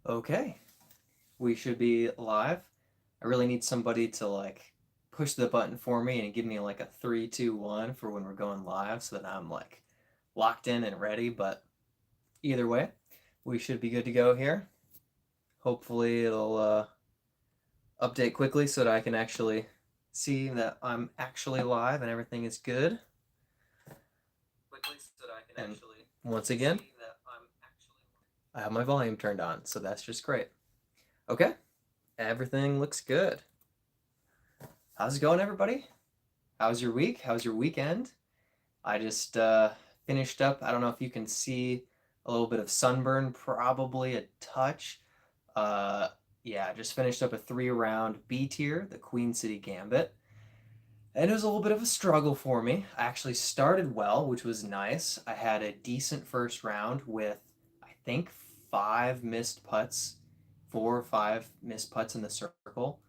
Okay, we should be live. I really need somebody to like push the button for me and give me like a 3, 2, 1 for when we're going live so that I'm like locked in and ready. But either way, we should be good to go here. Hopefully, it'll update quickly so that I can actually see that I'm actually live and everything is good. Quickly so that I can and actually once again, see that I'm actually live. I have my volume turned on, so that's just great. Okay, everything looks good. How's it going, everybody? How's your week? How's your weekend? I just finished up. I don't know if you can see a little bit of sunburn, probably a touch. Uh, yeah, just finished up a 3-round B tier, the Queen City Gambit. And it was a little bit of a struggle for me. I actually started well, which was nice. I had a decent first round with, I think, 4 or 5 missed putts in the circle,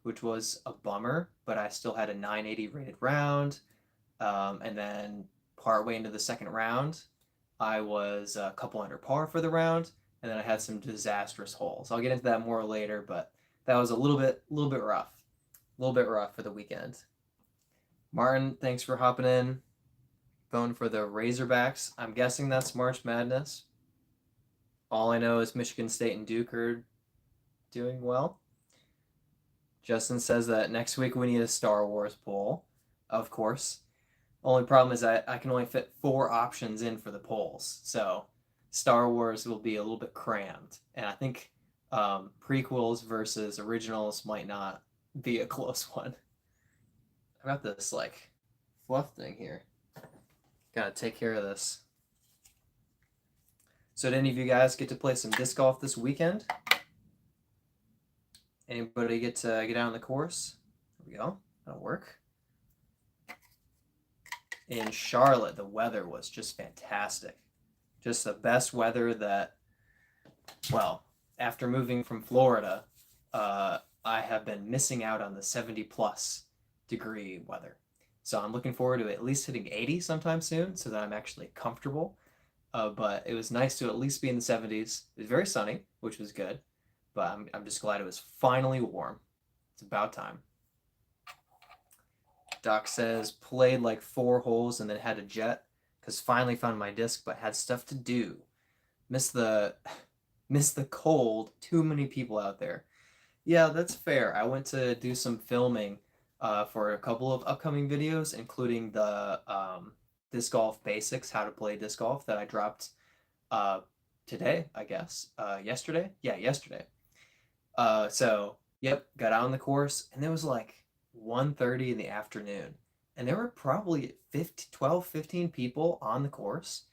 which was a bummer, but I still had a 980 rated round. And then partway into the second round, I was a couple under par for the round, and then I had some disastrous holes. I'll get into that more later, but that was a little bit rough. A little bit rough for the weekend. Martin, thanks for hopping in. Going for the Razorbacks. I'm guessing that's March Madness. All I know is Michigan State and Duke are doing well. Justin says that next week we need a Star Wars poll, of course. Only problem is I can only fit 4 options in for the polls, so Star Wars will be a little bit crammed. And I think prequels versus originals might not be a close one. I got this like fluff thing here. Gotta take care of this. So did any of you guys get to play some disc golf this weekend? Anybody get to get out on the course? There we go. That'll work. In Charlotte, the weather was just fantastic. Just the best weather that, well, after moving from Florida, I have been missing out on the 70+ degree weather. So I'm looking forward to at least hitting 80 sometime soon so that I'm actually comfortable. But it was nice to at least be in the 70s. It was very sunny, which was good. But I'm just glad it was finally warm. It's about time. Doc says, played like 4 holes and then had a jet because finally found my disc but had stuff to do. Missed the cold. Too many people out there. Yeah, that's fair. I went to do some filming for a couple of upcoming videos, including the disc golf basics, how to play disc golf that I dropped today, I guess. Yesterday? Yeah, yesterday. So, yep, got out on the course, and it was like 1:30 in the afternoon. And there were probably 12, 15 people on the course.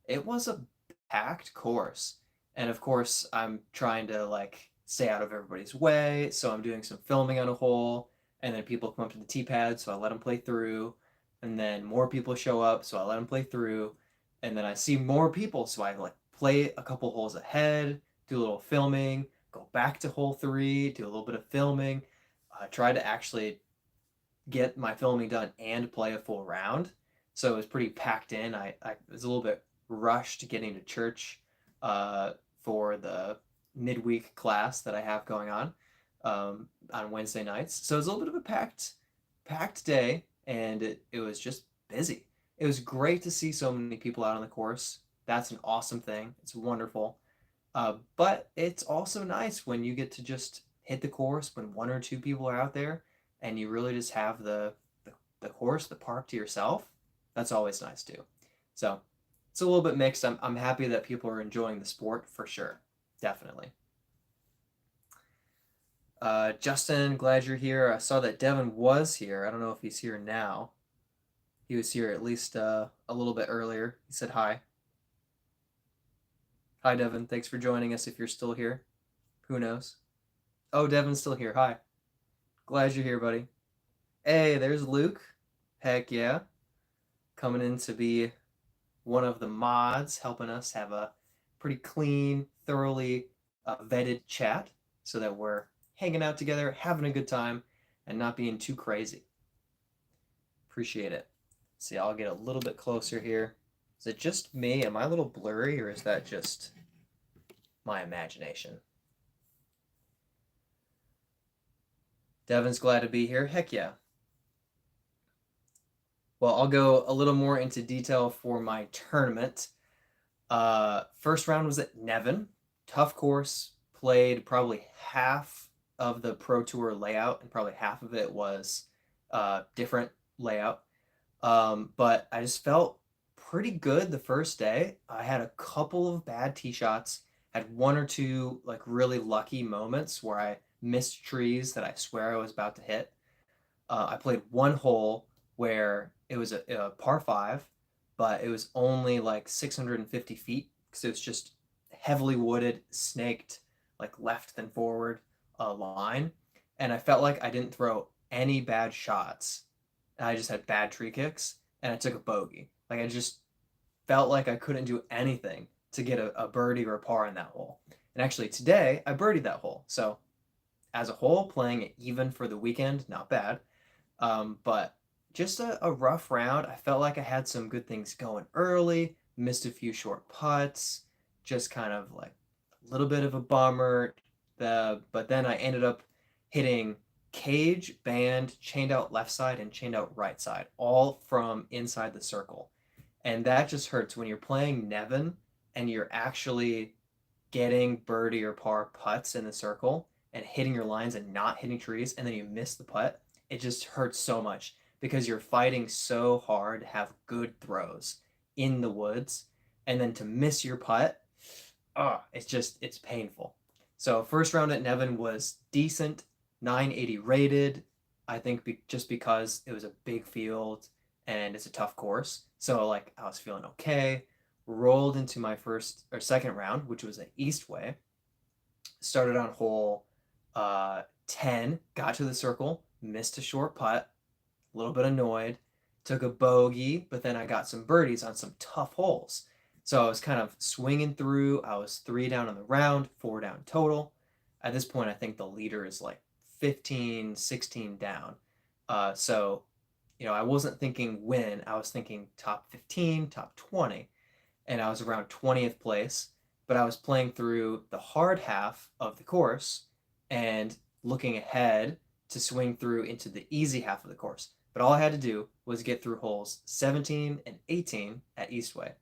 It was a packed course. And of course, I'm trying to like stay out of everybody's way, so I'm doing some filming on a hole, and then people come up to the tee pad, so I let them play through, and then more people show up, so I let them play through, and then I see more people, so I like play a couple holes ahead, do a little filming, go back to hole 3, do a little bit of filming, try to actually get my filming done and play a full round. So it was pretty packed in. I was a little bit rushed getting to church for the midweek class that I have going on Wednesday nights. So it was a little bit of a packed day, and it was just busy. It was great to see so many people out on the course. That's an awesome thing. It's wonderful. But it's also nice when you get to just hit the course when 1 or 2 people are out there and you really just have the course, the park to yourself. That's always nice too. So it's a little bit mixed. I'm happy that people are enjoying the sport for sure. Definitely. Justin, glad you're here. I saw that Devin was here. I don't know if he's here now. He was here at least a little bit earlier. He said hi. Hi, Devin. Thanks for joining us if you're still here. Who knows? Oh, Devin's still here. Hi. Glad you're here, buddy. Hey, there's Luke. Heck yeah. Coming in to be one of the mods, helping us have a pretty clean, thoroughly vetted chat so that we're hanging out together, having a good time, and not being too crazy. Appreciate it. See, I'll get a little bit closer here. Is it just me? Am I a little blurry, or is that just my imagination. Devin's glad to be here. Heck yeah. Well, I'll go a little more into detail for my tournament. First round was at Nevin. Tough course. Played probably half of the Pro Tour layout, and probably half of it was different layout. But I just felt pretty good the first day. I had a couple of bad tee shots, had one or two like really lucky moments where I missed trees that I swear I was about to hit. I played one hole where it was a par five, but it was only like 650 feet because it was just heavily wooded, snaked, like left then forward line. And I felt like I didn't throw any bad shots. I just had bad tree kicks and I took a bogey. Like I just felt like I couldn't do anything to get a birdie or a par in that hole. And actually today I birdied that hole. So as a whole, playing it even for the weekend, not bad. But just a rough round. I felt like I had some good things going early, missed a few short putts, just kind of like a little bit of a bummer. But then I ended up hitting cage, band, chained out left side, and chained out right side, all from inside the circle. And that just hurts when you're playing Nevin and you're actually getting birdie or par putts in the circle and hitting your lines and not hitting trees, and then you miss the putt. It just hurts so much because you're fighting so hard to have good throws in the woods, and then to miss your putt, it's painful. So first round at Nevin was decent, 980 rated. I think just because it was a big field and it's a tough course, so like I was feeling okay. Rolled into my first or second round, which was at Eastway. Started on hole 10, got to the circle, missed a short putt, a little bit annoyed, took a bogey, but then I got some birdies on some tough holes. So I was kind of swinging through. I was 3 down on the round, 4 down total. At this point, I think the leader is like 15, 16 down. So, I wasn't thinking win. I was thinking top 15, top 20. And I was around 20th place, but I was playing through the hard half of the course and looking ahead to swing through into the easy half of the course. But all I had to do was get through holes 17 and 18 at Eastway.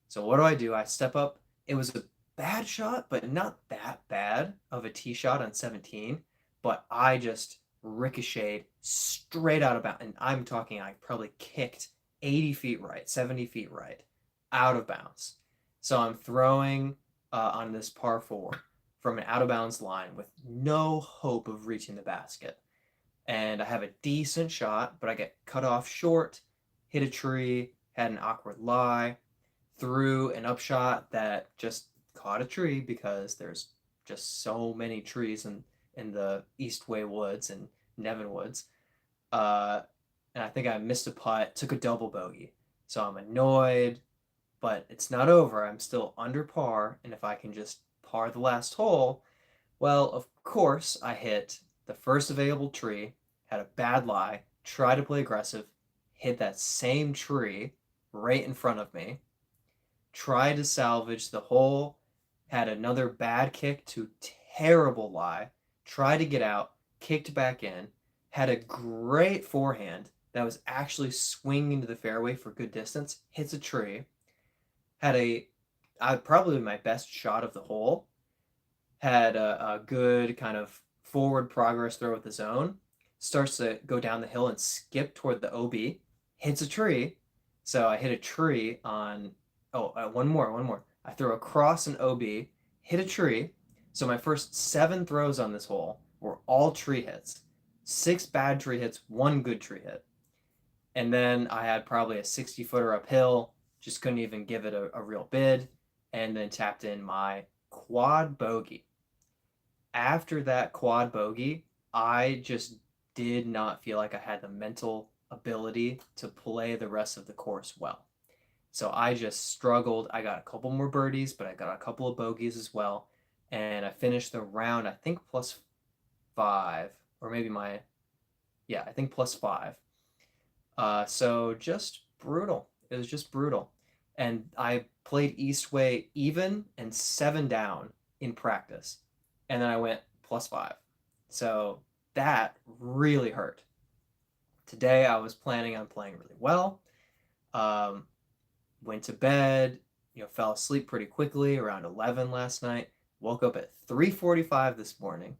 So what do? I step up. It was a bad shot, but not that bad of a tee shot on 17. But I just ricocheted straight out of bounds. And I'm talking, I probably kicked 80 feet right, 70 feet right, out of bounds. So I'm throwing on this par four from an out of bounds line with no hope of reaching the basket. And I have a decent shot, but I get cut off short, hit a tree, had an awkward lie, threw an upshot that just caught a tree because there's just so many trees in the Eastway Woods and Nevin Woods. And I think I missed a putt, took a double bogey. So I'm annoyed, but it's not over. I'm still under par, and if I can just par the last hole, well, of course, I hit the first available tree, had a bad lie, tried to play aggressive, hit that same tree right in front of me, tried to salvage the hole, had another bad kick to terrible lie, tried to get out, kicked back in, had a great forehand that was actually swinging to the fairway for good distance, hits a tree, had probably my best shot of the hole, had a good kind of forward progress throw with the zone, starts to go down the hill and skip toward the OB, hits a tree. So I hit a tree on, one more. I throw across an OB, hit a tree. So my first 7 throws on this hole were all tree hits. 6 bad tree hits, 1 good tree hit. And then I had probably a 60-footer uphill, just couldn't even give it a real bid, and then tapped in my quad bogey. After that quad bogey, I just did not feel like I had the mental ability to play the rest of the course well. So I just struggled. I got a couple more birdies, but I got a couple of bogeys as well. And I finished the round, I think +5, or maybe I think +5. So just brutal. It was just brutal. And I played Eastway even and 7 down in practice. And then I went +5. So that really hurt. Today I was planning on playing really well. Um, Went to bed, fell asleep pretty quickly around 11 last night. Woke up at 3:45 this morning.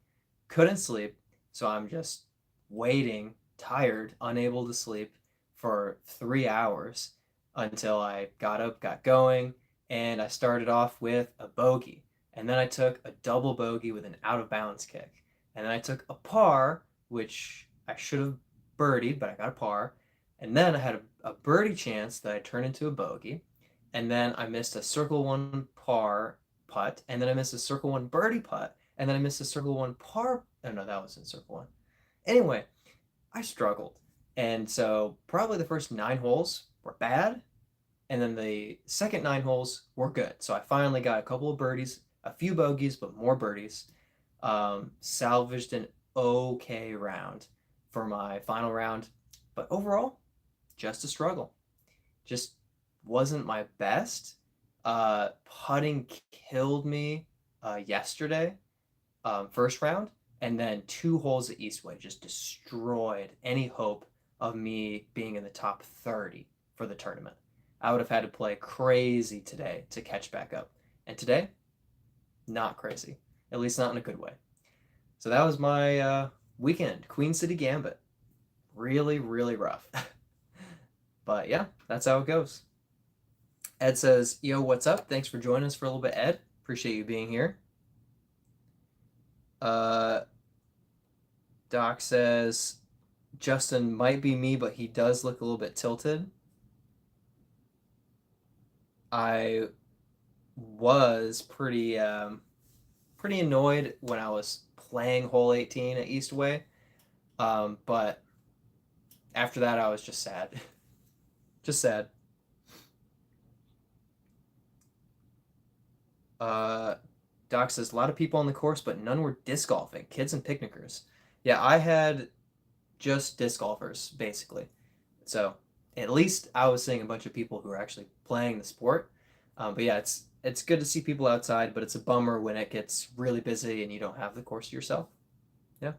Couldn't sleep, so I'm just waiting, tired, unable to sleep for 3 hours until I got up, got going, and I started off with a bogey. And then I took a double bogey with an out of bounds kick. And then I took a par, which I should have birdied, but I got a par. And then I had a birdie chance that I turned into a bogey. And then I missed a circle one par putt. And then I missed a circle one birdie putt. And then I missed a circle one par. Oh, no, that was in circle one. Anyway, I struggled. And so probably the first 9 holes were bad. And then the second 9 holes were good. So I finally got a couple of birdies, a few bogeys, but more birdies. Salvaged an okay round for my final round. But overall, just a struggle. Just wasn't my best. Putting killed me yesterday, first round, and then 2 holes at Eastway just destroyed any hope of me being in the top 30 for the tournament. I would have had to play crazy today to catch back up. And today, not crazy. At least not in a good way. So that was my weekend. Queen City Gambit. Really, really rough. But yeah, that's how it goes. Ed says, yo, what's up? Thanks for joining us for a little bit, Ed. Appreciate you being here. Doc says, Justin might be me, but he does look a little bit tilted. I was pretty annoyed when I was playing hole 18 at Eastway. But after that, I was just sad. Just sad. Doc says, a lot of people on the course, but none were disc golfing. Kids and picnickers. Yeah, I had just disc golfers, basically. So at least I was seeing a bunch of people who are actually playing the sport. But yeah, it's good to see people outside, but it's a bummer when it gets really busy and you don't have the course to yourself. Yeah.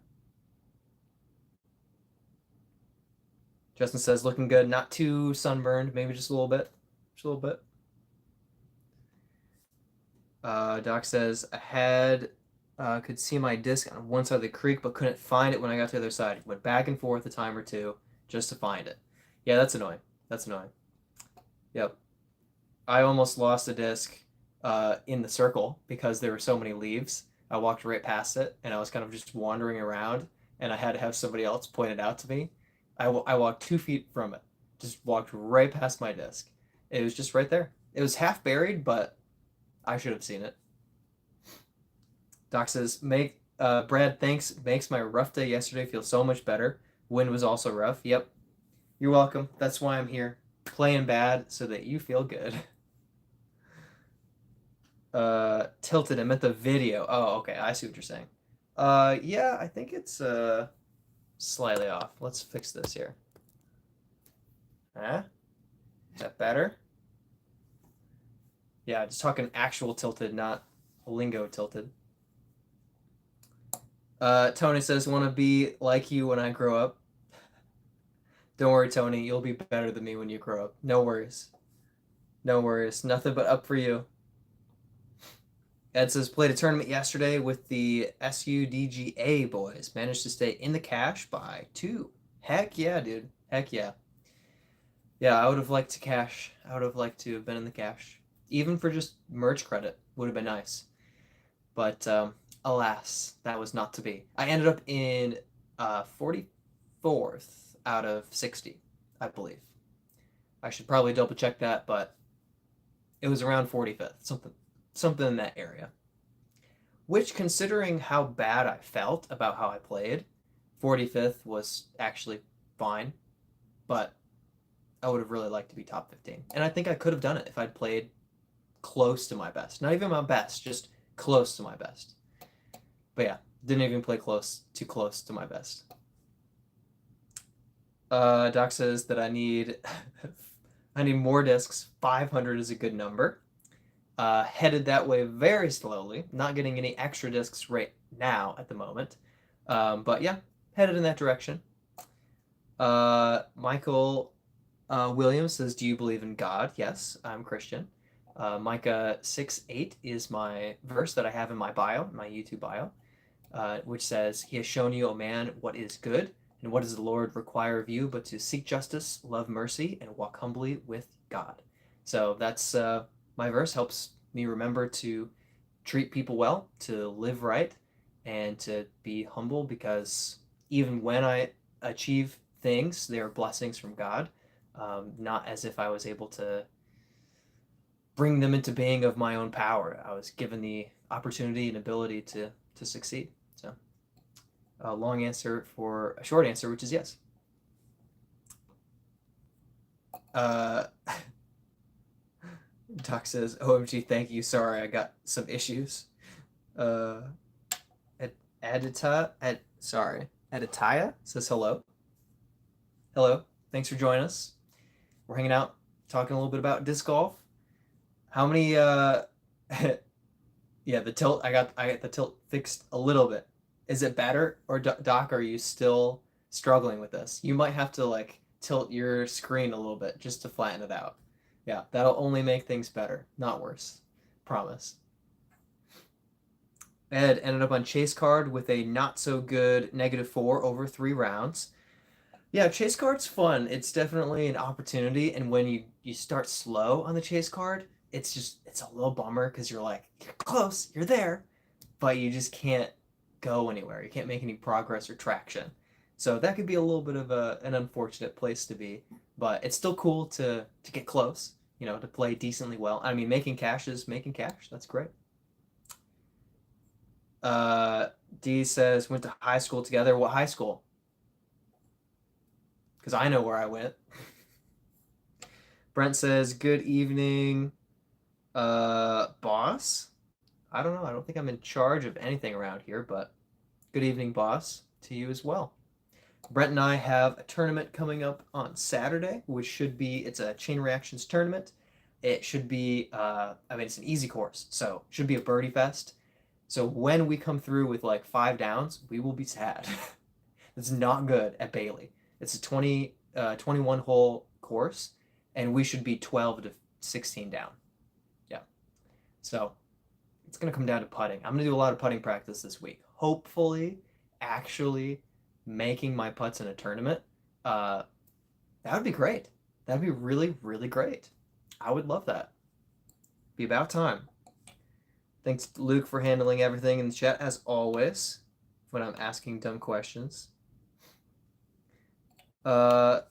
Justin says, looking good, not too sunburned, maybe just a little bit. Just a little bit. Doc says, could see my disc on one side of the creek, but couldn't find it when I got to the other side. Went back and forth a time or two just to find it. Yeah, that's annoying. That's annoying. Yep. I almost lost a disc in the circle because there were so many leaves. I walked right past it, and I was kind of just wandering around, and I had to have somebody else point it out to me. I walked 2 feet from it, just walked right past my disc. It was just right there. It was half buried, but I should have seen it. Doc says, Brad, thanks. Makes my rough day yesterday feel so much better. Wind was also rough. Yep. You're welcome. That's why I'm here. Playing bad so that you feel good. Tilted. I meant the video. Oh, okay. I see what you're saying. Yeah, I think it's slightly off. Let's fix this here. Huh? Is that better? Yeah, just talking actual tilted, not lingo tilted. Tony says, want to be like you when I grow up. Don't worry, Tony. You'll be better than me when you grow up. No worries. No worries. Nothing but up for you. Ed says, played a tournament yesterday with the SUDGA boys. Managed to stay in the cash by 2. Heck yeah, dude. Heck yeah. Yeah, I would have liked to cash. I would have liked to have been in the cash. Even for just merch credit would have been nice. But alas, that was not to be. I ended up in 44th out of 60, I believe. I should probably double check that, but it was around 45th, something in that area. Which, considering how bad I felt about how I played, 45th was actually fine, but I would have really liked to be top 15. And I think I could have done it if I'd played close to my best. Not even my best, just close to my best. But yeah, didn't even play too close to my best. Doc says that I need more discs. 500 is a good number. Headed that way very slowly. Not getting any extra discs right now at the moment. But yeah, headed in that direction. Michael Williams says, "Do you believe in God?" Yes, I'm Christian. Micah 6:8 is my verse that I have in my bio, my YouTube bio, which says, "He has shown you, O man, what is good, and what does the Lord require of you, but to seek justice, love mercy, and walk humbly with God." So that's my verse. Helps me remember to treat people well, to live right, and to be humble, because even when I achieve things, they are blessings from God, not as if I was able to bring them into being of my own power. I was given the opportunity and ability to succeed. So, a long answer for a short answer, which is yes. Uh, Doc says, "OMG, thank you. Sorry, I got some issues." Uh, Aditaya says hello. Hello. Thanks for joining us. We're hanging out, talking a little bit about disc golf. How many yeah, the tilt, I got the tilt fixed a little bit. Is it better, or Doc, are you still struggling with this? You might have to like tilt your screen a little bit just to flatten it out. Yeah, that'll only make things better, not worse. Promise. Ed ended up on chase card with a not so good -4 over 3 rounds. Yeah, chase card's fun. It's definitely an opportunity, and when you start slow on the chase card, it's a little bummer because you're like, you're close, you're there, but you just can't go anywhere. You can't make any progress or traction. So that could be a little bit of an unfortunate place to be, but it's still cool to get close, to play decently well. I mean, making cash is making cash. That's great. Uh, D says went to high school together. What high school? Because I know where I went. Brent says, "Good evening, boss." I don't know. I don't think I'm in charge of anything around here, but good evening, boss, to you as well. Brent and I have a tournament coming up on Saturday, which it's a chain reactions tournament. It should be, it's an easy course, so it should be a birdie fest. So when we come through with like 5 downs, we will be sad. It's not good at Bailey. It's a 21 hole course, and we should be 12 to 16 down. Yeah. So it's going to come down to putting. I'm going to do a lot of putting practice this week. Hopefully, actually making my putts in a tournament. That would be great. That'd be really, really great. I would love that. Be about time. Thanks, Luke, for handling everything in the chat, as always, when I'm asking dumb questions. Doc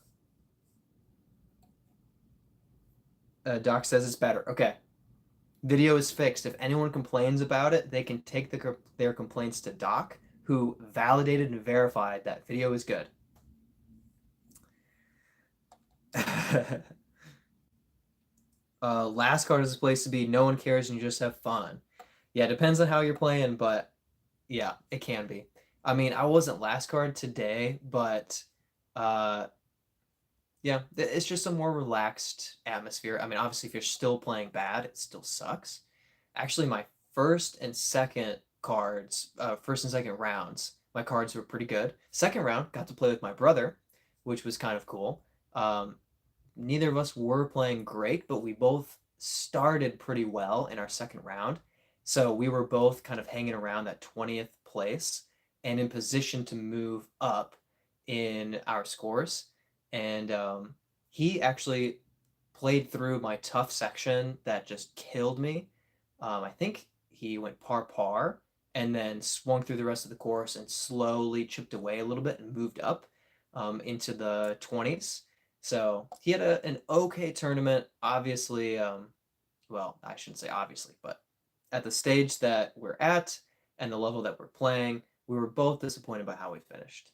says it's better. Okay. Video is fixed. If anyone complains about it, they can take their complaints to Doc, who validated and verified that video is good. Last card is a place to be. No one cares and you just have fun. Yeah, it depends on how you're playing, but yeah, it can be. I mean, I wasn't last card today, but yeah, it's just a more relaxed atmosphere. I mean, obviously, if you're still playing bad, it still sucks. Actually, my first and second rounds, my cards were pretty good. Second round, got to play with my brother, which was kind of cool. Neither of us were playing great, but we both started pretty well in our second round. So we were both kind of hanging around that 20th place and in position to move up in our scores. And he actually played through my tough section that just killed me. I think he went par and then swung through the rest of the course and slowly chipped away a little bit and moved up into the 20s. So he had an okay tournament. Obviously, well, I shouldn't say obviously, but at the stage that we're at and the level that we're playing, we were both disappointed by how we finished.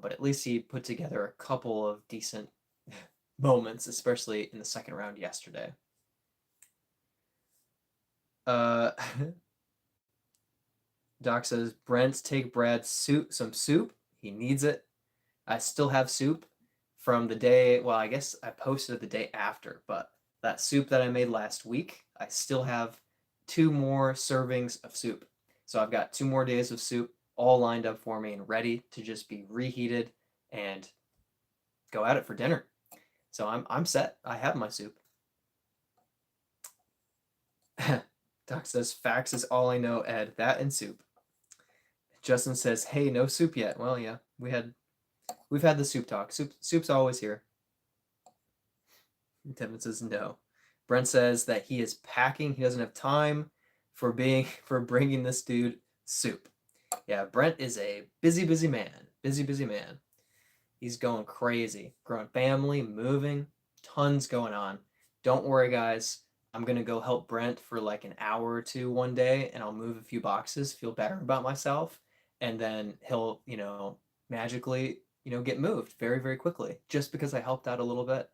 But at least he put together a couple of decent moments, especially in the second round yesterday. Doc says, Brent, take Brad some soup. He needs it. I still have soup from the day, well, I guess I posted it the day after, but that soup that I made last week, I still have 2 more servings of soup. So I've got 2 more days of soup all lined up for me and ready to just be reheated and go at it for dinner. So I'm set. I have my soup. Doc says, facts is all I know, Ed. That and soup. Justin says, hey, no soup yet. Well, yeah, we've had the soup talk. Soup's always here. Devin says no. Brent says that he is packing. He doesn't have time for bringing this dude soup. Yeah, Brent is a busy man. Busy man. He's going crazy. Growing family, moving, tons going on. Don't worry, guys. I'm going to go help Brent for like an hour or two one day, and I'll move a few boxes, feel better about myself, and then he'll, magically, get moved very, very quickly just because I helped out a little bit.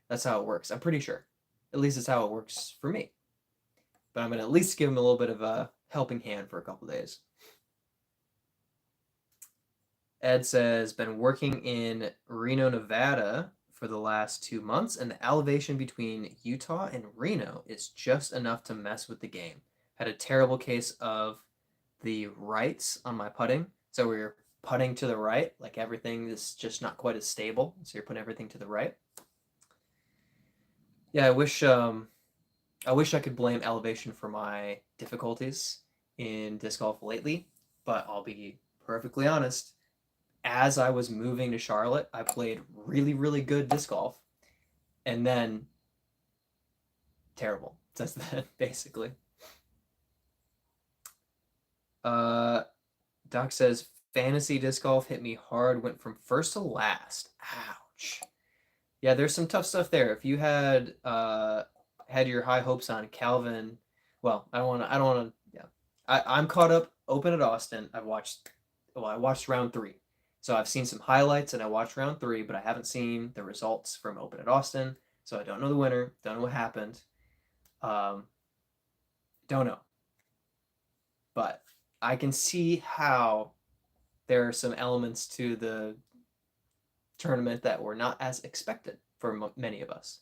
That's how it works. I'm pretty sure. At least it's how it works for me. But I'm going to at least give him a little bit of a helping hand for a couple days. Ed says, been working in Reno, Nevada for the last 2 months, and the elevation between Utah and Reno is just enough to mess with the game. Had a terrible case of the rights on my putting. So we were putting to the right, like everything is just not quite as stable. So you're putting everything to the right. Yeah, I wish I could blame elevation for my difficulties in disc golf lately, but I'll be perfectly honest. As I was moving to Charlotte, I played really, really good disc golf, and then terrible. That's that basically. Doc says fantasy disc golf hit me hard, went from first to last. Ouch. Yeah, there's some tough stuff there. If you had your high hopes on Calvin, well, I don't want to. Yeah, I'm caught up. Open at Austin. I watched round 3. So I've seen some highlights and I watched round 3, but I haven't seen the results from Open at Austin. So I don't know the winner. Don't know what happened. Don't know. But I can see how there are some elements to the tournament that were not as expected for many of us.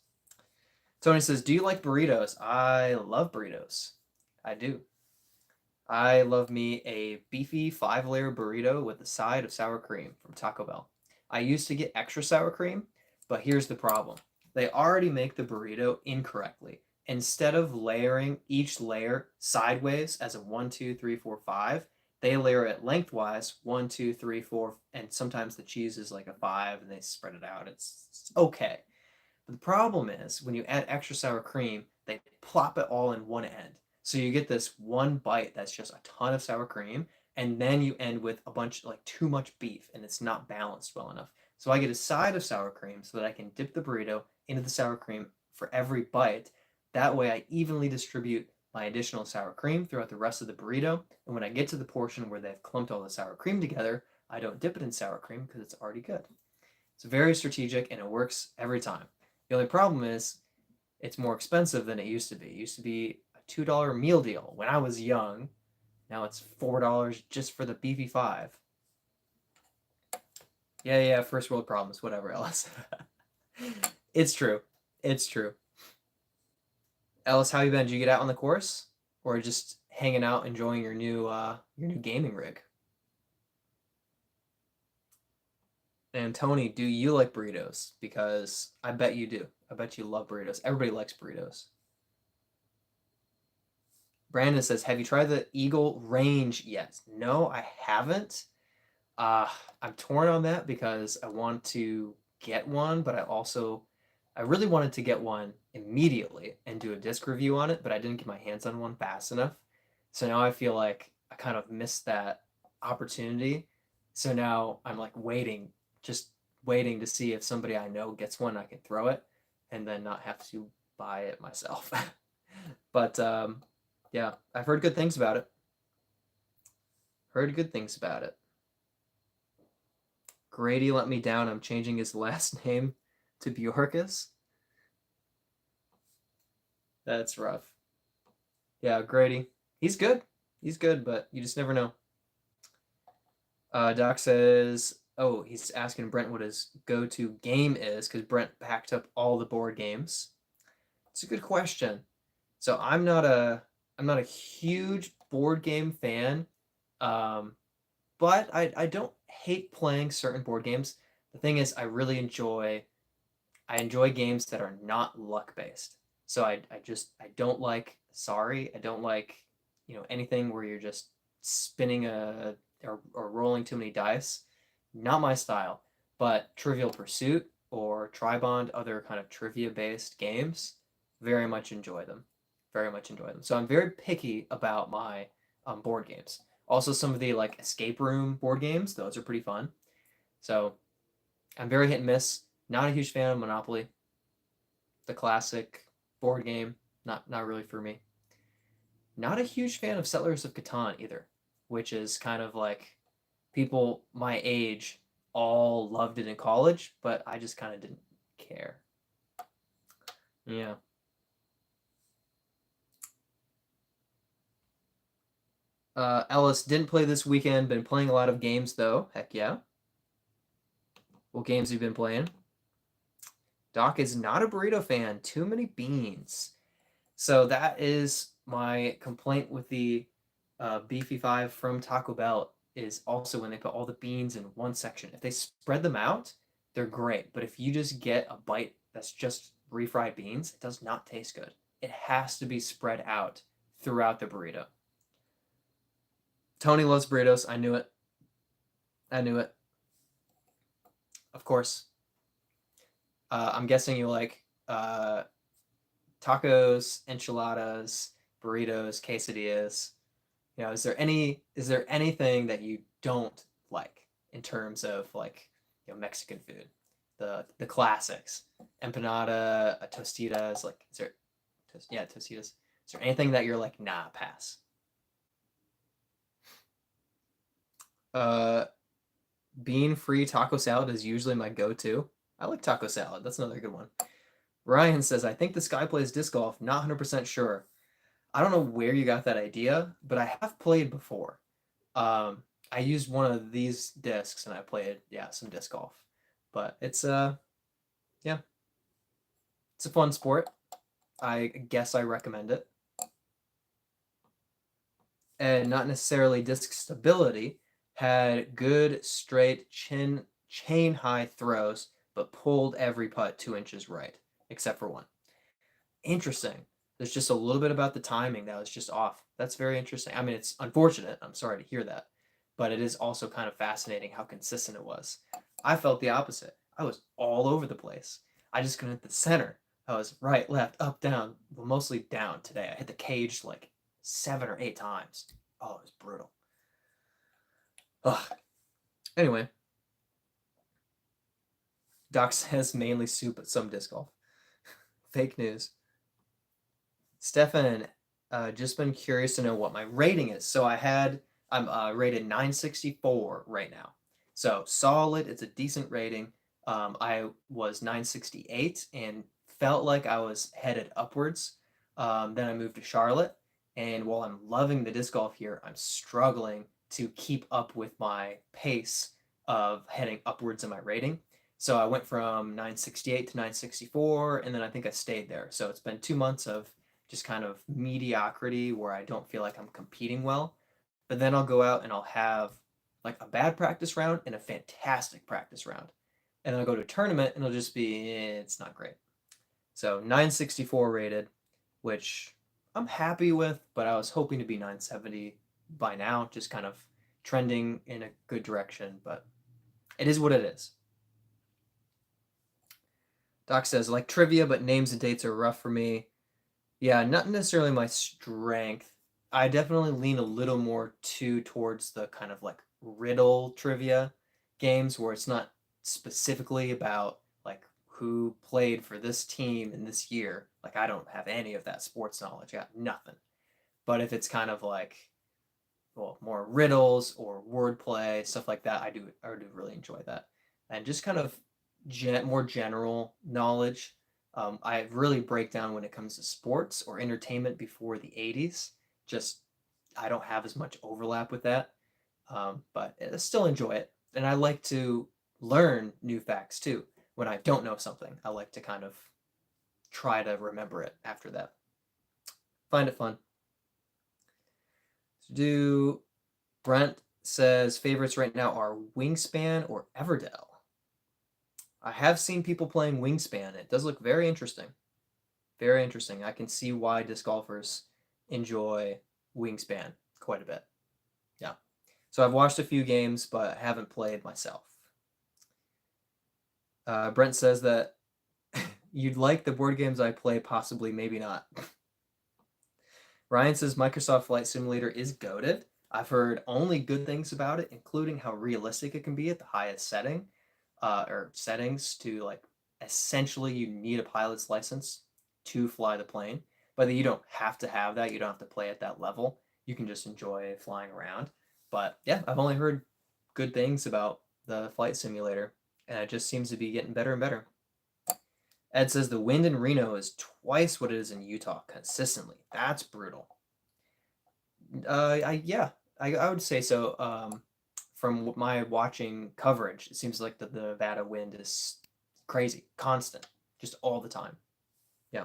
Tony says, do you like burritos? I love burritos. I do. I love me a beefy 5-layer burrito with a side of sour cream from Taco Bell. I used to get extra sour cream, but here's the problem. They already make the burrito incorrectly. Instead of layering each layer sideways as a 1, 2, 3, 4, 5, they layer it lengthwise 1, 2, 3, 4, and sometimes the cheese is like a 5 and they spread it out. It's okay. But the problem is when you add extra sour cream, they plop it all in one end. So you get this one bite that's just a ton of sour cream, and then you end with a bunch, like too much beef, and it's not balanced well enough. So I get a side of sour cream so that I can dip the burrito into the sour cream for every bite. That way I evenly distribute my additional sour cream throughout the rest of the burrito. And when I get to the portion where they've clumped all the sour cream together, I don't dip it in sour cream because it's already good. It's very strategic and it works every time. The only problem is it's more expensive than it used to be. It used to be a $2 meal deal when I was young. Now it's $4 just for the beefy 5. Yeah, first world problems, whatever, Ellis. It's true. It's true. Ellis, how you been? Did you get out on the course? Or just hanging out, enjoying your new gaming rig? And Tony, do you like burritos? Because I bet you do. I bet you love burritos. Everybody likes burritos. Brandon says, have you tried the Eagle Range yet? No, I haven't. I'm torn on that because I want to get one, but I really wanted to get one immediately and do a disc review on it, but I didn't get my hands on one fast enough. So now I feel like I kind of missed that opportunity. So now I'm like just waiting to see if somebody I know gets one, I can throw it and then not have to buy it myself. But yeah, I've heard good things about it. Grady let me down. I'm changing his last name to Bjorkus. That's rough. Yeah, Grady. He's good. But you just never know. Doc says, oh, he's asking Brent what his go-to game is because Brent packed up all the board games. It's a good question. So I'm not a I'm not a huge board game fan, but I don't hate playing certain board games. The thing is, I enjoy games that are not luck based. So I don't like Sorry, I don't like, anything where you're just spinning or rolling too many dice. Not my style. But Trivial Pursuit or Tribond, other kind of trivia based games, very much enjoy them. Very much enjoy them. So I'm very picky about my board games. Also, some of the like escape room board games, those are pretty fun. So I'm very hit and miss. Not a huge fan of Monopoly, the classic board game. Not really for me. Not a huge fan of Settlers of Catan either, which is kind of like people my age all loved it in college, but I just kind of didn't care. Yeah. Ellis didn't play this weekend. Been playing a lot of games though. Heck yeah. What games have you been playing? Doc is not a burrito fan. Too many beans. So that is my complaint with the Beefy Five from Taco Bell is also when they put all the beans in one section. If they spread them out, they're great. But if you just get a bite that's just refried beans, it does not taste good. It has to be spread out throughout the burrito. Tony loves burritos. I knew it. I knew it. Of course. I'm guessing you like tacos, enchiladas, burritos, quesadillas. Is there anything that you don't like in terms of like, Mexican food? The classics. Empanada, tostitas, like is there yeah, tostitas. Is there anything that you're like, nah, pass? Uh Bean free taco salad is usually my go-to. I like taco salad. That's another good one. Ryan says, I think this guy plays disc golf. Not 100% sure. I don't know where you got that idea, but I have played before. I used one of these discs and I played, yeah, some disc golf. But yeah, it's a fun sport. I guess I recommend it. And not necessarily disc stability, had good straight chain high throws, but pulled every putt 2 inches right, except for one. Interesting. There's just a little bit about the timing that was just off. That's very interesting. I mean, it's unfortunate. I'm sorry to hear that. But it is also kind of fascinating how consistent it was. I felt the opposite. I was all over the place. I just couldn't hit the center. I was right, left, up, down, well, mostly down today. I hit the cage like 7 or 8 times. Oh, it was brutal. Ugh. Anyway, Doc says mainly soup at some disc golf. Fake news. Stefan, just been curious to know what my rating is. So I'm rated 964 right now. So solid, it's a decent rating. I was 968 and felt like I was headed upwards. Then I moved to Charlotte, and while I'm loving the disc golf here, I'm struggling to keep up with my pace of heading upwards in my rating. So I went from 968 to 964, and then I think I stayed there. So it's been 2 months of just kind of mediocrity where I don't feel like I'm competing well. But then I'll go out and I'll have like a bad practice round and a fantastic practice round. And then I'll go to a tournament and it'll just be, it's not great. So 964 rated, which I'm happy with, but I was hoping to be 970 by now, just kind of trending in a good direction. But it is what it is. Doc says, like trivia, but names and dates are rough for me. Yeah, not necessarily my strength. I definitely lean a little more towards the kind of like riddle trivia games where it's not specifically about like who played for this team in this year. Like I don't have any of that sports knowledge. I got nothing. But if it's kind of like, well, more riddles or wordplay, stuff like that, I do really enjoy that. And just kind of more general knowledge. I really break down when it comes to sports or entertainment before the 80s. Just I don't have as much overlap with that, but I still enjoy it. And I like to learn new facts too. When I don't know something, I like to kind of try to remember it after that. Find it fun. Do Brent says favorites right now are Wingspan or Everdell. I have seen people playing Wingspan. It does look very interesting. Very interesting. I can see why disc golfers enjoy Wingspan quite a bit. Yeah. So I've watched a few games, but haven't played myself. Brent says that you'd like the board games I play, possibly, maybe not. Ryan says Microsoft Flight Simulator is goated. I've heard only good things about it, including how realistic it can be at the highest setting, or settings to like essentially you need a pilot's license to fly the plane, but you don't have to have that. You don't have to play at that level. You can just enjoy flying around. But yeah, I've only heard good things about the flight simulator, and it just seems to be getting better and better. Ed says the wind in Reno is twice what it is in Utah consistently. That's brutal. I would say so. From my watching coverage, it seems like the Nevada wind is crazy, constant, just all the time. Yeah.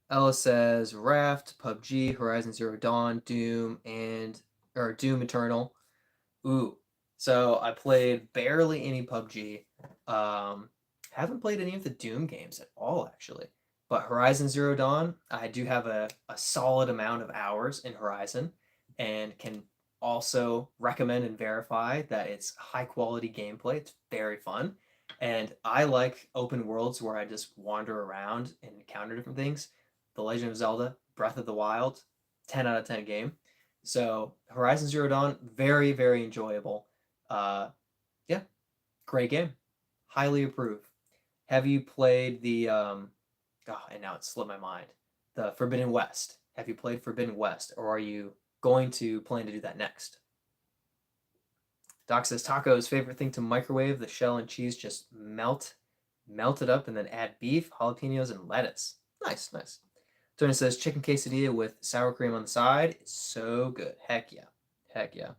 Ella says Raft, PUBG, Horizon Zero Dawn, Doom, or Doom Eternal. Ooh. So I played barely any PUBG. Haven't played any of the Doom games at all, actually. But Horizon Zero Dawn, I do have a solid amount of hours in Horizon and can also recommend and verify that it's high quality gameplay. It's very fun. And I like open worlds where I just wander around and encounter different things. The Legend of Zelda, Breath of the Wild, 10 out of 10 game. So Horizon Zero Dawn, very, very enjoyable. Yeah, great game. Highly approve. Have you played the and now it slipped my mind. The Forbidden West. Have you played Forbidden West, or are you going to plan to do that next? Doc says tacos favorite thing to microwave the shell and cheese just melt it up and then add beef, jalapenos, and lettuce. Nice, nice. Tony says chicken quesadilla with sour cream on the side is so good. Heck yeah. Heck yeah.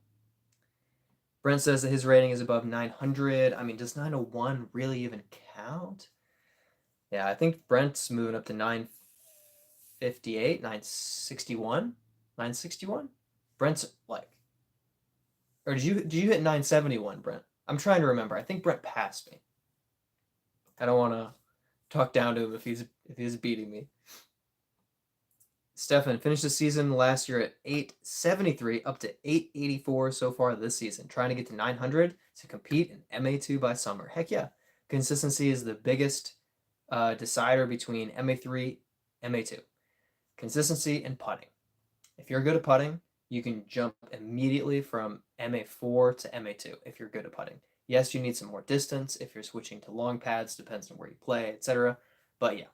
Brent says that his rating is above 900. I mean, does 901 really even count? Yeah, I think Brent's moving up to 958, 961, 961. Brent's like, or did you hit 971, Brent? I'm trying to remember. I think Brent passed me. I don't want to talk down to him if he's beating me. Stefan finished the season last year at 873, up to 884 so far this season, trying to get to 900 to compete in MA2 by summer. Heck yeah. Consistency is the biggest decider between MA3, MA2. Consistency and putting. If you're good at putting, you can jump immediately from MA4 to MA2 if you're good at putting. Yes, you need some more distance if you're switching to long pads, depends on where you play, etc. But yeah.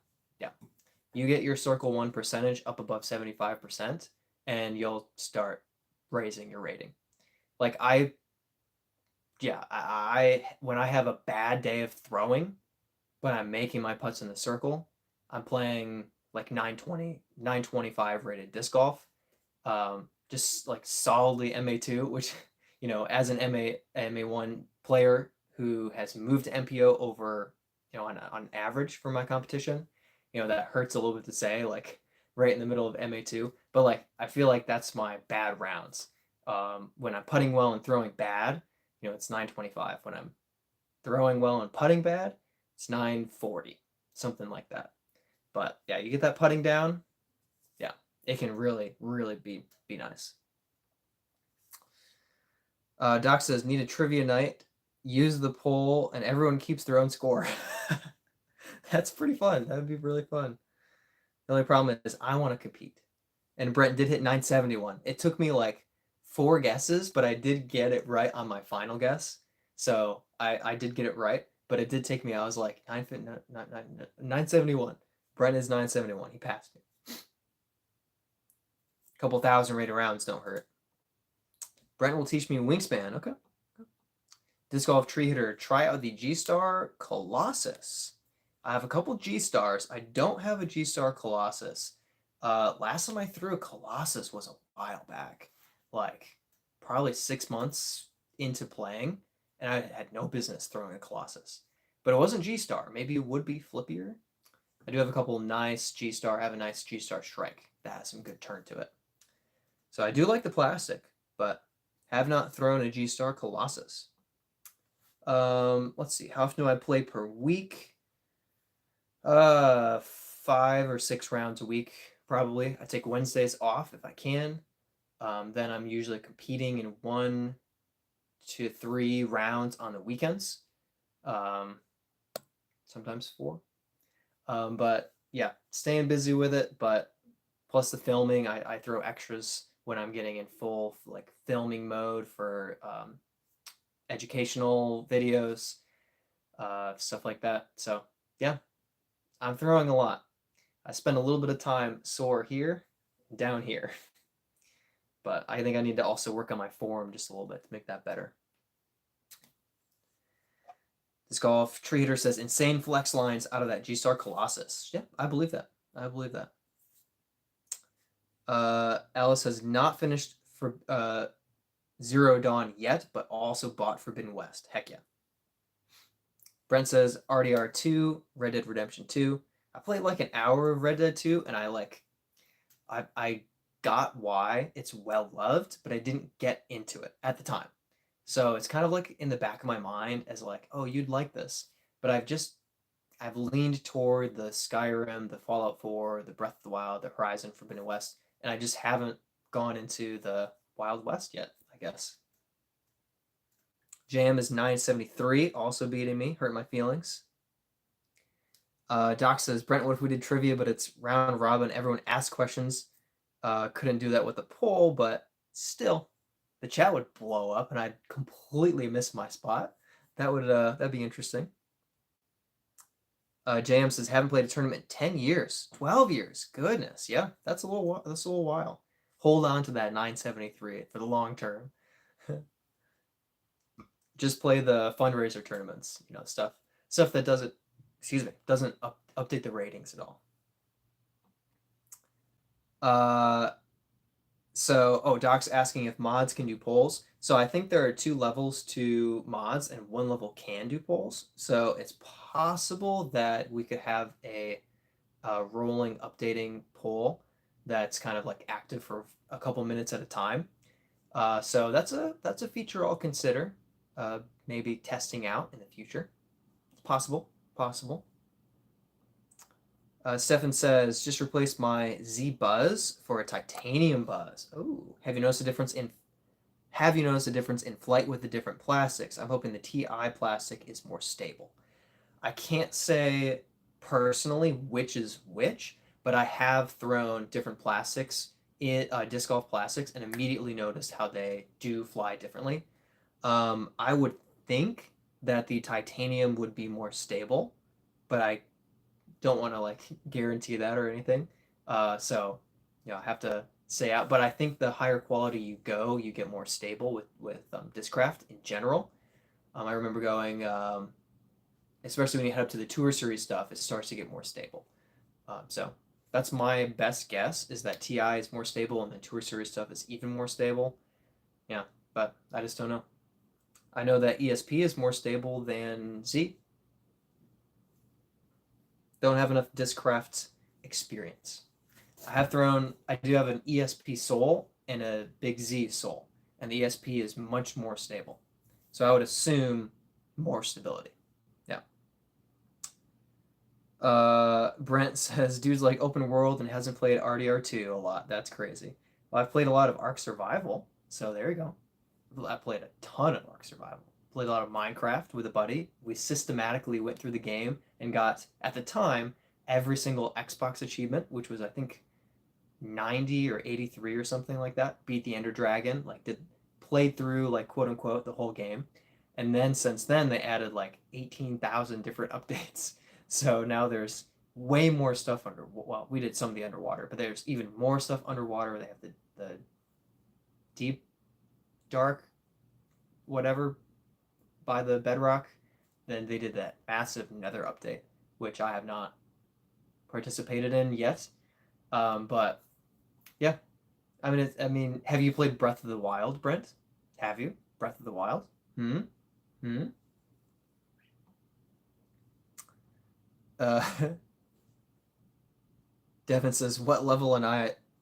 You get your circle one percentage up above 75%, and you'll start raising your rating. Like I when I have a bad day of throwing, but I'm making my putts in the circle, I'm playing like 920, 925 rated disc golf. Just like solidly MA2, which, as an MA1 player who has moved to MPO over, on average for my competition, that hurts a little bit to say, like right in the middle of MA2. But like, I feel like that's my bad rounds. When I'm putting well and throwing bad, it's 925. When I'm throwing well and putting bad, it's 940, something like that. But yeah, you get that putting down, yeah, it can really, really be nice. Doc says, need a trivia night, use the poll, and everyone keeps their own score. That's pretty fun. That would be really fun. The only problem is I want to compete. And Brent did hit 971. It took me like 4 guesses, but I did get it right on my final guess. So I did get it right, but it did take me, I was like, 971. Brent is 971. He passed me. A couple thousand rated rounds don't hurt. Brent will teach me Wingspan. Okay. Disc Golf Tree Hitter. Try out the G-Star Colossus. I have a couple G-Stars. I don't have a G-Star Colossus. Last time I threw a Colossus was a while back. Like, probably 6 months into playing, and I had no business throwing a Colossus. But it wasn't G-Star. Maybe it would be flippier. I do have a couple nice G-Star. I have a nice G-Star Strike that has some good turn to it. So I do like the plastic, but have not thrown a G-Star Colossus. Let's see. How often do I play per week? 5 or 6 rounds a week, probably. I take Wednesdays off if I can. Then I'm usually competing in 1 to 3 rounds on the weekends. Um, Sometimes 4. But yeah, staying busy with it. But plus the filming, I throw extras when I'm getting in full like filming mode for educational videos, stuff like that. So yeah, I'm throwing a lot. I spend a little bit of time sore here, down here, but I think I need to also work on my form just a little bit to make that better. Disc Golf Tree Hitter says insane flex lines out of that G-Star Colossus. Yeah, I believe that. I believe that. Alice has not finished for Zero Dawn yet, but also bought Forbidden West. Heck yeah. Brent says RDR 2, Red Dead Redemption 2. I played like an hour of Red Dead 2, and I got why it's well loved, but I didn't get into it at the time. So it's kind of like in the back of my mind as like, oh, you'd like this. But I've leaned toward the Skyrim, the Fallout 4, the Breath of the Wild, the Horizon Forbidden West, and I just haven't gone into the Wild West yet, I guess. Jam is 973, also beating me, hurt my feelings. Doc says, Brent, what if we did trivia, but it's round robin, everyone asks questions. Couldn't do that with the poll, but still, the chat would blow up and I'd completely miss my spot. That'd be interesting. JM says, haven't played a tournament in 10 years. 12 years. Goodness. Yeah, that's a little while. Hold on to that 973 for the long term. Just play the fundraiser tournaments, stuff that doesn't update the ratings at all. Doc's asking if mods can do polls. So I think there are 2 levels to mods and 1 level can do polls. So it's possible that we could have a rolling updating poll that's kind of like active for a couple minutes at a time. So that's a feature I'll consider maybe testing out in the future. It's possible. Stefan says, just replace my Z Buzz for a titanium Buzz. Oh, have you noticed a difference in flight with the different plastics? I'm hoping the TI plastic is more stable. I can't say personally which is which, but I have thrown different plastics in disc golf plastics and immediately noticed how they do fly differently. I would think that the titanium would be more stable, but I don't want to like guarantee that or anything. So I have to say out. But I think the higher quality you go, you get more stable with Discraft in general. I remember going, especially when you head up to the Tour Series stuff, it starts to get more stable. So that's my best guess is that TI is more stable and the Tour Series stuff is even more stable. Yeah, but I just don't know. I know that ESP is more stable than Z. Don't have enough Discraft experience. I do have an ESP Soul and a Big Z Soul, and the ESP is much more stable. So I would assume more stability. Yeah. Brent says, dude's like open world and hasn't played RDR2 a lot. That's crazy. Well, I've played a lot of Ark Survival, so there you go. I played a ton of Ark Survival. Played a lot of Minecraft with a buddy. We systematically went through the game and got, at the time, every single Xbox achievement, which was, I think, 90 or 83 or something like that. Beat the Ender Dragon, played through, quote unquote, the whole game. And then since then, they added 18,000 different updates. So now there's way more stuff well, we did some of the underwater, but there's even more stuff underwater. They have the deep, dark, whatever, by the bedrock. Then they did that massive Nether update, which I have not participated in yet. But yeah, I mean, have you played Breath of the Wild, Brent? Have you Breath of the Wild? Uh, Devin says, what level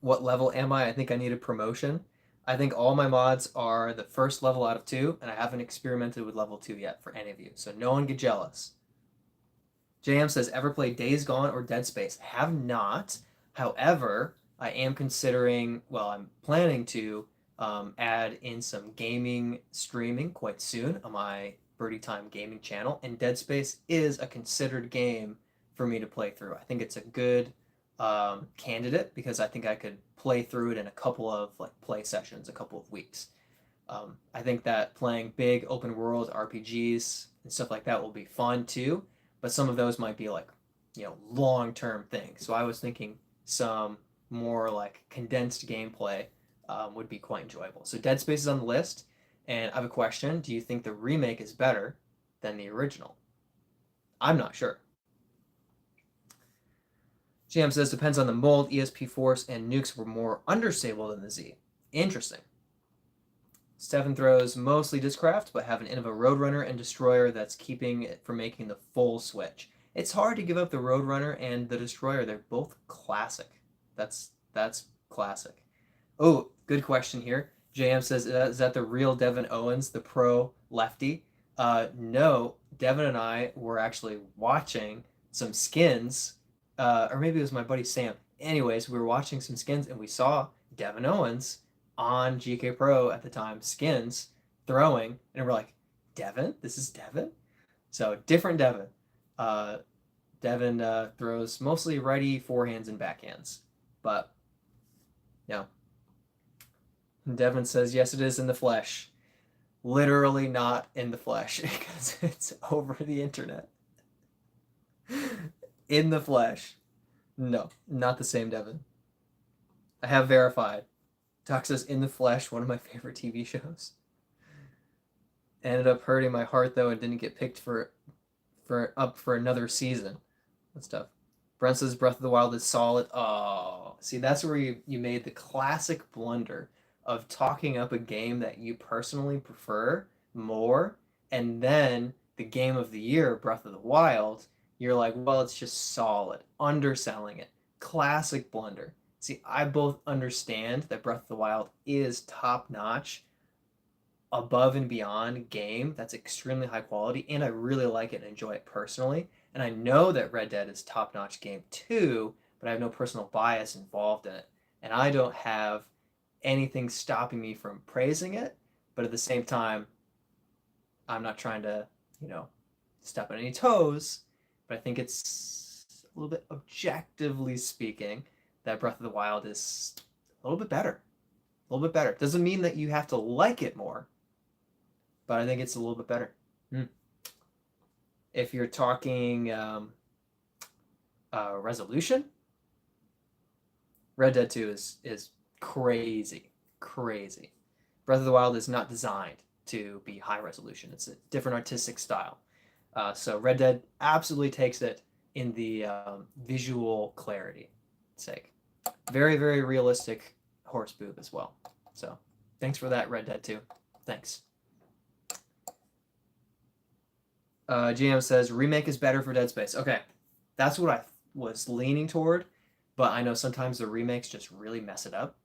What level am I? I think I need a promotion. I think all my mods are the first level out of 2, and I haven't experimented with level 2 yet for any of you, so no one get jealous. JM says, ever play Days Gone or Dead Space? Have not. However, I am considering, well, I'm planning to add in some gaming streaming quite soon on my Birdietime gaming channel, and Dead Space is a considered game for me to play through. I think it's a good candidate because I think I could play through it in a couple of like play sessions, a couple of weeks. I think that playing big open world RPGs and stuff like that will be fun too, but some of those might be like, long term things. So I was thinking some more like condensed gameplay would be quite enjoyable. So Dead Space is on the list, and I have a question: do you think the remake is better than the original? I'm not sure. GM says depends on the mold. ESP Force and nukes were more understable than the Z. Interesting. Stefan throws mostly Discraft, but have an Innova Roadrunner and Destroyer that's keeping it from making the full switch. It's hard to give up the Roadrunner and the Destroyer. They're both classic. That's classic. Oh, good question here. JM says, is that the real Devin Owens, the pro lefty? No, Devin and I were actually watching some skins, or maybe it was my buddy Sam. Anyways, we were watching some skins and we saw Devin Owens on GK Pro at the time, skins, throwing, and we're like, Devin? This is Devin? So, different Devin. Devin throws mostly righty forehands and backhands. But, no. Devin says, yes, it is in the flesh. Literally not in the flesh because it's over the internet. In the flesh. No, not the same Devin. I have verified. Doc says, In the Flesh, one of my favorite TV shows. Ended up hurting my heart though and didn't get picked for another season. That stuff. Brent says Breath of the Wild is solid. Oh, see, that's where you made the classic blunder of talking up a game that you personally prefer more, and then the game of the year, Breath of the Wild, you're like, well, it's just solid, underselling it. Classic blunder. See, I both understand that Breath of the Wild is top notch, above and beyond game that's extremely high quality, and I really like it and enjoy it personally. And I know that Red Dead is top notch game too, but I have no personal bias involved in it. And I don't have anything stopping me from praising it, but at the same time, I'm not trying to, step on any toes, but I think it's a little bit objectively speaking that Breath of the Wild is a little bit better. A little bit better. Doesn't mean that you have to like it more, but I think it's a little bit better. If you're talking resolution, Red Dead 2 is crazy. Breath of the Wild is not designed to be high resolution. It's a different artistic style. So Red Dead absolutely takes it in the visual clarity sake. Very, very realistic horse boob as well. So thanks for that, Red Dead 2. Thanks. GM says remake is better for Dead Space. Okay, that's what I was leaning toward, but I know sometimes the remakes just really mess it up.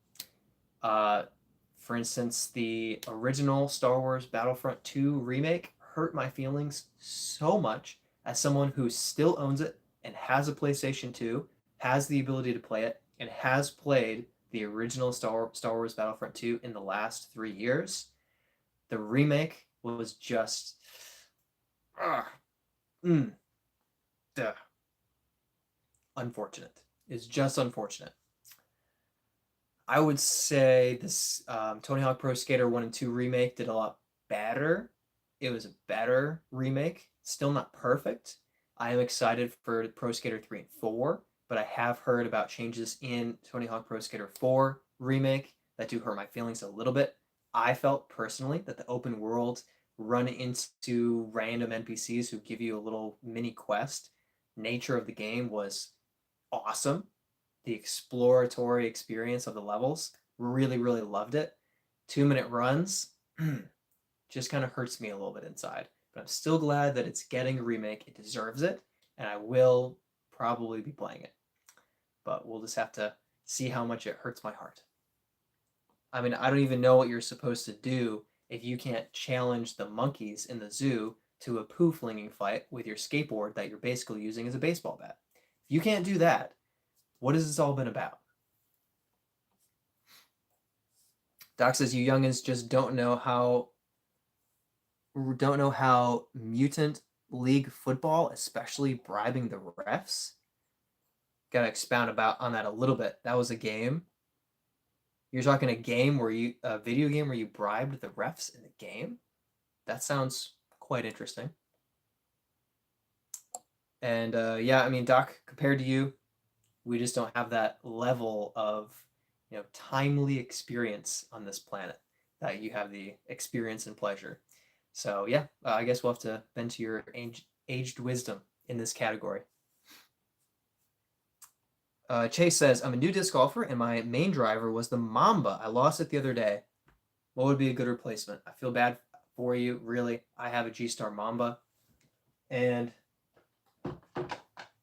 For instance, the original Star Wars Battlefront 2 remake hurt my feelings so much as someone who still owns it and has a PlayStation 2, has the ability to play it, and has played the original Star Wars Battlefront 2 in the last 3 years. The remake was just unfortunate. It's just unfortunate. I would say this Tony Hawk Pro Skater 1 and 2 remake did a lot better. It was a better remake. Still not perfect. I am excited for Pro Skater 3 and 4, but I have heard about changes in Tony Hawk Pro Skater 4 remake that do hurt my feelings a little bit. I felt personally that the open world run into random NPCs who give you a little mini quest nature of the game was awesome. The exploratory experience of the levels, really, really loved it. 2-minute runs just kind of hurts me a little bit inside. But I'm still glad that it's getting a remake. It deserves it, and I will probably be playing it. But we'll just have to see how much it hurts my heart. I mean, I don't even know what you're supposed to do if you can't challenge the monkeys in the zoo to a poo flinging fight with your skateboard that you're basically using as a baseball bat. If you can't do that, what has this all been about? Doc says you youngins just don't know how mutant league football, especially bribing the refs. Gotta expound on that a little bit. That was a game. You're talking a video game where you bribed the refs in the game? That sounds quite interesting. And yeah, I mean, Doc, compared to you, we just don't have that level of, timely experience on this planet that you have the experience and pleasure. So yeah, I guess we'll have to bend to your aged wisdom in this category. Chase says, I'm a new disc golfer and my main driver was the Mamba. I lost it the other day. What would be a good replacement? I feel bad for you, really. I have a G-Star Mamba and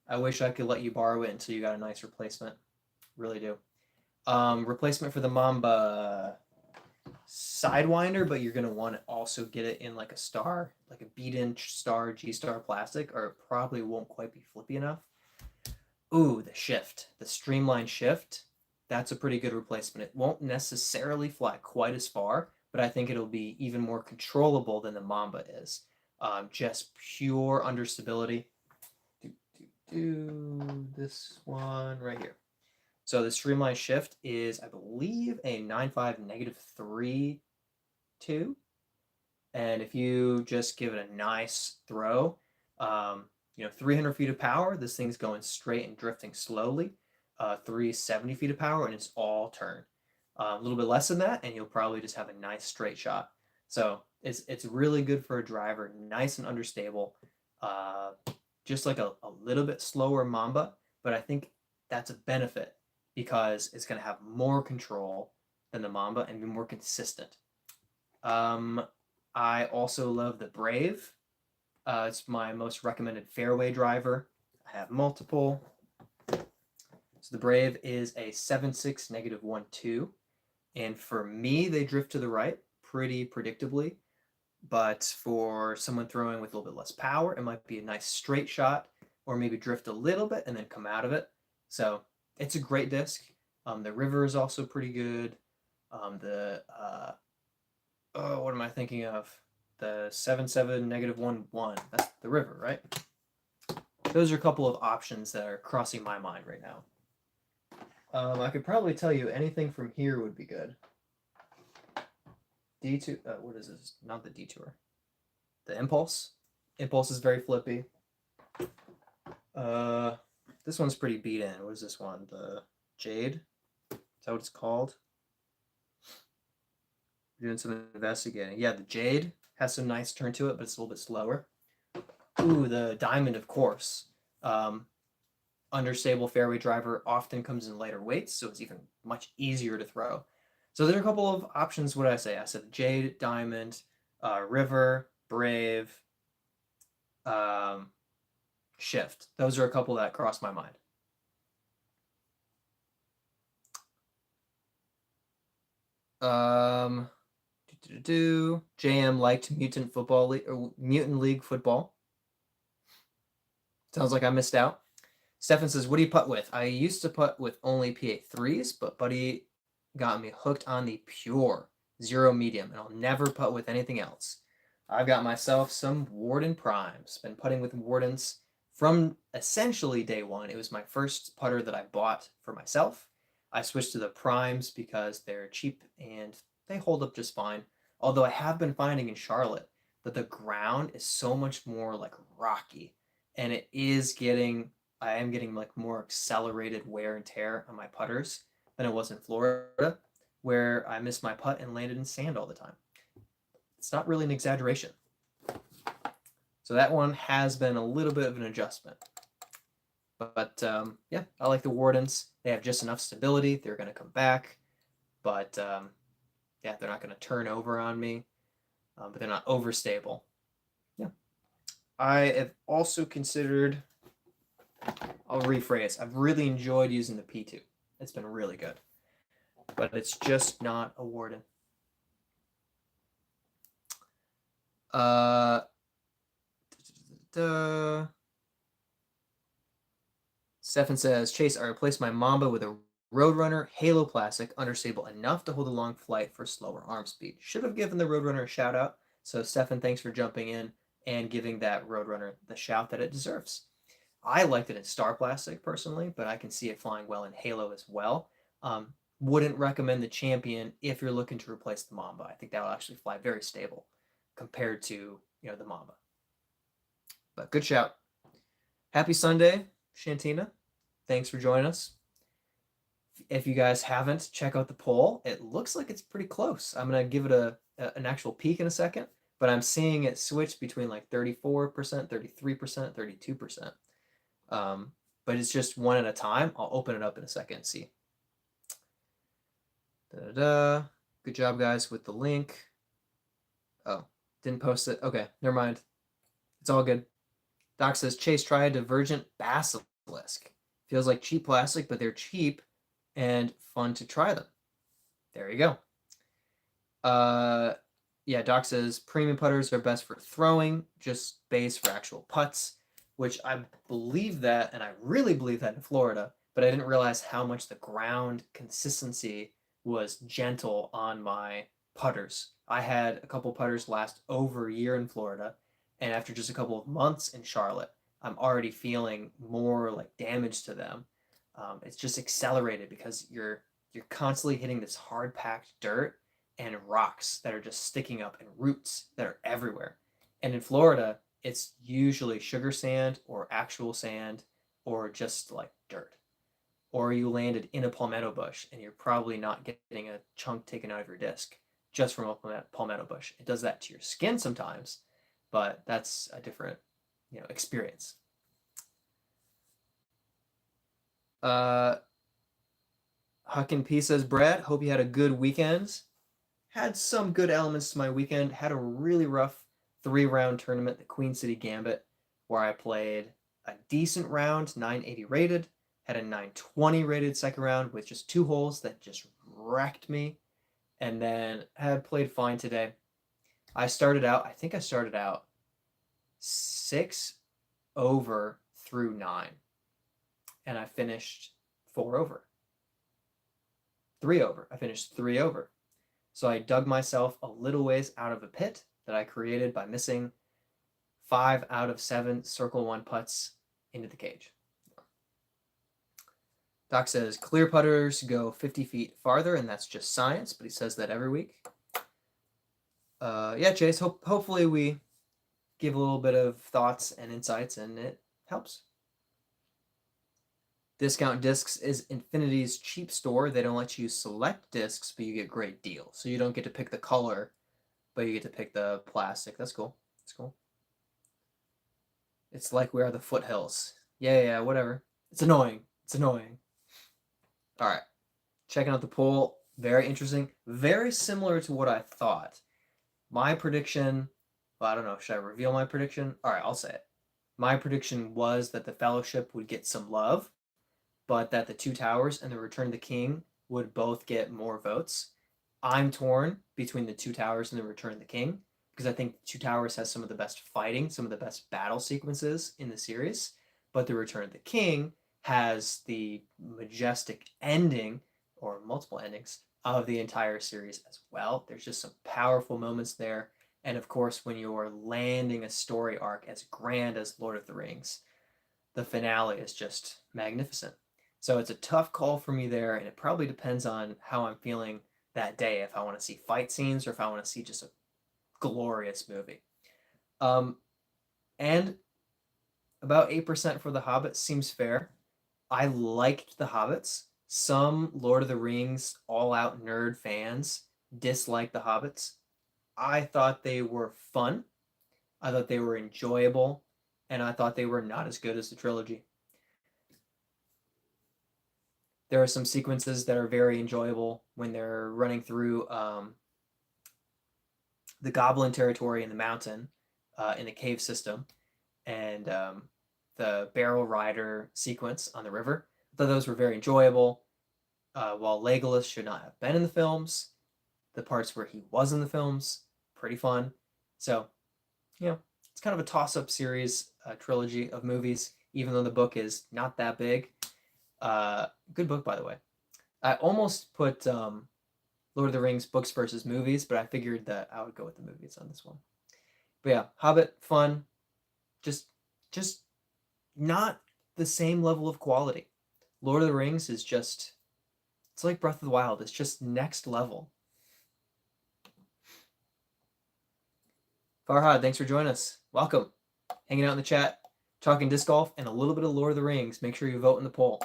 I wish I could let you borrow it until you got a nice replacement. Really do. Replacement for the Mamba, Sidewinder, but you're going to want to also get it in like a star, like a beat-in star, G-Star plastic, or it probably won't quite be flippy enough. Ooh, the shift, the streamline shift, that's a pretty good replacement. It won't necessarily fly quite as far, but I think it'll be even more controllable than the Mamba is. Just pure understability. This one right here. So the streamline shift is, I believe, a 9.5 -3.2. And if you just give it a nice throw, 300 feet of power, this thing's going straight and drifting slowly. 370 feet of power, and it's all turn. A little bit less than that, and you'll probably just have a nice straight shot. So it's really good for a driver, nice and understable. Just like a little bit slower Mamba, but I think that's a benefit because it's going to have more control than the Mamba and be more consistent. I also love the Brave. It's my most recommended fairway driver. I have multiple. So the Brave is a 7.6 -1.2. And for me, they drift to the right pretty predictably. But for someone throwing with a little bit less power, it might be a nice straight shot or maybe drift a little bit and then come out of it. So it's a great disc. The River is also pretty good. What am I thinking of? The 7.7 -1.1. That's the River, right? Those are a couple of options that are crossing my mind right now. I could probably tell you anything from here would be good. D2, what is this? Not the Detour. The Impulse. Impulse is very flippy. This one's pretty beat in. What is this one? The Jade? Is that what it's called? We're doing some investigating. Yeah, the Jade has some nice turn to it, but it's a little bit slower. Ooh, the Diamond, of course. Understable fairway driver often comes in lighter weights, so it's even much easier to throw. So there are a couple of options. What did I say? I said Jade, Diamond, River, Brave, Shift. Those are a couple that crossed my mind. JM liked Mutant League football. Sounds like I missed out. Stefan says, what do you putt with? I used to putt with only PA3s, but Buddy got me hooked on the pure 0 medium, and I'll never putt with anything else. I've got myself some Warden Primes. Been putting with Wardens from essentially day one. It was my first putter that I bought for myself. I switched to the Primes because they're cheap and they hold up just fine. Although I have been finding in Charlotte that the ground is so much more like rocky, and I am getting like more accelerated wear and tear on my putters than it was in Florida, where I missed my putt and landed in sand all the time. It's not really an exaggeration. So that one has been a little bit of an adjustment. But yeah, I like the Wardens. They have just enough stability. They're going to come back. But yeah, they're not going to turn over on me. But they're not overstable. Yeah. I have also considered, I'll rephrase, I've really enjoyed using the P2. It's been really good. But it's just not awarded. Stefan says, Chase, I replaced my Mamba with a Roadrunner Halo Plastic, understable enough to hold a long flight for slower arm speed. Should have given the Roadrunner a shout out. So, Stefan, thanks for jumping in and giving that Roadrunner the shout that it deserves. I liked it in Star Plastic personally, but I can see it flying well in Halo as well. Wouldn't recommend the Champion if you're looking to replace the Mamba. I think that will actually fly very stable compared to the Mamba. But good shout. Happy Sunday, Shantina. Thanks for joining us. If you guys haven't, check out the poll. It looks like it's pretty close. I'm going to give it an actual peek in a second, but I'm seeing it switch between like 34%, 33%, 32%. But it's just one at a time. I'll open it up in a second and see. Da-da-da. Good job, guys, with the link. Oh, didn't post it. Okay, never mind. It's all good. Doc says, Chase, try a divergent basilisk. Feels like cheap plastic, but they're cheap and fun to try them. There you go. Yeah, Doc says premium putters are best for throwing, just base for actual putts, which I believe that, and I really believe that in Florida, but I didn't realize how much the ground consistency was gentle on my putters. I had a couple putters last over a year in Florida, and after just a couple of months in Charlotte, I'm already feeling more like damage to them. It's just accelerated because you're constantly hitting this hard packed dirt and rocks that are just sticking up and roots that are everywhere. And in Florida, it's usually sugar sand or actual sand or just like dirt. Or you landed in a palmetto bush and you're probably not getting a chunk taken out of your disc just from a palmetto bush. It does that to your skin sometimes, but that's a different experience. Huckin' P says, Brad, hope you had a good weekend. Had some good elements to my weekend. Had a really rough 3-round tournament, the Queen City Gambit, where I played a decent round, 980 rated. Had a 920 rated second round with just 2 holes that just wrecked me. And then had played fine today. I think I started out 6 over through 9. And I finished 4 over. 3 over. I finished 3 over. So I dug myself a little ways out of a pit that I created by missing 5 out of 7 circle 1 putts into the cage. Doc says clear putters go 50 feet farther, and that's just science, but he says that every week. Yeah, Chase, hopefully we give a little bit of thoughts and insights, and it helps. Discount Discs is Infinity's cheap store. They don't let you select discs, but you get great deals. So you don't get to pick the color, but you get to pick the plastic. That's cool. That's cool. It's like we are the foothills. Yeah, whatever. It's annoying. It's annoying. All right. Checking out the poll. Very interesting. Very similar to what I thought. My prediction, well, I don't know. Should I reveal my prediction? All right, I'll say it. My prediction was that the Fellowship would get some love, but that the Two Towers and the Return of the King would both get more votes. I'm torn between the Two Towers and the Return of the King because I think Two Towers has some of the best fighting, some of the best battle sequences in the series, but the Return of the King has the majestic ending, or multiple endings, of the entire series as well. There's just some powerful moments there. And of course, when you're landing a story arc as grand as Lord of the Rings, the finale is just magnificent. So it's a tough call for me there, and it probably depends on how I'm feeling that day, if I want to see fight scenes or if I want to see just a glorious movie. And about 8% for The Hobbit seems fair. I liked The Hobbits. Some Lord of the Rings all-out nerd fans dislike The Hobbits. I thought they were fun. I thought they were enjoyable, and I thought they were not as good as the trilogy. There are some sequences that are very enjoyable when they're running through the Goblin territory in the mountain, in the cave system, and the barrel rider sequence on the river. I thought those were very enjoyable. while Legolas should not have been in the films, the parts where he was in the films, pretty fun. So, it's kind of a toss-up series, trilogy of movies, even though the book is not that big. Good book, by the way. I almost put Lord of the Rings books versus movies, but I figured that I would go with the movies on this one. But yeah, Hobbit, fun. Just not the same level of quality. Lord of the Rings is just, it's like Breath of the Wild. It's just next level. Farhad, thanks for joining us. Welcome. Hanging out in the chat, talking disc golf and a little bit of Lord of the Rings. Make sure you vote in the poll.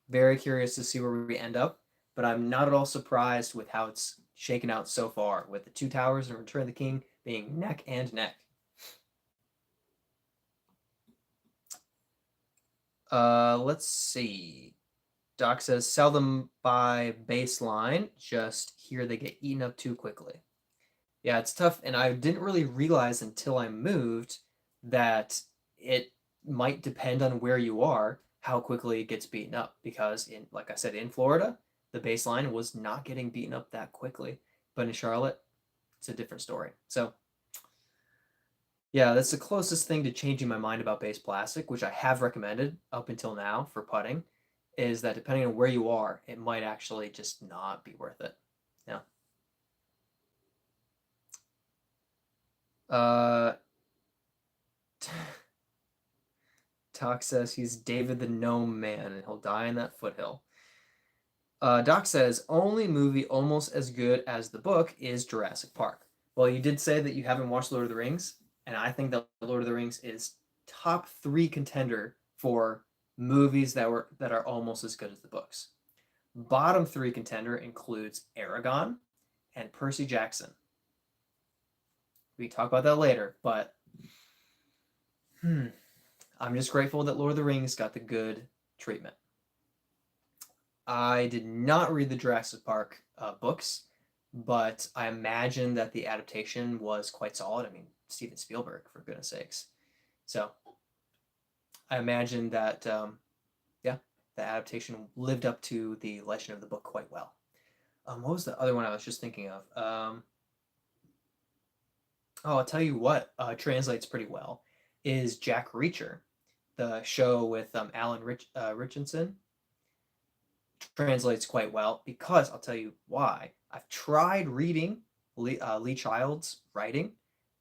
Very curious to see where we end up, but I'm not at all surprised with how it's shaken out so far, with the Two Towers and Return of the King being neck and neck. Let's see. Doc says, sell them by baseline, just here they get eaten up too quickly. Yeah, it's tough, and I didn't really realize until I moved that it might depend on where you are how quickly it gets beaten up, because like I said, in Florida, the baseline was not getting beaten up that quickly, but in Charlotte, it's a different story. So yeah, that's the closest thing to changing my mind about base plastic, which I have recommended up until now for putting, is that depending on where you are, it might actually just not be worth it. Yeah. Doc says he's David the Gnome Man and he'll die in that foothill. Doc says only movie almost as good as the book is Jurassic Park. Well, you did say that you haven't watched Lord of the Rings, and I think that Lord of the Rings is top 3 contender for movies that are almost as good as the books. Bottom 3 contender includes Aragon and Percy Jackson. We can talk about that later, but I'm just grateful that Lord of the Rings got the good treatment. I did not read the Jurassic Park books, but I imagine that the adaptation was quite solid. I mean, Steven Spielberg, for goodness sakes. So I imagine that, the adaptation lived up to the legend of the book quite well. What was the other one I was just thinking of? I'll tell you what translates pretty well is Jack Reacher, the show with Alan Richardson. Translates quite well because I'll tell you why. I've tried reading Lee Child's writing,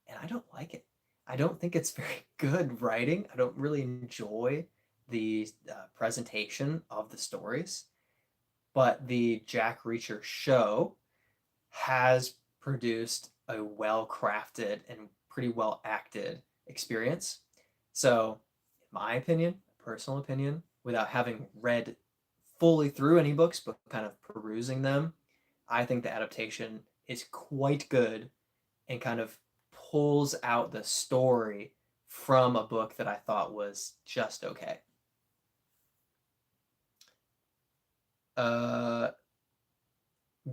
and I don't like it. I don't think it's very good writing. I don't really enjoy the presentation of the stories. But the Jack Reacher show has produced a well-crafted and pretty well-acted experience. So, in my opinion, personal opinion, without having read fully through any books, but kind of perusing them, I think the adaptation is quite good and kind of pulls out the story from a book that I thought was just okay.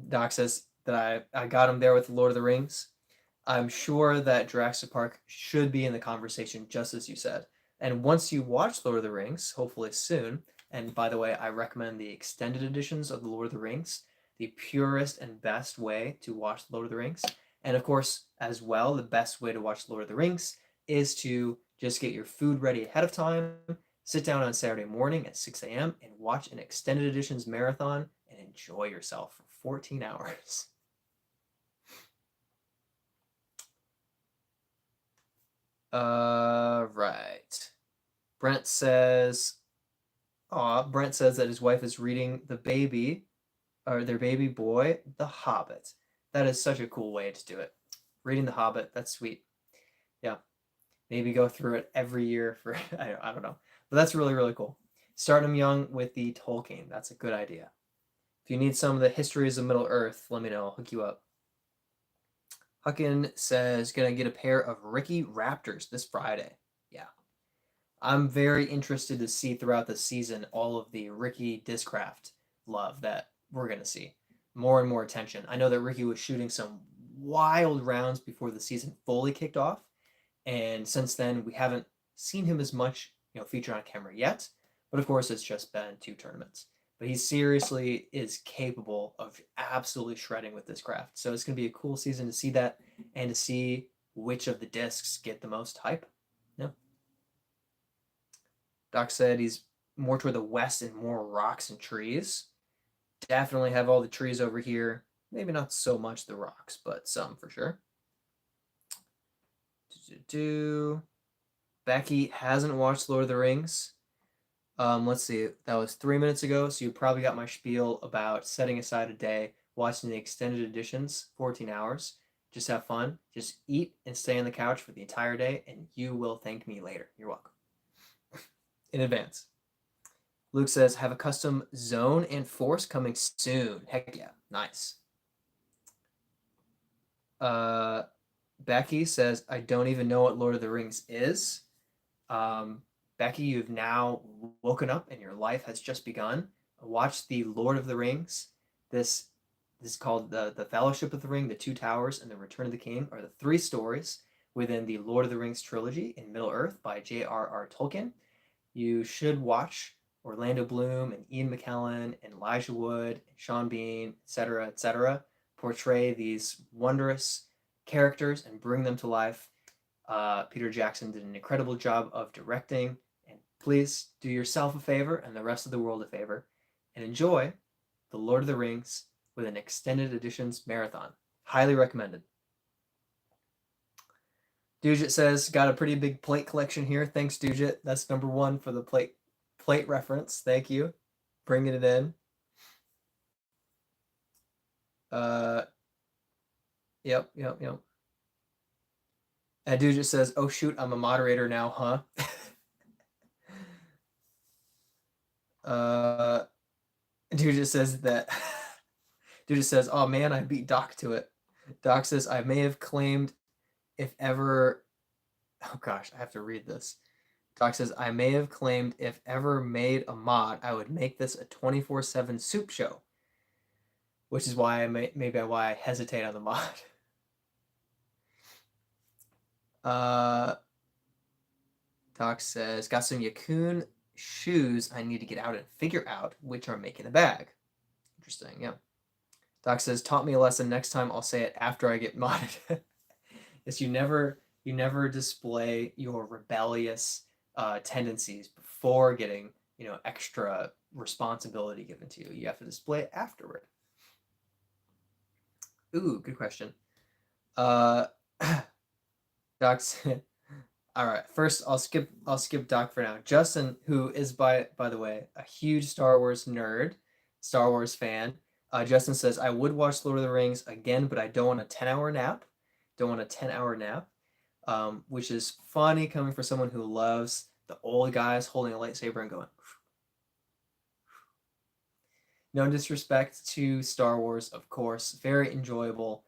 Doc says that I got him there with Lord of the Rings. I'm sure that Jurassic Park should be in the conversation, just as you said. And once you watch Lord of the Rings, hopefully soon, and by the way, I recommend the extended editions of the Lord of the Rings, the purest and best way to watch Lord of the Rings. And of course, as well, the best way to watch Lord of the Rings is to just get your food ready ahead of time, sit down on Saturday morning at 6 a.m. and watch an extended editions marathon and enjoy yourself for 14 hours. Right. Brent says that his wife is reading their baby boy, The Hobbit. That is such a cool way to do it. Reading The Hobbit, that's sweet. Yeah. Maybe go through it every year for, I don't know. But that's really, really cool. Start them young with the Tolkien. That's a good idea. If you need some of the histories of Middle Earth, let me know. I'll hook you up. Huckin says, gonna get a pair of Ricky Raptors this Friday. Yeah. I'm very interested to see throughout the season all of the Ricky Discraft love that we're gonna see. More and more attention. I know that Ricky was shooting some wild rounds before the season fully kicked off, and since then we haven't seen him as much, featured on camera yet. But of course, it's just been 2 tournaments. but he seriously is capable of absolutely shredding with this craft. So it's going to be a cool season to see that and to see which of the discs get the most hype. Yeah. Doc said he's more toward the west and more rocks and trees. Definitely have all the trees over here. Maybe not so much the rocks, but some for sure. Becky hasn't watched Lord of the Rings. Let's see, that was 3 minutes ago, so you probably got my spiel about setting aside a day, watching the extended editions, 14 hours. Just have fun. Just eat and stay on the couch for the entire day, and you will thank me later. You're welcome. In advance. Luke says, have a custom zone and force coming soon. Heck yeah. Nice. Becky says, I don't even know what Lord of the Rings is. Becky, you've now woken up and your life has just begun. Watch the Lord of the Rings. This is called the Fellowship of the Ring, the Two Towers, and the Return of the King are the three stories within the Lord of the Rings trilogy in Middle Earth by J.R.R. Tolkien. You should watch Orlando Bloom and Ian McKellen and Elijah Wood and Sean Bean, etc., portray these wondrous characters and bring them to life. Peter Jackson did an incredible job of directing, and please do yourself a favor and the rest of the world a favor and enjoy The Lord of the Rings with an extended editions marathon. Highly recommended. Dujit says, got a pretty big plate collection here. Thanks, Dujit. That's number one for the plate reference. Thank you. Bringing it in. Yep. And Dujit says, oh shoot, I'm a moderator now, huh? Dujit says that Dujit says, oh man, I beat Doc to it. Doc says, I may have claimed if ever oh gosh, I have to read this. Doc says, I may have claimed if ever made a mod, I would make this a 24/7 soup show. Which is why I hesitate on the mod. Doc says, got some Yakun shoes I need to get out and figure out which are making the bag. Interesting, yeah. Doc says, taught me a lesson. Next time I'll say it after I get modded. Is you never display your rebellious tendencies before getting extra responsibility given to you. You have to display it afterward. Ooh, good question. Doc said, all right. First, I'll skip Doc for now. Justin, who is by the way a huge Star Wars nerd, Star Wars fan, Justin says I would watch Lord of the Rings again, but I don't want a 10-hour nap. Don't want a 10-hour nap, which is funny coming from someone who loves the old guys holding a lightsaber and going. No disrespect to Star Wars, of course, very enjoyable.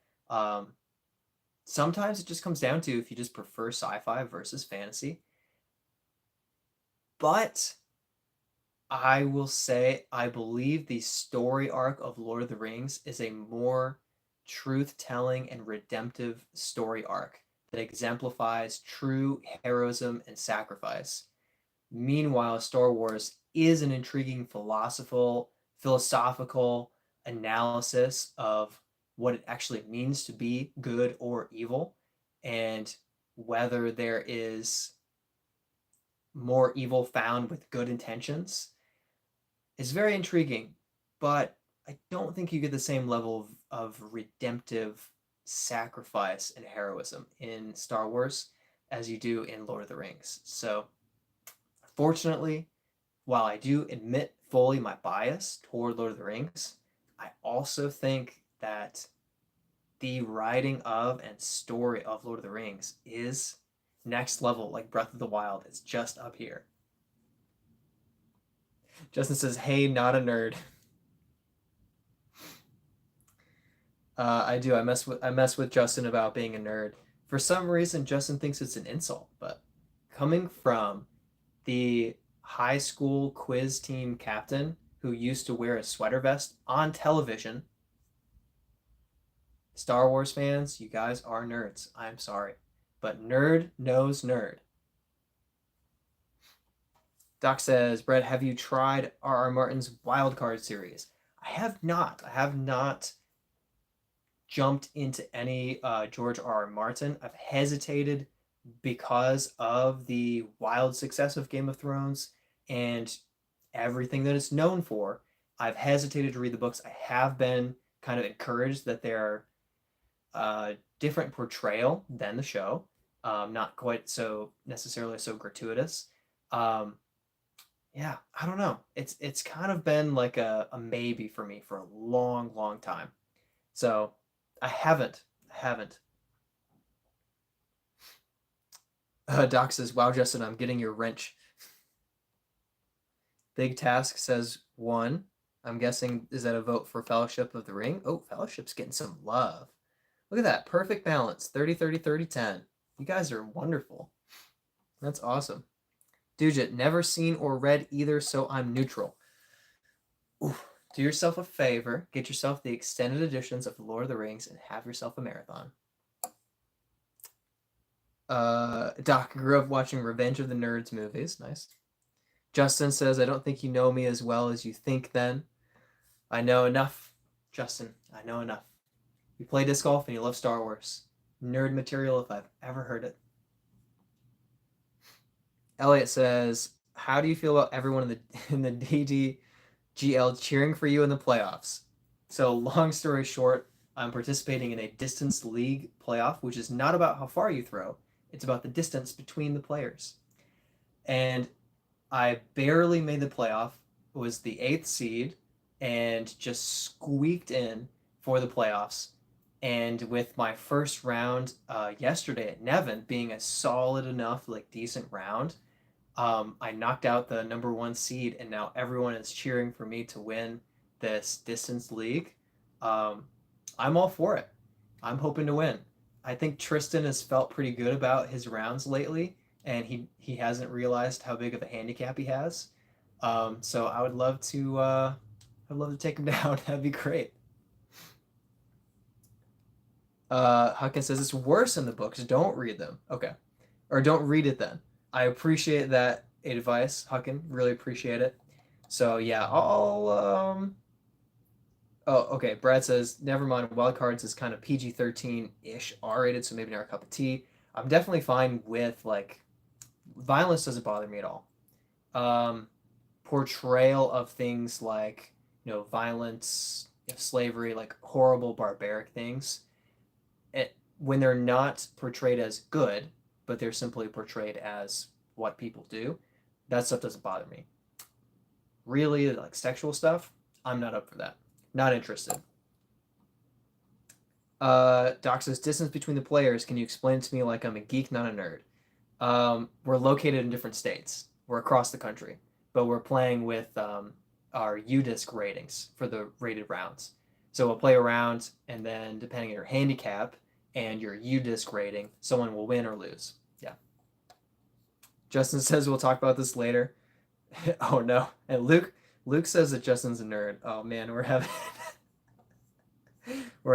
Sometimes it just comes down to if you just prefer sci-fi versus fantasy. But I will say I believe the story arc of Lord of the Rings is a more truth-telling and redemptive story arc that exemplifies true heroism and sacrifice. Meanwhile, Star Wars is an intriguing philosophical analysis of what it actually means to be good or evil, and whether there is more evil found with good intentions is very intriguing, but I don't think you get the same level of redemptive sacrifice and heroism in Star Wars as you do in Lord of the Rings. So, fortunately, while I do admit fully my bias toward Lord of the Rings, I also think that the writing of and story of Lord of the Rings is next level, like Breath of the Wild. It's just up here. Justin says, hey, not a nerd. I do. I mess with Justin about being a nerd. For some reason, Justin thinks it's an insult, but coming from the high school quiz team captain who used to wear a sweater vest on television, Star Wars fans, you guys are nerds. I'm sorry, but nerd knows nerd. Doc says, Brett, have you tried R.R. Martin's Wildcard series? I have not. I have not jumped into any George R.R. Martin. I've hesitated because of the wild success of Game of Thrones and everything that it's known for. I've hesitated to read the books. I have been kind of encouraged that they're different portrayal than the show, not quite so necessarily so gratuitous. Um, yeah, I don't know. It's kind of been like a maybe for me for a long, long time. So I haven't. Doc says, "Wow, Justin, I'm getting your wrench." Big Task says one. I'm guessing is that a vote for Fellowship of the Ring? Oh, Fellowship's getting some love. Look at that. Perfect balance. 30, 30, 30, 10. You guys are wonderful. That's awesome. Dujit, never seen or read either, so I'm neutral. Ooh, do yourself a favor. Get yourself the extended editions of The Lord of the Rings and have yourself a marathon. Doc grew up watching Revenge of the Nerds movies. Nice. Justin says, I don't think you know me as well as you think then. I know enough, Justin. I know enough. You play disc golf and you love Star Wars. Nerd material if I've ever heard it. Elliot says, how do you feel about everyone in the DDGL cheering for you in the playoffs? So long story short, I'm participating in a distance league playoff, which is not about how far you throw. It's about the distance between the players. And I barely made the playoff. It was the 8th seed and just squeaked in for the playoffs. And with my first round yesterday at Nevin being a solid enough, like decent round, I knocked out the number 1 seed, and now everyone is cheering for me to win this distance league. I'm all for it. I'm hoping to win. I think Tristan has felt pretty good about his rounds lately, and he hasn't realized how big of a handicap he has. So I'd love to take him down. That'd be great. Huckins says it's worse in the books. Don't read them. Okay, or don't read it then. I appreciate that advice, Huckin. Really appreciate it. So yeah, I'll Oh, okay. Brad says, never mind. Wild Cards is kind of PG-13 ish, R-rated, so maybe not a cup of tea. I'm definitely fine with like violence doesn't bother me at all. Um, Portrayal of things like violence, slavery, like horrible barbaric things. When they're not portrayed as good, but they're simply portrayed as what people do, that stuff doesn't bother me. Really, like sexual stuff, I'm not up for that. Not interested. Doc says, distance between the players. Can you explain it to me like I'm a geek, not a nerd? We're located in different states. We're across the country, but we're playing with our UDisc ratings for the rated rounds. So we'll play a round, and then depending on your handicap and your UDisc rating, someone will win or lose. Yeah. Justin says we'll talk about this later. Oh no. And Luke says that Justin's a nerd. Oh man, we're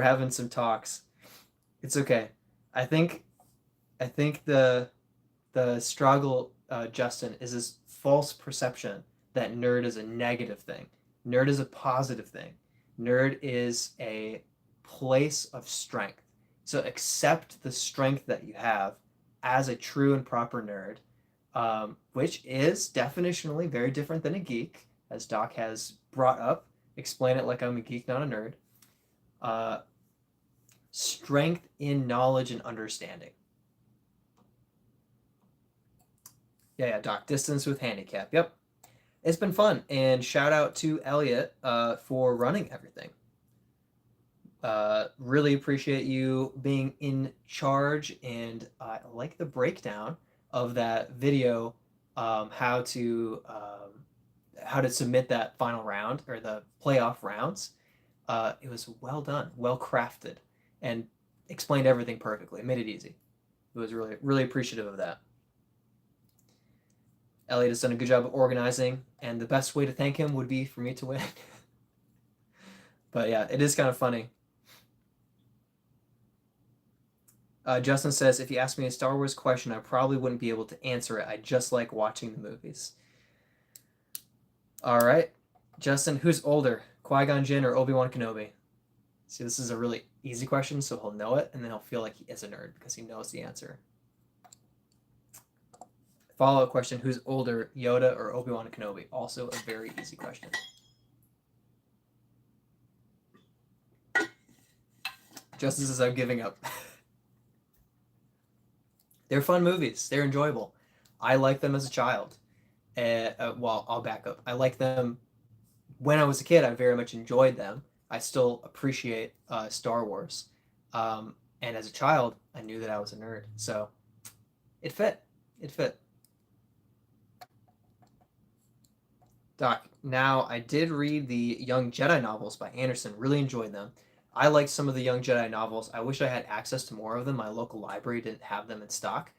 having some talks. It's okay. I think I think the struggle, Justin, is this false perception that nerd is a negative thing. Nerd is a positive thing. Nerd is a place of strength. So accept the strength that you have as a true and proper nerd, which is definitionally very different than a geek, as Doc has brought up. Explain it like I'm a geek, not a nerd. Uh, Strength in knowledge and understanding. Yeah, Doc. Distance with handicap. Yep. It's been fun. And shout out to Elliot for running everything. Really appreciate you being in charge, and I like the breakdown of that video, how to submit that final round or the playoff rounds. It was well done, well crafted, and explained everything perfectly. It made it easy. It was really, really appreciative of that. Elliot has done a good job of organizing, and the best way to thank him would be for me to win. But yeah, it is kind of funny. Justin says, if you asked me a Star Wars question, I probably wouldn't be able to answer it. I just like watching the movies. All right. Justin, who's older, Qui-Gon Jinn or Obi-Wan Kenobi? See, this is a really easy question, so he'll know it, and then he'll feel like he is a nerd because he knows the answer. Follow-up question, who's older, Yoda or Obi-Wan Kenobi? Also a very easy question. Justin says I'm giving up. They're fun movies. They're enjoyable. I liked them as a child. Well, I'll back up. I liked them when I was a kid. I very much enjoyed them. I still appreciate Star Wars. And as a child, I knew that I was a nerd. So it fit. It fit. Doc, now I did read the Young Jedi novels by Anderson. Really enjoyed them. I liked some of the Young Jedi novels. I wish I had access to more of them. My local library didn't have them in stock.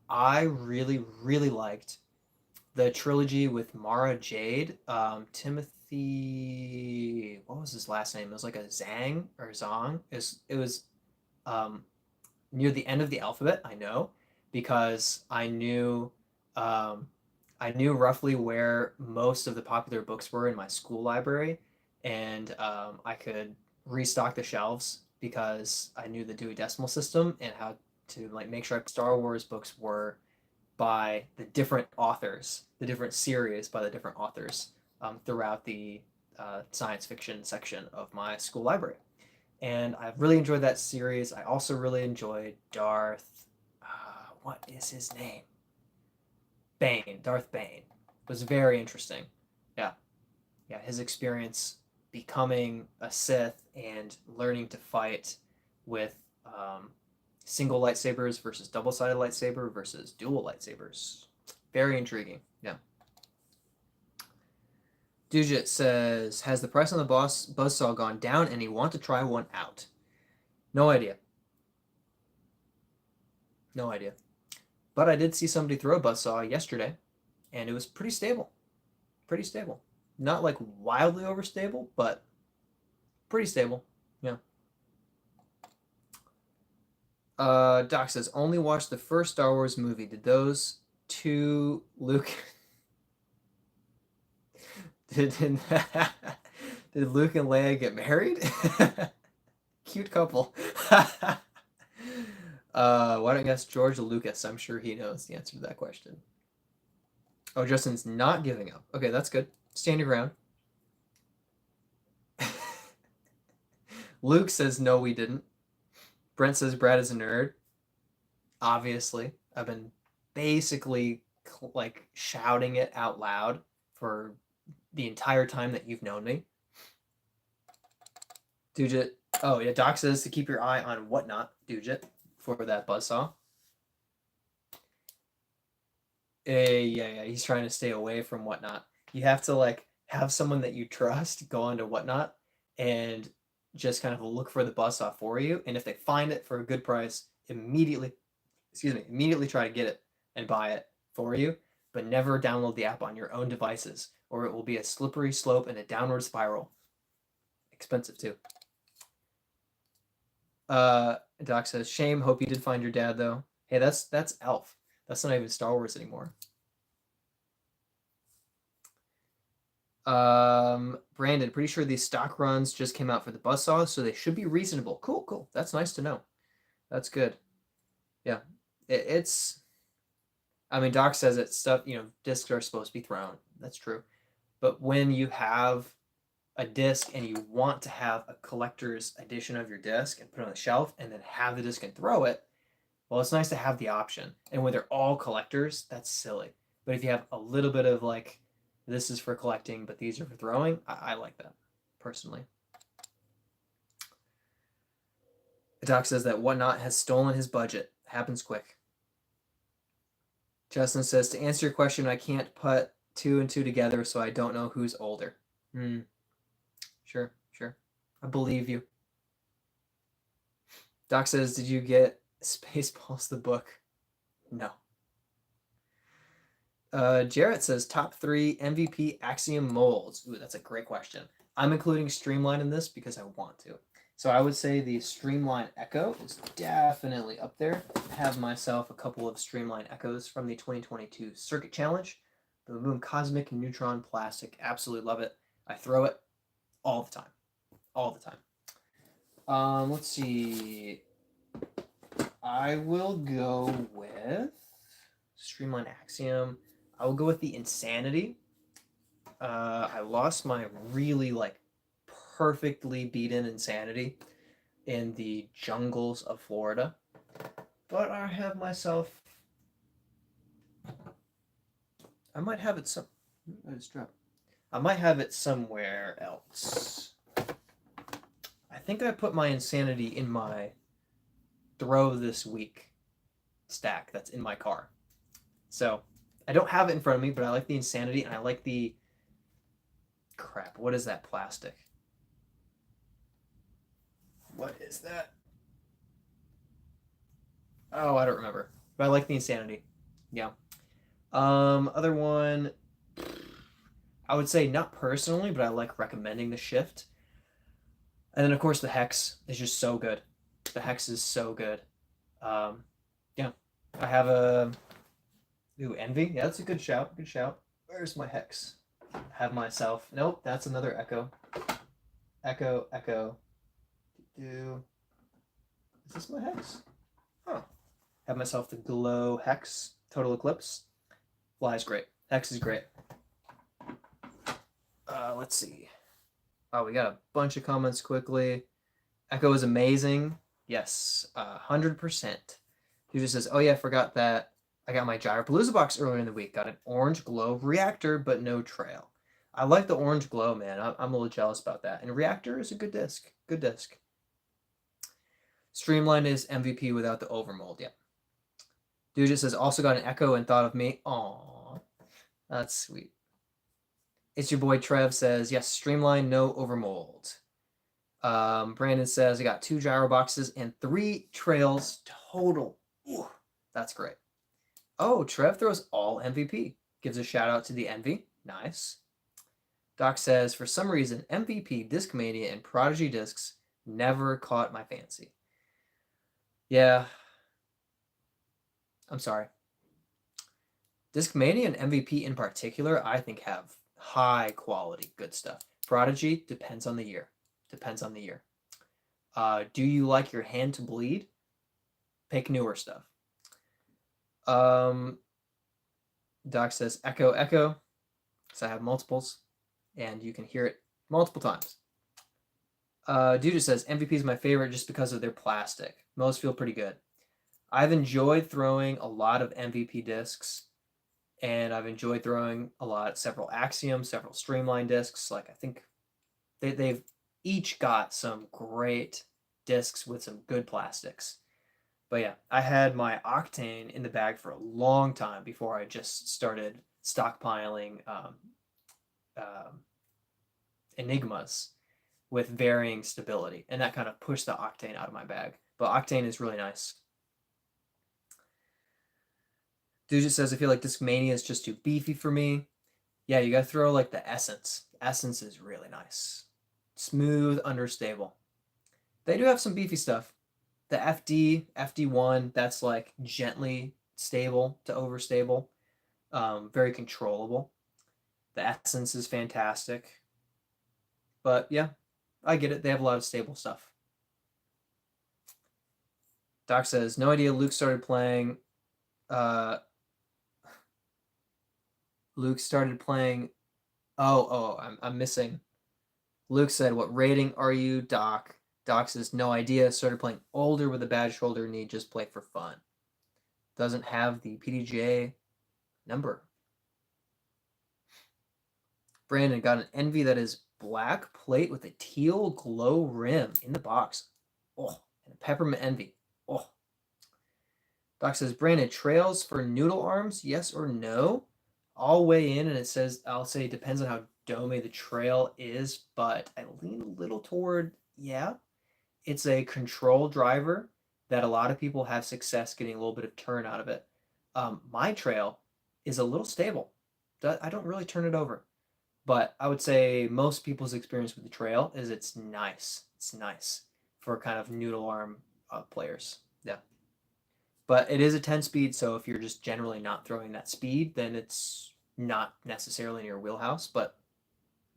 I really, really liked the trilogy with Mara Jade, Timothy. What was his last name? It was like a Zhang or Zong. It was um, near the end of the alphabet. I know because um, I knew roughly where most of the popular books were in my school library, and I could restock the shelves because I knew the Dewey Decimal System and how to like make sure Star Wars books were by the different authors, the different series by the different authors throughout the science fiction section of my school library. And I've really enjoyed that series. I also really enjoyed Darth. What is his name? Bane. Darth Bane was very interesting. Yeah, yeah. His experience becoming a Sith and learning to fight with single lightsabers versus double-sided lightsaber versus dual lightsabers. Very intriguing. Yeah. Dujit says, has the price on the buzzsaw gone down and you want to try one out? No idea. No idea. But I did see somebody throw a buzzsaw yesterday, and it was pretty stable. Pretty stable. Not like wildly overstable, but pretty stable. Yeah. Doc says, only watched the first Star Wars movie. Did those two Luke did Luke and Leia get married? Cute couple. Why don't you ask George Lucas? I'm sure he knows the answer to that question. Oh, Justin's not giving up. Okay, that's good. Stand your ground. Luke says, no, we didn't. Brent says Brad is a nerd. Obviously. I've been basically like shouting it out loud for the entire time that you've known me. Dujit. Oh, yeah, Doc says to keep your eye on Whatnot, Dujit, for that buzzsaw. Yeah, he's trying to stay away from Whatnot. You have to like have someone that you trust go onto Whatnot and just kind of look for the buzzsaw for you. And if they find it for a good price, immediately try to get it and buy it for you. But never download the app on your own devices, or it will be a slippery slope and a downward spiral. Expensive too. Doc says, shame, hope you did find your dad though. Hey, that's Elf. That's not even Star Wars anymore. Brandon, pretty sure these stock runs just came out for the buzzsaw, so they should be reasonable. Cool. That's nice to know. That's good. Yeah. It's I mean, Doc says that stuff, discs are supposed to be thrown. That's true. But when you have a disc and you want to have a collector's edition of your disc and put it on the shelf and then have the disc and throw it, well, it's nice to have the option. And when they're all collectors, that's silly. But if you have a little bit of like, this is for collecting, but these are for throwing, I like that, personally. The doc says that Whatnot has stolen his budget. Happens quick. Justin says, to answer your question, I can't put 2 and 2 together, so I don't know who's older. Sure. I believe you. Doc says, did you get Spaceballs the book? No. Jarrett says, top 3 MVP Axiom molds. Ooh, that's a great question. I'm including Streamline in this because I want to. So I would say the Streamline Echo is definitely up there. I have myself a couple of Streamline Echoes from the 2022 Circuit Challenge, Boom Boom Cosmic Neutron Plastic. Absolutely love it. I throw it all the time. All the time. Let's see. I will go with Streamline Axiom. I will go with the Insanity. I lost my really perfectly beaten Insanity in the jungles of Florida, but I have myself. I might have it some. I just dropped. I might have it somewhere else. I think I put my Insanity in my throw this week stack that's in my car. So I don't have it in front of me, but I like the Insanity and I like the crap. What is that plastic? What is that? Oh, I don't remember. But I like the Insanity. Yeah. Other one, I would say not personally, but I like recommending the Shift. And then of course the Hex is just so good. The Hex is so good. Yeah. I have a Envy. Yeah, that's a good shout. Good shout. Where's my Hex? Have myself. Nope, that's another Echo. Echo. Is this my Hex? Huh. Have myself the Glow Hex. Total Eclipse. Flies great. Hex is great. Let's see. Oh, we got a bunch of comments quickly. Echo is amazing. Yes, 100%. He just says, oh yeah, I forgot that I got my Gyropalooza box earlier in the week. Got an orange glow reactor, but no trail. I like the orange glow, man. I'm a little jealous about that. And reactor is a good disc. Good disc. Streamline is MVP without the overmold. Yeah. Dude just says, also got an Echo and thought of me. Aww. That's sweet. It's your boy Trev says, yes, Streamline, no overmold. Brandon says, I got 2 gyro boxes and 3 trails total. Ooh, that's great. Oh, Trev throws all MVP. Gives a shout out to the Envy. Nice. Doc says, for some reason, MVP, Discmania, and Prodigy discs never caught my fancy. Yeah. I'm sorry. Discmania and MVP in particular, I think have high quality good stuff. Prodigy depends on the year. Depends on the year. Do you like your hand to bleed? Pick newer stuff. Doc says Echo, Echo. So I have multiples, and you can hear it multiple times. Dude says MVP is my favorite just because of their plastic. Most feel pretty good. I've enjoyed throwing a lot of MVP discs, and I've enjoyed throwing several Axiom, several Streamline discs. Like I think they've each got some great discs with some good plastics. But yeah, I had my Octane in the bag for a long time before I just started stockpiling Enigmas with varying stability, and that kind of pushed the Octane out of my bag. But Octane is really nice. Dude just says, I feel like Discmania is just too beefy for me. Yeah, you gotta throw like the Essence. Essence is really nice. Smooth, understable. They do have some beefy stuff. The FD1, that's like gently stable to overstable. Very controllable. The Essence is fantastic. But yeah, I get it. They have a lot of stable stuff. Doc says, no idea Luke started playing. Luke started playing. I'm missing. Luke said, what rating are you, Doc? Doc says, no idea. Started playing older with a bad shoulder knee. Just play for fun. Doesn't have the PDGA number. Brandon got an Envy that is black plate with a teal glow rim in the box. Oh, and a peppermint Envy. Oh. Doc says, Brandon, trails for noodle arms, yes or no? I'll weigh in, and it says, I'll say it depends on how dome the trail is, but I lean a little toward, yeah. It's a control driver that a lot of people have success getting a little bit of turn out of it. My trail is a little stable. I don't really turn it over. But I would say most people's experience with the trail is it's nice. It's nice for kind of noodle arm players. Yeah. But it is a 10 speed, so if you're just generally not throwing that speed, then it's not necessarily in your wheelhouse, but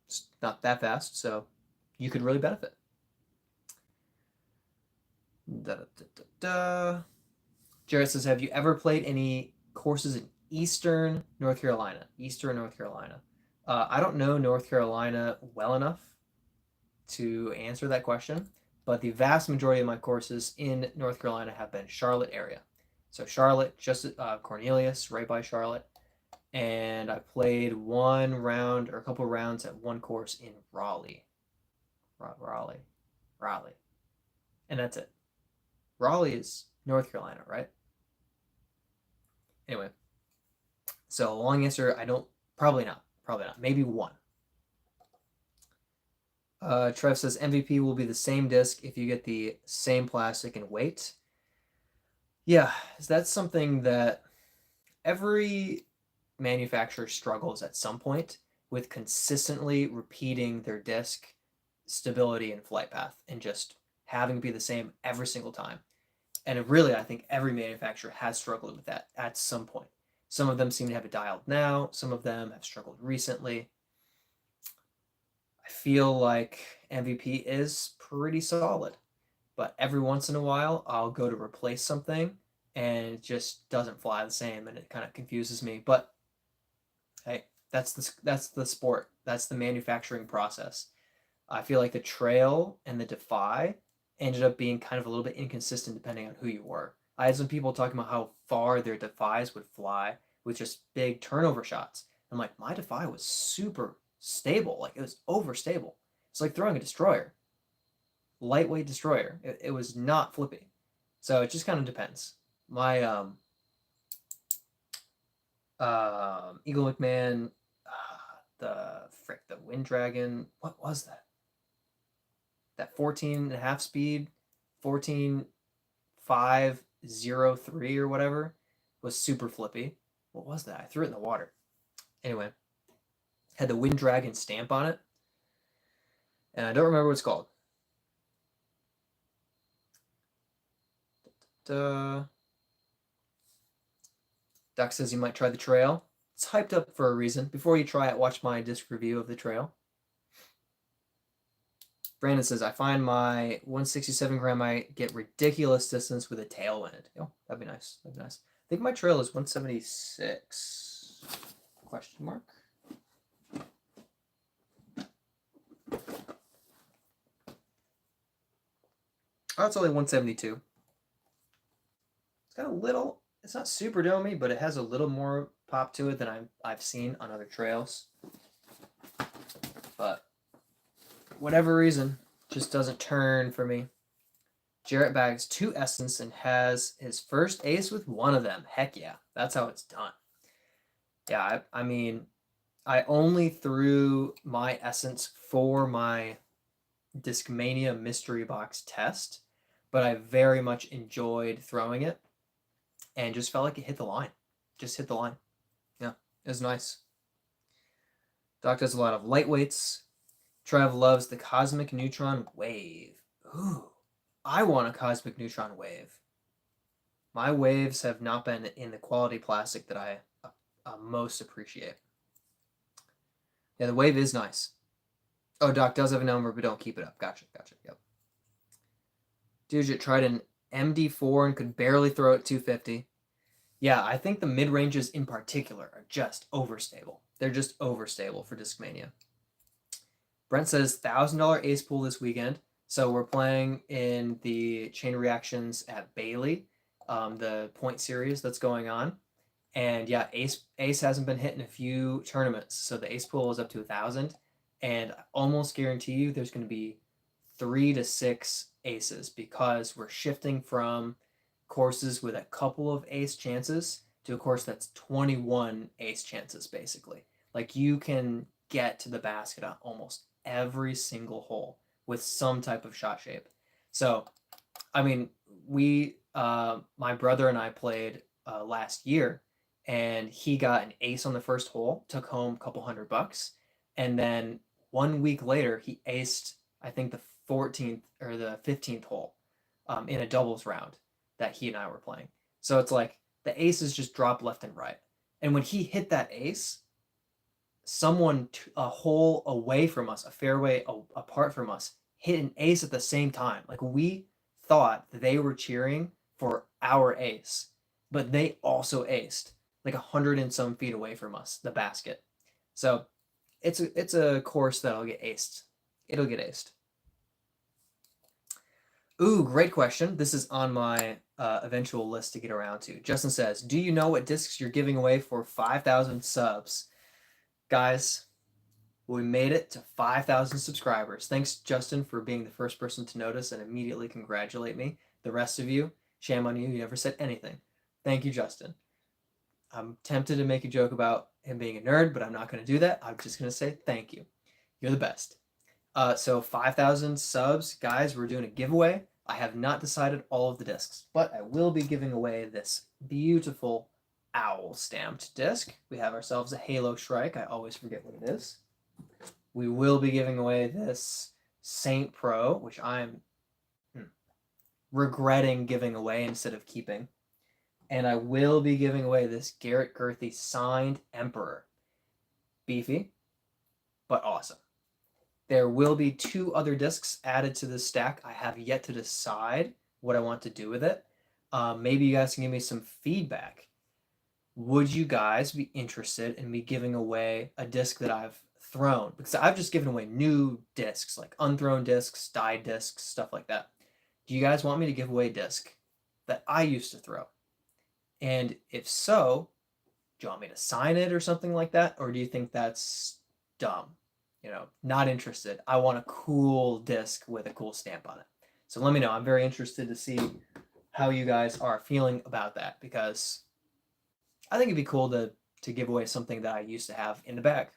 it's not that fast, so you could really benefit. Da, da, da, da. Jared says, have you ever played any courses in Eastern North Carolina? Eastern North Carolina. I don't know North Carolina well enough to answer that question, but the vast majority of my courses in North Carolina have been Charlotte area. So Charlotte, just Cornelius, right by Charlotte. And I played one round or a couple rounds at one course in Raleigh. Raleigh. And that's it. Raleigh is North Carolina, right? Anyway, so long answer, I don't, probably not, maybe one. Trev says MVP will be the same disc if you get the same plastic and weight. Yeah, that's something that every manufacturer struggles at some point with consistently repeating their disc stability and flight path and just having to be the same every single time. And really, I think every manufacturer has struggled with that at some point. Some of them seem to have it dialed now. Some of them have struggled recently. I feel like MVP is pretty solid, but every once in a while, I'll go to replace something and it just doesn't fly the same, and it kind of confuses me. But hey, that's the sport. That's the manufacturing process. I feel like the Trail and the Defy ended up being kind of a little bit inconsistent depending on who you were. I had some people talking about how far their Defies would fly with just big turnover shots. I'm like, my Defy was super stable. Like, it was overstable. It's like throwing a destroyer, lightweight destroyer. It was not flippy. So it just kind of depends. My Eagle McMahon, the Wind Dragon, what was that? That 14.5 speed, 14.503 or whatever, was super flippy. What was that? I threw it in the water. Anyway, had the Wind Dragon stamp on it, and I don't remember what it's called. Duck says you might try the Trail. It's hyped up for a reason. Before you try it, watch my disc review of the Trail. Brandon says, I find my 167 gram might get ridiculous distance with a tailwind. Oh, that'd be nice. That'd be nice. I think my Trail is 176. Question mark. Oh, it's only 172. It's got a little, it's not super domey, but it has a little more pop to it than I've seen on other trails. But whatever reason, just doesn't turn for me. Jarrett bags 2 Essence and has his first ace with one of them. Heck yeah, that's how it's done. Yeah, I mean, I only threw my Essence for my Discmania mystery box test, but I very much enjoyed throwing it and just felt like it hit the line. Just hit the line. Yeah, it was nice. Doc does a lot of lightweights. Trev loves the Cosmic Neutron Wave. Ooh, I want a Cosmic Neutron Wave. My waves have not been in the quality plastic that I most appreciate. Yeah, the Wave is nice. Oh, Doc does have a number, but don't keep it up. Gotcha. Yep. Dude tried an MD4 and could barely throw it 250. Yeah, I think the mid-ranges in particular are just overstable. They're just overstable for Discmania. Brent says $1,000 ace pool this weekend. So we're playing in the Chain Reactions at Bailey, the point series that's going on. And yeah, ace hasn't been hit in a few tournaments. So the ace pool is up to 1,000. And I almost guarantee you there's going to be 3 to 6 aces because we're shifting from courses with a couple of ace chances to a course that's 21 ace chances, basically. Like, you can get to the basket on almost every single hole with some type of shot shape. So, I mean, my brother and I played last year, and he got an ace on the first hole, took home a couple $100, and then 1 week later, he aced, I think, the 14th or the 15th hole in a doubles round that he and I were playing. So it's like the aces just drop left and right. And when he hit that ace, someone a hole away from us, a fairway apart from us, hit an ace at the same time. Like we thought they were cheering for our ace, but they also aced like 100 and some feet away from us, the basket. So it's a course that'll get aced. It'll get aced. Ooh, great question. This is on my eventual list to get around to. Justin says, do you know what discs you're giving away for 5,000 subs? Guys, we made it to 5,000 subscribers. Thanks, Justin, for being the first person to notice and immediately congratulate me. The rest of you, shame on you. You never said anything. Thank you, Justin. I'm tempted to make a joke about him being a nerd, but I'm not going to do that. I'm just going to say thank you. You're the best. So 5,000 subs, guys, we're doing a giveaway. I have not decided all of the discs, but I will be giving away this beautiful owl stamped disc. We have ourselves a Halo Shrike. I always forget what it is. We will be giving away this Saint Pro, which I'm regretting giving away instead of keeping. And I will be giving away this Garrett Gurthie signed Emperor. Beefy, but awesome. There will be 2 other discs added to this stack. I have yet to decide what I want to do with it. Maybe you guys can give me some feedback. Would you guys be interested in me giving away a disc that I've thrown? Because I've just given away new discs, like unthrown discs, dyed discs, stuff like that. Do you guys want me to give away a disc that I used to throw? And if so, do you want me to sign it or something like that? Or do you think that's dumb? You know, not interested. I want a cool disc with a cool stamp on it. So let me know. I'm very interested to see how you guys are feeling about that, because I think it'd be cool to give away something that I used to have in the bag.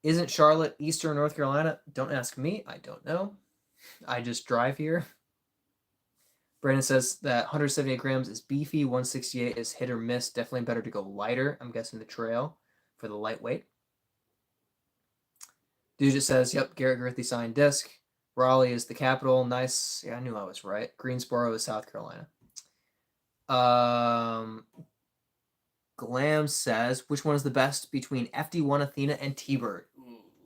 Isn't Charlotte Eastern North Carolina? Don't ask me. I don't know. I just drive here. Brandon says that 178 grams is beefy. 168 is hit or miss. Definitely better to go lighter. I'm guessing the trail for the lightweight. Dude just says, yep, Garrett Gurthie signed disc. Raleigh is the capital. Nice. Yeah, I knew I was right. Greensboro is South Carolina. Glam says, which one is the best between FD1 Athena and T-Bird?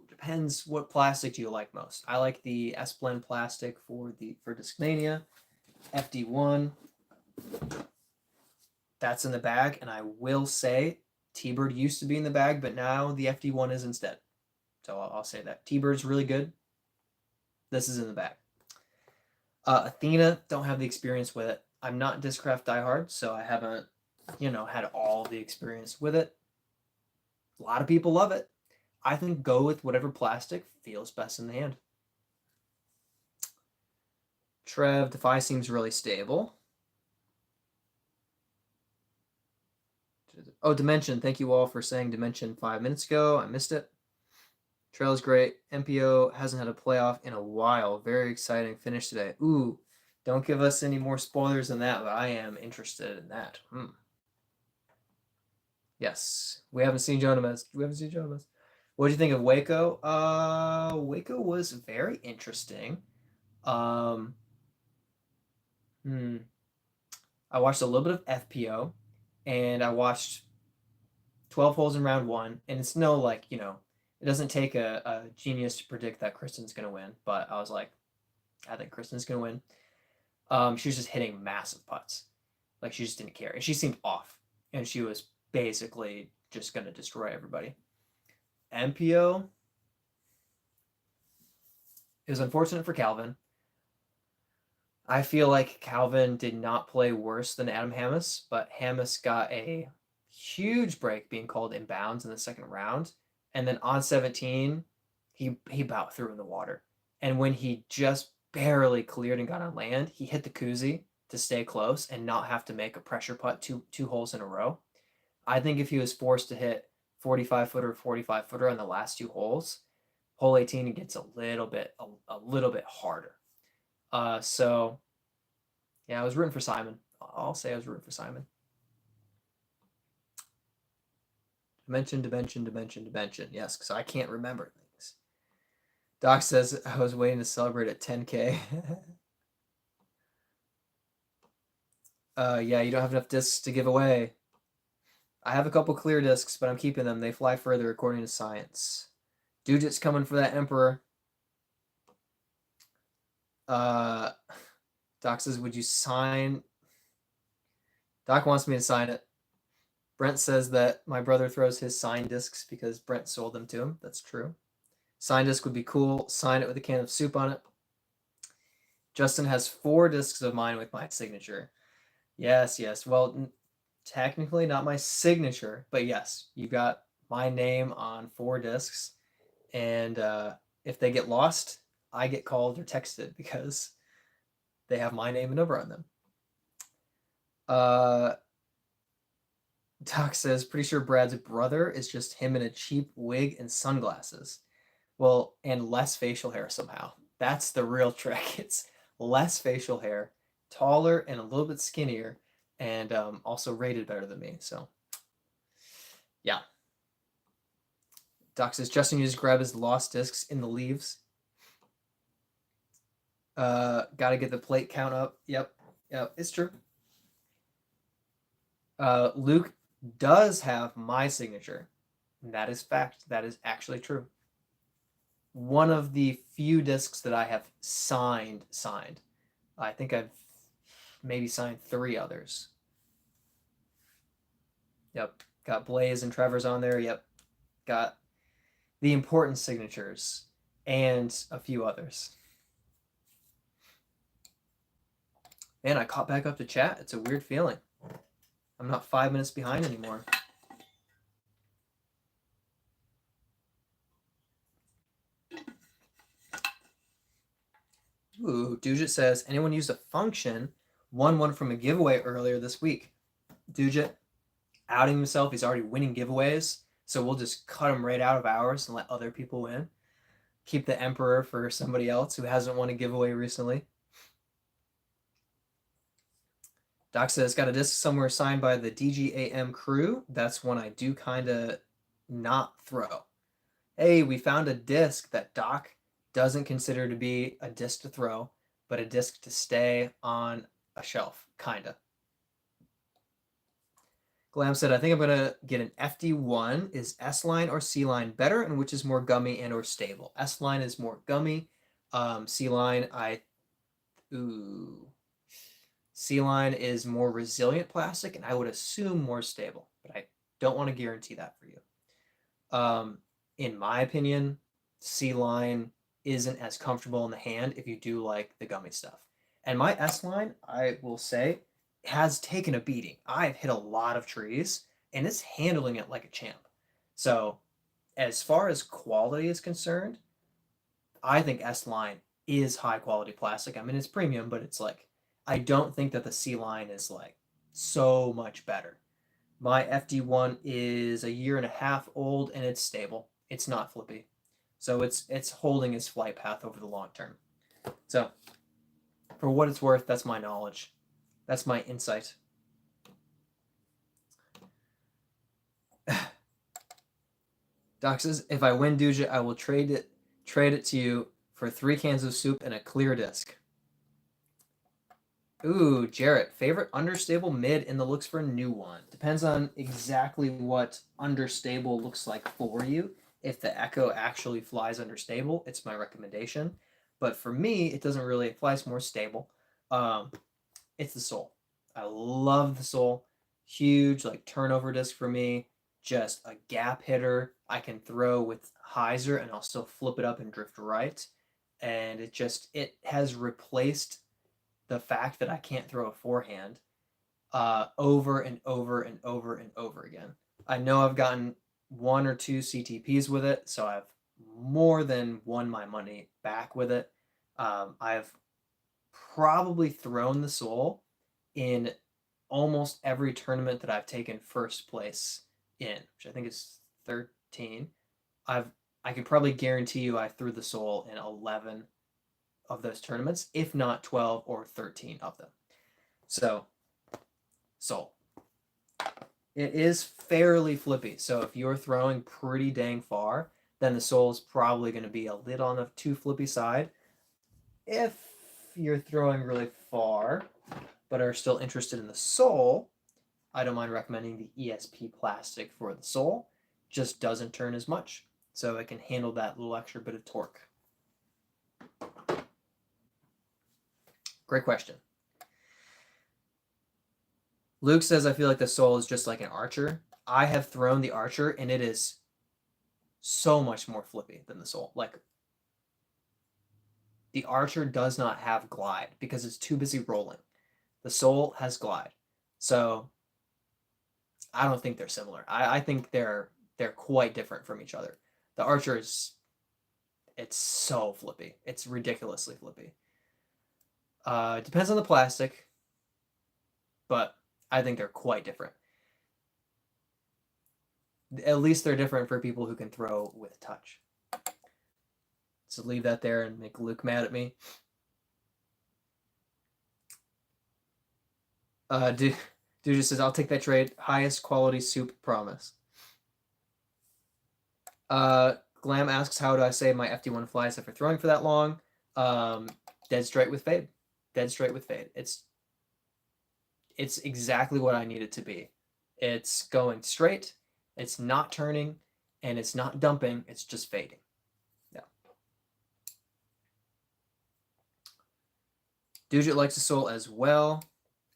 Depends what plastic do you like most. I like the S-Blend plastic for Discmania. FD1, that's in the bag, and I will say T-Bird used to be in the bag, but now the FD1 is instead. So I'll say that. T-Bird's really good. This is in the bag. Athena, don't have the experience with it. I'm not Discraft diehard, so I haven't, had all the experience with it. A lot of people love it. I think go with whatever plastic feels best in the hand. Trev, Defy seems really stable. Oh, Dimension. Thank you all for saying Dimension 5 minutes ago. I missed it. Trail's great. MPO hasn't had a playoff in a while. Very exciting finish today. Ooh, don't give us any more spoilers than that, but I am interested in that. Yes. We haven't seen Jonas. What do you think of Waco? Waco was very interesting. I watched a little bit of FPO, and I watched 12 holes in round 1, and it's no it doesn't take a genius to predict that Kristen's going to win, but I was like, I think Kristen's going to win. She was just hitting massive putts. Like, she just didn't care. And she seemed off, and she was basically just going to destroy everybody. MPO, it was unfortunate for Calvin. I feel like Calvin did not play worse than Adam Hammes, but Hammes got a huge break being called inbounds in the second round. And then on 17, he about threw in the water. And when he just barely cleared and got on land, he hit the koozie to stay close and not have to make a pressure putt two holes in a row. I think if he was forced to hit 45-footer on the last 2 holes, hole 18, it gets a little bit harder. So yeah, I was rooting for Simon. I'll say I was rooting for Simon. Dimension. Yes, because I can't remember things. Doc says I was waiting to celebrate at 10K. Yeah, you don't have enough discs to give away. I have a couple clear discs, but I'm keeping them. They fly further according to science. Dujit's coming for that Emperor. Doc says, would you sign? Doc wants me to sign it. Brent says that my brother throws his signed discs because Brent sold them to him. That's true. Signed disc would be cool. Sign it with a can of soup on it. Justin has 4 discs of mine with my signature. Yes, yes. Well, technically not my signature, but yes, you got my name on 4 discs. And if they get lost, I get called or texted because they have my name and number on them. Doc says, pretty sure Brad's brother is just him in a cheap wig and sunglasses. Well, and less facial hair somehow. That's the real trick. It's less facial hair, taller and a little bit skinnier, and also rated better than me. So, yeah. Doc says, Justin used to grab his lost discs in the leaves. Gotta get the plate count up. Yep, it's true. Luke does have my signature. That is fact. That is actually true. One of the few discs that I have signed. I think I've maybe signed 3 others. Yep. Got Blaze and Trevor's on there. Yep. Got the important signatures and a few others. Man, I caught back up to chat. It's a weird feeling. I'm not 5 minutes behind anymore. Ooh, Dujit says, anyone used a function? Won one from a giveaway earlier this week. Dujit, outing himself. He's already winning giveaways. So we'll just cut him right out of ours and let other people win. Keep the Emperor for somebody else who hasn't won a giveaway recently. Doc says, got a disc somewhere signed by the DGAM crew. That's one I do kind of not throw. Hey, we found a disc that Doc doesn't consider to be a disc to throw, but a disc to stay on a shelf, kinda. Glam said, I think I'm gonna get an FD1. Is S-line or C-line better, and which is more gummy and or stable? S-line is more gummy. C-line, C-line is more resilient plastic, and I would assume more stable, but I don't want to guarantee that for you. In my opinion, C-line isn't as comfortable in the hand if you do like the gummy stuff. And my S-line, I will say, has taken a beating. I've hit a lot of trees, and it's handling it like a champ. So, as far as quality is concerned, I think S-line is high quality plastic. I mean, it's premium, but it's like, I don't think that the C-line is like so much better. My FD1 is a year and a half old, and it's stable. It's not flippy. So it's holding its flight path over the long term. So for what it's worth, that's my knowledge. That's my insight. Doc says, if I win Duja, I will trade it to you for 3 cans of soup and a clear disc. Ooh, Jarrett, favorite understable mid in the looks for a new one. Depends on exactly what understable looks like for you. If the Echo actually flies understable, it's my recommendation. But for me, it doesn't really. It flies more stable. It's the Soul. I love the Soul. Huge like turnover disc for me. Just a gap hitter. I can throw with hyzer and I'll still flip it up and drift right. And it has replaced the fact that I can't throw a forehand over and over and over and over again. I know I've gotten 1 or 2 CTPs with it, so I've more than won my money back with it. I've probably thrown the Soul in almost every tournament that I've taken first place in, which I think is 13. I could probably guarantee you I threw the Soul in 11 of those tournaments, if not 12 or 13 of them. So, Soul. It is fairly flippy. So if you're throwing pretty dang far, then the Soul is probably going to be a little on the too flippy side. If you're throwing really far, but are still interested in the Soul, I don't mind recommending the ESP plastic for the sole. Just doesn't turn as much, so it can handle that little extra bit of torque. Great question. Luke says, I feel like the sole is just like an Archer. I have thrown the Archer, and it is so much more flippy than the sole. Like, the Archer does not have glide because it's too busy rolling. The sole has glide. So I don't think they're similar. I think they're quite different from each other. The Archer it's so flippy. It's ridiculously flippy. It depends on the plastic, but I think they're quite different. At least they're different for people who can throw with touch. So leave that there and make Luke mad at me. Dude just says, I'll take that trade. Highest quality soup, promise. Glam asks, how do I save my FD1 flies after throwing for that long? Dead straight with fade. Dead straight with fade. It's exactly what I need it to be. It's going straight, it's not turning, and it's not dumping, it's just fading. Yeah. Dujit likes the sole as well.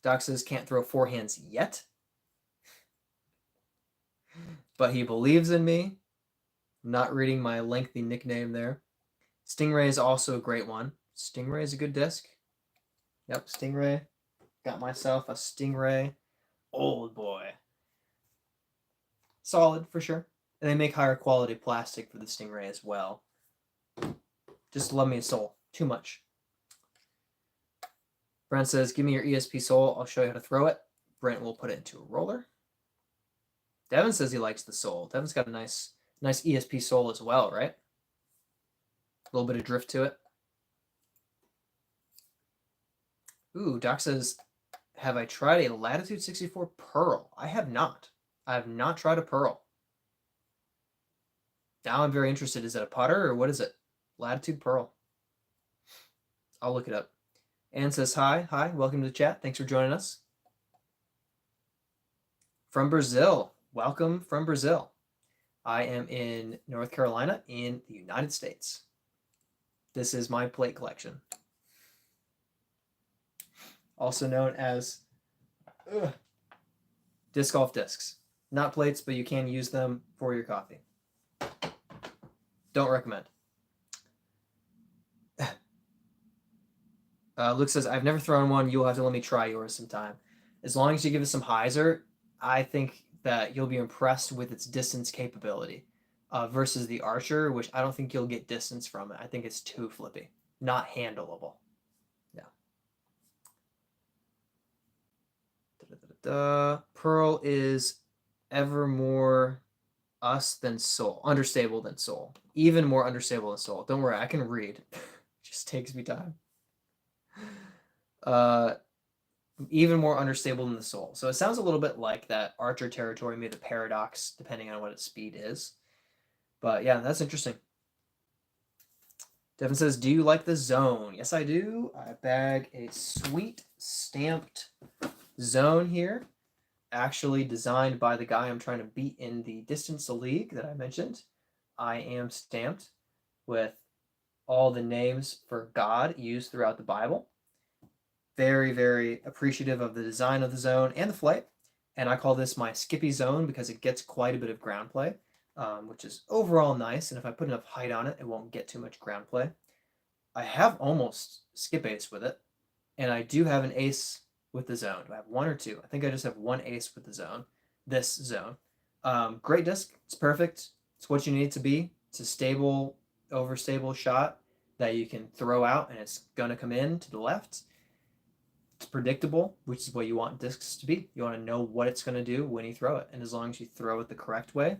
Doc says can't throw forehands yet, but he believes in me. I'm not reading my lengthy nickname there. Stingray is also a great one. Stingray is a good disc. Yep, Stingray. Got myself a Stingray. Old boy. Solid for sure. And they make higher quality plastic for the Stingray as well. Just love me a sole. Too much. Brent says, give me your ESP sole. I'll show you how to throw it. Brent will put it into a roller. Devin says he likes the sole. Devin's got a nice ESP sole as well, right? A little bit of drift to it. Ooh, Doc says, have I tried a Latitude 64 Pearl? I have not. I have not tried a Pearl. Now I'm very interested. Is it a putter or what is it? Latitude Pearl. I'll look it up. Anne says, hi, welcome to the chat. Thanks for joining us. From Brazil. Welcome from Brazil. I am in North Carolina in the United States. This is my plate collection. Also known as disc golf discs. Not plates, but you can use them for your coffee. Don't recommend. Luke says, I've never thrown one. You'll have to let me try yours sometime. As long as you give it some hyzer, I think that you'll be impressed with its distance capability versus the Archer, which I don't think you'll get distance from it. I think it's too flippy. Not handleable. Yeah. Pearl is ever more us than soul. Understable than soul. Even more understable than soul. Don't worry, I can read. Just takes me time. Even more understable than the soul. So it sounds a little bit like that Archer territory, maybe the paradox, depending on what its speed is. But yeah, that's interesting. Devin says, do you like the zone? Yes, I do. I bag a sweet stamped zone here. Actually designed by the guy I'm trying to beat in the distance league that I mentioned. I am stamped with all the names for God used throughout the Bible. Very, very appreciative of the design of the zone and the flight. And I call this my Skippy zone because it gets quite a bit of ground play, which is overall nice. And if I put enough height on it, it won't get too much ground play. I have almost skip ace with it. And I do have an ace with the zone. Do I have one or two? I think I just have one ace with the zone. This zone. Great disc. It's perfect. It's what you need it to be. It's a stable, overstable shot that you can throw out and it's going to come in to the left. It's predictable, which is what you want discs to be. You want to know what it's going to do when you throw it. And as long as you throw it the correct way,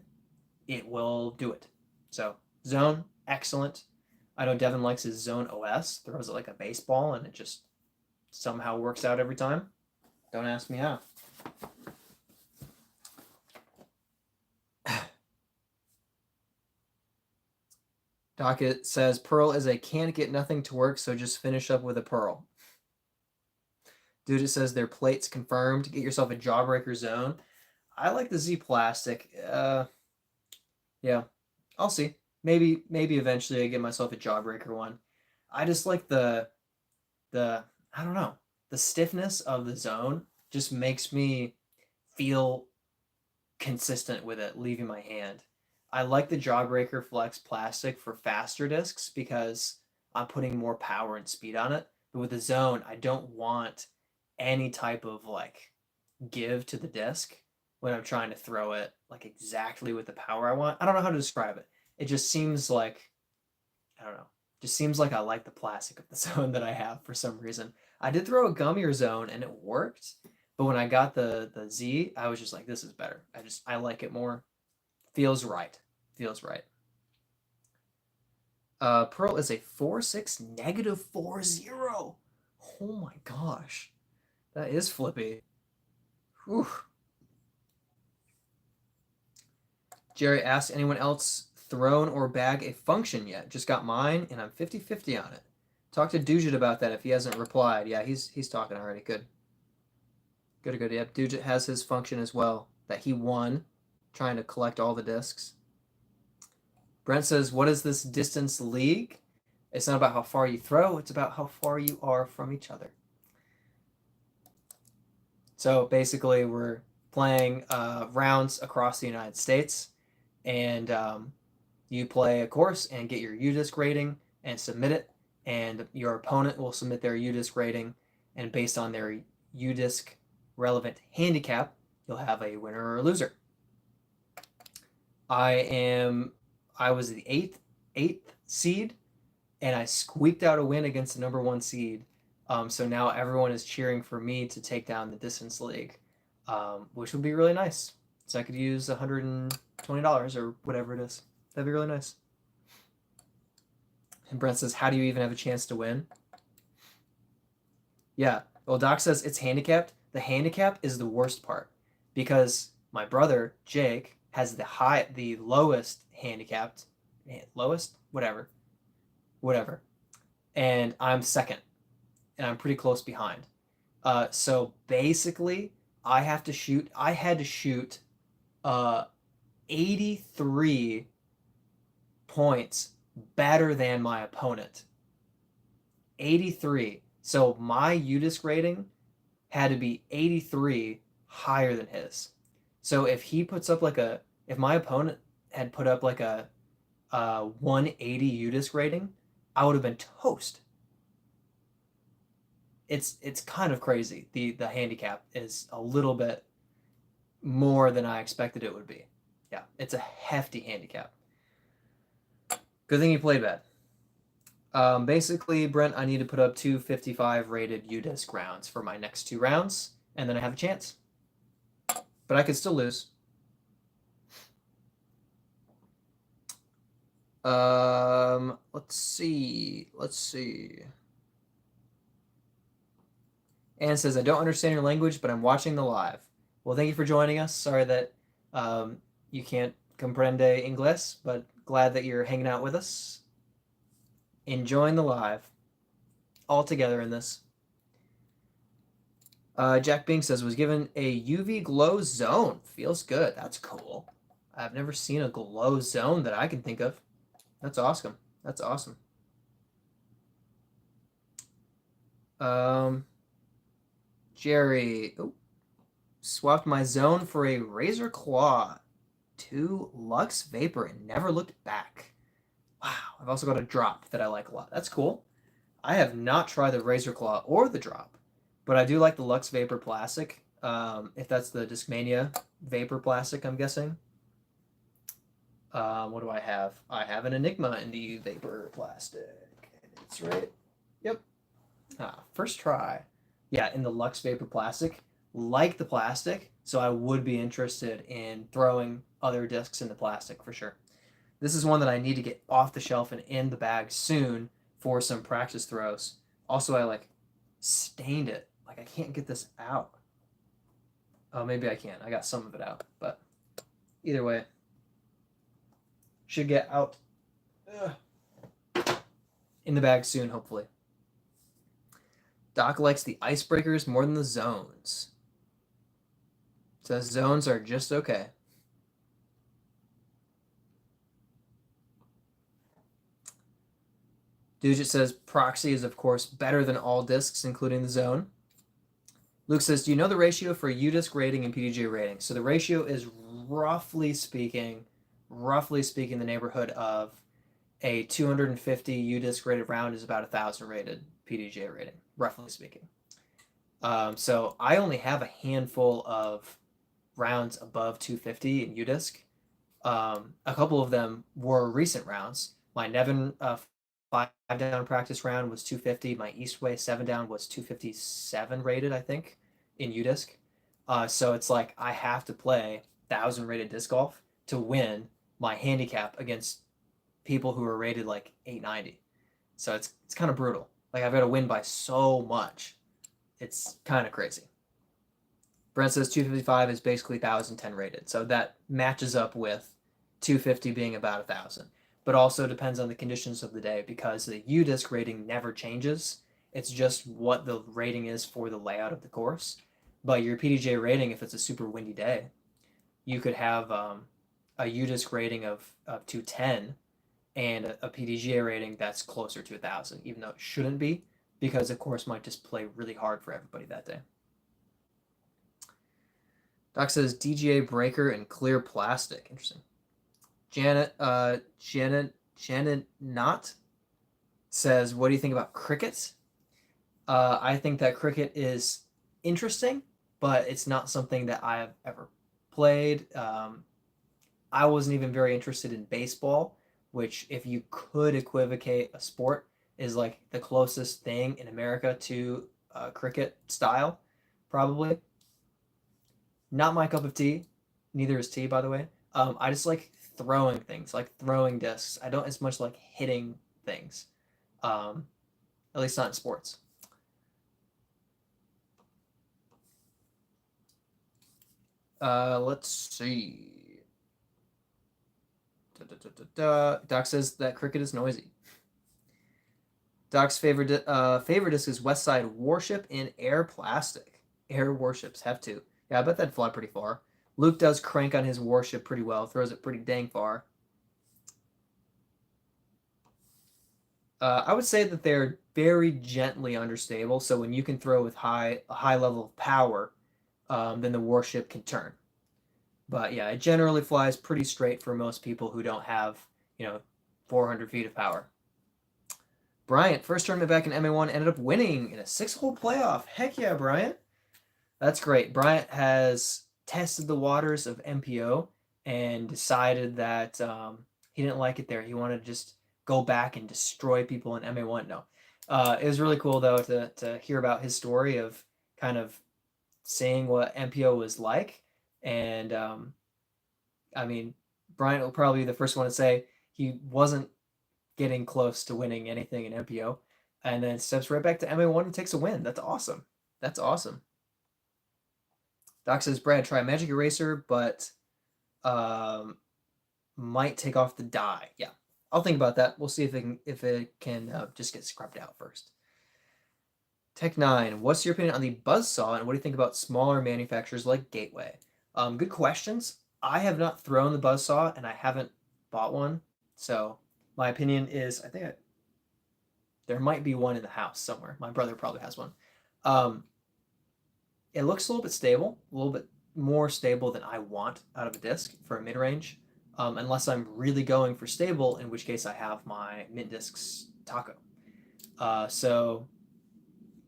it will do it. So zone, excellent. I know Devin likes his zone OS. Throws it like a baseball and it just somehow works out every time. Don't ask me how. Docket says, Pearl is a can't get nothing to work, so just finish up with a Pearl. Dude, it says their plates confirmed. Get yourself a Jawbreaker Zone. I like the Z Plastic. Yeah, I'll see. Maybe eventually I get myself a Jawbreaker one. I just like the I don't know, the stiffness of the zone just makes me feel consistent with it leaving my hand. I like the Jawbreaker Flex Plastic for faster discs because I'm putting more power and speed on it. But with the zone, I don't want any type of like give to the disc when I'm trying to throw it like exactly with the power I want. I don't know how to describe it. It just seems like I don't know. Just seems like I like the plastic of the zone that I have for some reason. I did throw a gummier zone and it worked, but when I got the Z, I was just like, this is better. I like it more. Feels right. Feels right. Pearl is a 4-6 -40. Oh my gosh. That is flippy. Whew. Jerry asked, anyone else thrown or bag a function yet? Just got mine and I'm 50-50 on it. Talk to Dujit about that if he hasn't replied. Yeah, he's talking already. Good. Good. Yep, Dujit has his function as well that he won, trying to collect all the discs. Brent says, what is this distance league? It's not about how far you throw, it's about how far you are from each other. So basically, we're playing rounds across the United States, and you play a course and get your UDisc rating and submit it, and your opponent will submit their UDisc rating, and based on their UDisc relevant handicap, you'll have a winner or a loser. I was the eighth seed, and I squeaked out a win against the number 1 seed. So now everyone is cheering for me to take down the distance league, which would be really nice. So I could use $120 or whatever it is. That'd be really nice. And Brent says, how do you even have a chance to win? Yeah. Well, Doc says it's handicapped. The handicap is the worst part because my brother, Jake, has the lowest handicapped, lowest, whatever. And I'm second, and I'm pretty close behind. So basically, I had to shoot 83 points better than my opponent. 83. So my UDisc rating had to be 83 higher than his. So if my opponent had put up like a 180 UDisc rating, I would have been toast. It's kind of crazy. The handicap is a little bit more than I expected it would be. Yeah, it's a hefty handicap. Good thing you played bad. Basically, Brent, I need to put up 255 rated UDisc rounds for my next 2 rounds, and then I have a chance. But I could still lose. Let's see. Anne says, I don't understand your language, but I'm watching the live. Well, thank you for joining us. Sorry that you can't comprende inglés, but glad that you're hanging out with us. Enjoying the live. All together in this. Jack Bing says, was given a UV glow zone. Feels good. That's cool. I've never seen a glow zone that I can think of. That's awesome. That's awesome. Jerry, swapped my zone for a Razor Claw 2 Lux Vapor and never looked back. Wow. I've also got a drop that I like a lot. That's cool. I have not tried the Razor Claw or the drop, but I do like the Lux Vapor Plastic. If that's the Discmania Vapor Plastic, I'm guessing. What do I have? I have an Enigma NDU Vapor Plastic. It's right. Yep. First try. Yeah, in the Lux Vapor Plastic. Like the plastic, so I would be interested in throwing other discs into plastic for sure. This is one that I need to get off the shelf and in the bag soon for some practice throws. Also, I stained it. I can't get this out. Oh, maybe I can. I got some of it out, but either way, should get out in the bag soon, hopefully. Doc likes the icebreakers more than the zones. Says zones are just okay. Dugit says proxy is, of course, better than all discs, including the zone. Luke says, do you know the ratio for UDisc rating and PDGA rating? So the ratio is roughly speaking, the neighborhood of a 250 UDisc rated round is about 1,000 rated PDGA rating, roughly speaking. So I only have a handful of rounds above 250 in UDisc. A couple of them were recent rounds. My Nevin 5 down practice round was 250. My Eastway 7 down was 257 rated, I think, in UDisc. So it's like I have to play 1,000 rated disc golf to win my handicap against people who are rated like 890. So it's kind of brutal. Like I've got to win by so much. It's kind of crazy. Brent says 255 is basically 1,010 rated. So that matches up with 250 being about 1,000. But also depends on the conditions of the day because the UDisc rating never changes. It's just what the rating is for the layout of the course. But your PDJ rating, if it's a super windy day, you could have a UDisc rating of 210 and a PDGA rating that's closer to 1,000, even though it shouldn't be, because the course might just play really hard for everybody that day. Doc says DGA breaker and clear plastic. Interesting. Janet Not says, what do you think about cricket? I think that cricket is interesting, but it's not something that I have ever played. I wasn't even very interested in baseball, which, if you could equivocate a sport, is like the closest thing in America to cricket style, probably. Not my cup of tea. Neither is tea, by the way. I just like throwing things, like throwing discs. I don't as much like hitting things, at least not in sports. Let's see. Doc says that cricket is noisy. Doc's favorite disc is Westside Warship in Air Plastic. Air warships have to. Yeah, I bet that'd fly pretty far. Luke does crank on his warship pretty well, throws it pretty dang far. I would say that they're very gently understable, so when you can throw with a high level of power, then the warship can turn. But yeah, it generally flies pretty straight for most people who don't have, 400 feet of power. Bryant, first tournament back in MA1, ended up winning in a 6-hole playoff. Heck yeah, Bryant. That's great. Bryant has tested the waters of MPO and decided that he didn't like it there. He wanted to just go back and destroy people in MA1. No. It was really cool, though, to hear about his story of kind of seeing what MPO was like. And, I mean, Bryant will probably be the first one to say he wasn't getting close to winning anything in MPO, and then steps right back to MA1 and takes a win. That's awesome. That's awesome. Doc says, Brad, try Magic Eraser, but might take off the die. Yeah, I'll think about that. We'll see if it can just get scrubbed out first. Tech9, what's your opinion on the Buzzsaw, and what do you think about smaller manufacturers like Gateway? Good questions. I have not thrown the Buzzsaw, and I haven't bought one, so my opinion is there might be one in the house somewhere. My brother probably has one. It looks a little bit stable, a little bit more stable than I want out of a disc for a mid-range, unless I'm really going for stable, in which case I have my Mint Discs Taco. So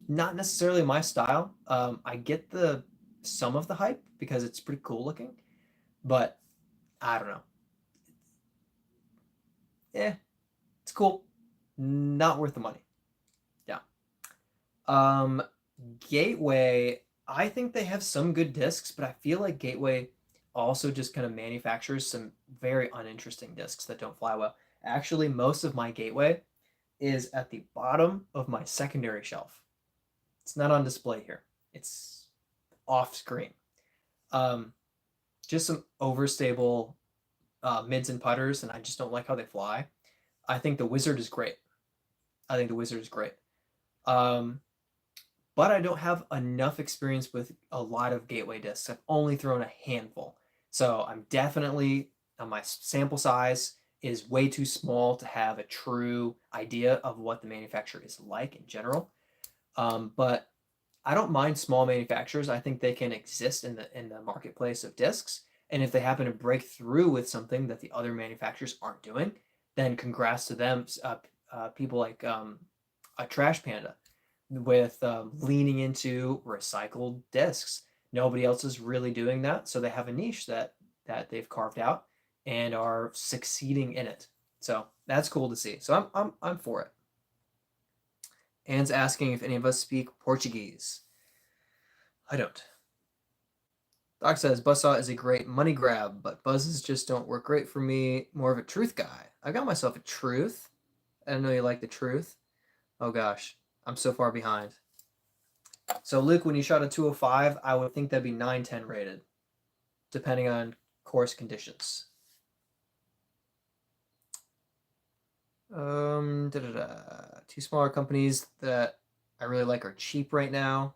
not necessarily my style. I get some of the hype because it's pretty cool looking, but I don't know. It's cool. Not worth the money. Yeah. Gateway, I think they have some good discs, but I feel like Gateway also just kind of manufactures some very uninteresting discs that don't fly well. Actually, most of my Gateway is at the bottom of my secondary shelf. It's not on display here. It's off screen. Just some overstable mids and putters, and I just don't like how they fly. I think the Wizard is great. but I don't have enough experience with a lot of gateway discs. I've only thrown a handful. So I'm definitely, my sample size is way too small to have a true idea of what the manufacturer is like in general. But I don't mind small manufacturers. I think they can exist in the marketplace of discs. And if they happen to break through with something that the other manufacturers aren't doing, then congrats to them. People like a Trash Panda with leaning into recycled discs. Nobody else is really doing that, so they have a niche that they've carved out and are succeeding in it. So that's cool to see. So I'm for it. Anne's asking if any of us speak Portuguese. I don't. Doc says Buzzsaw is a great money grab, but buzzes just don't work great for me. More of a truth guy. I got myself a truth. I didn't know you like the truth. Oh gosh, I'm so far behind. So Luke, when you shot a 205, I would think that'd be 910 rated, depending on course conditions. Two smaller companies that I really like are cheap right now,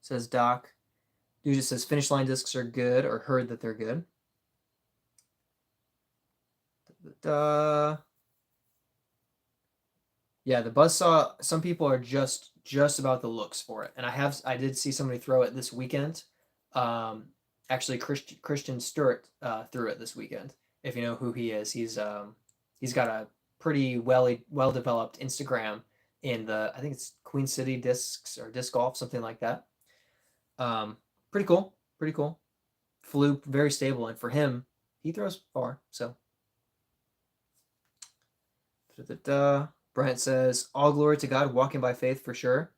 says Doc. Dude just says finish line discs are good, or heard that they're good. Yeah, the Buzzsaw, some people are just about the looks for it. And I did see somebody throw it this weekend. Actually Christian Stewart threw it this weekend. If you know who he is, he's got a pretty well developed Instagram in the, I think it's Queen City Discs or Disc Golf, something like that. Pretty cool. Pretty cool. Flew very stable, and for him, he throws far. So Bryant says, all glory to God, walking by faith for sure.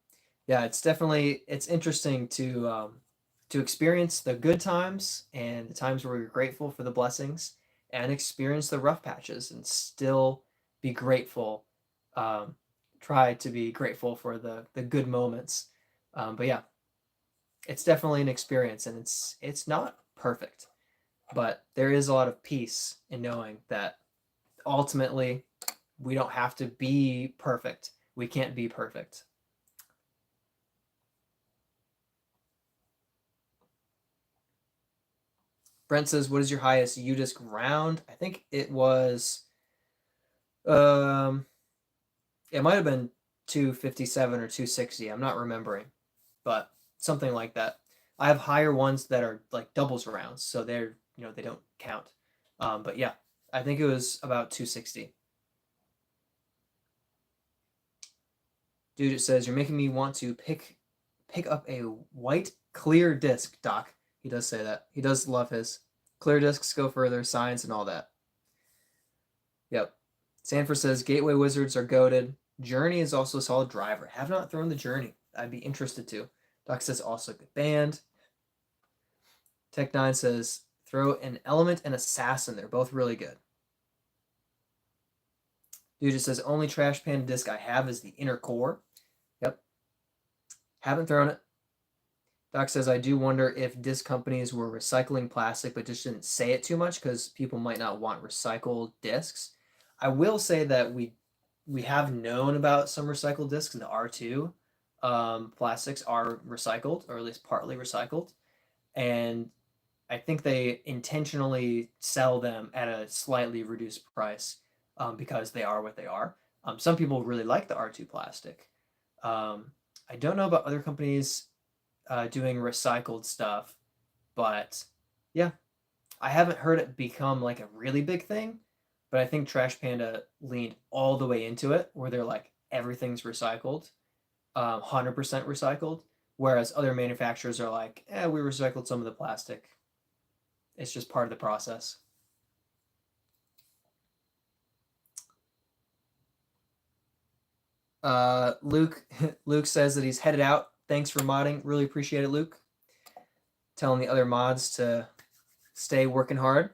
Yeah, it's interesting to experience the good times and the times where you're grateful for the blessings, and experience the rough patches and still be grateful. Try to be grateful for the good moments. But yeah, it's definitely an experience, and it's not perfect, but there is a lot of peace in knowing that ultimately we don't have to be perfect. We can't be perfect. Brent says, what is your highest U-disc round? I think it was, it might have been 257 or 260. I'm not remembering, but something like that. I have higher ones that are like doubles rounds, so they're, they don't count. But yeah, I think it was about 260. Dude, it says, you're making me want to pick up a white clear disc, Doc. He does say that. He does love his clear discs, go further, science, and all that. Yep. Sanford says, Gateway Wizards are goated. Journey is also a solid driver. Have not thrown the Journey. I'd be interested to. Doc says, also good band. Tech9 says, throw an Element and Assassin. They're both really good. Dude just says, only Trash Panda disc I have is the Inner Core. Yep. Haven't thrown it. Doc says, I do wonder if disc companies were recycling plastic but just didn't say it too much because people might not want recycled discs. I will say that we have known about some recycled discs, and the R2 plastics are recycled, or at least partly recycled. And I think they intentionally sell them at a slightly reduced price because they are what they are. Some people really like the R2 plastic. I don't know about other companies doing recycled stuff, but yeah, I haven't heard it become like a really big thing, but I think Trash Panda leaned all the way into it, where they're like, everything's recycled, 100% recycled, whereas other manufacturers are like, we recycled some of the plastic. It's just part of the process. Luke says that he's headed out. Thanks for modding. Really appreciate it, Luke. Telling the other mods to stay working hard.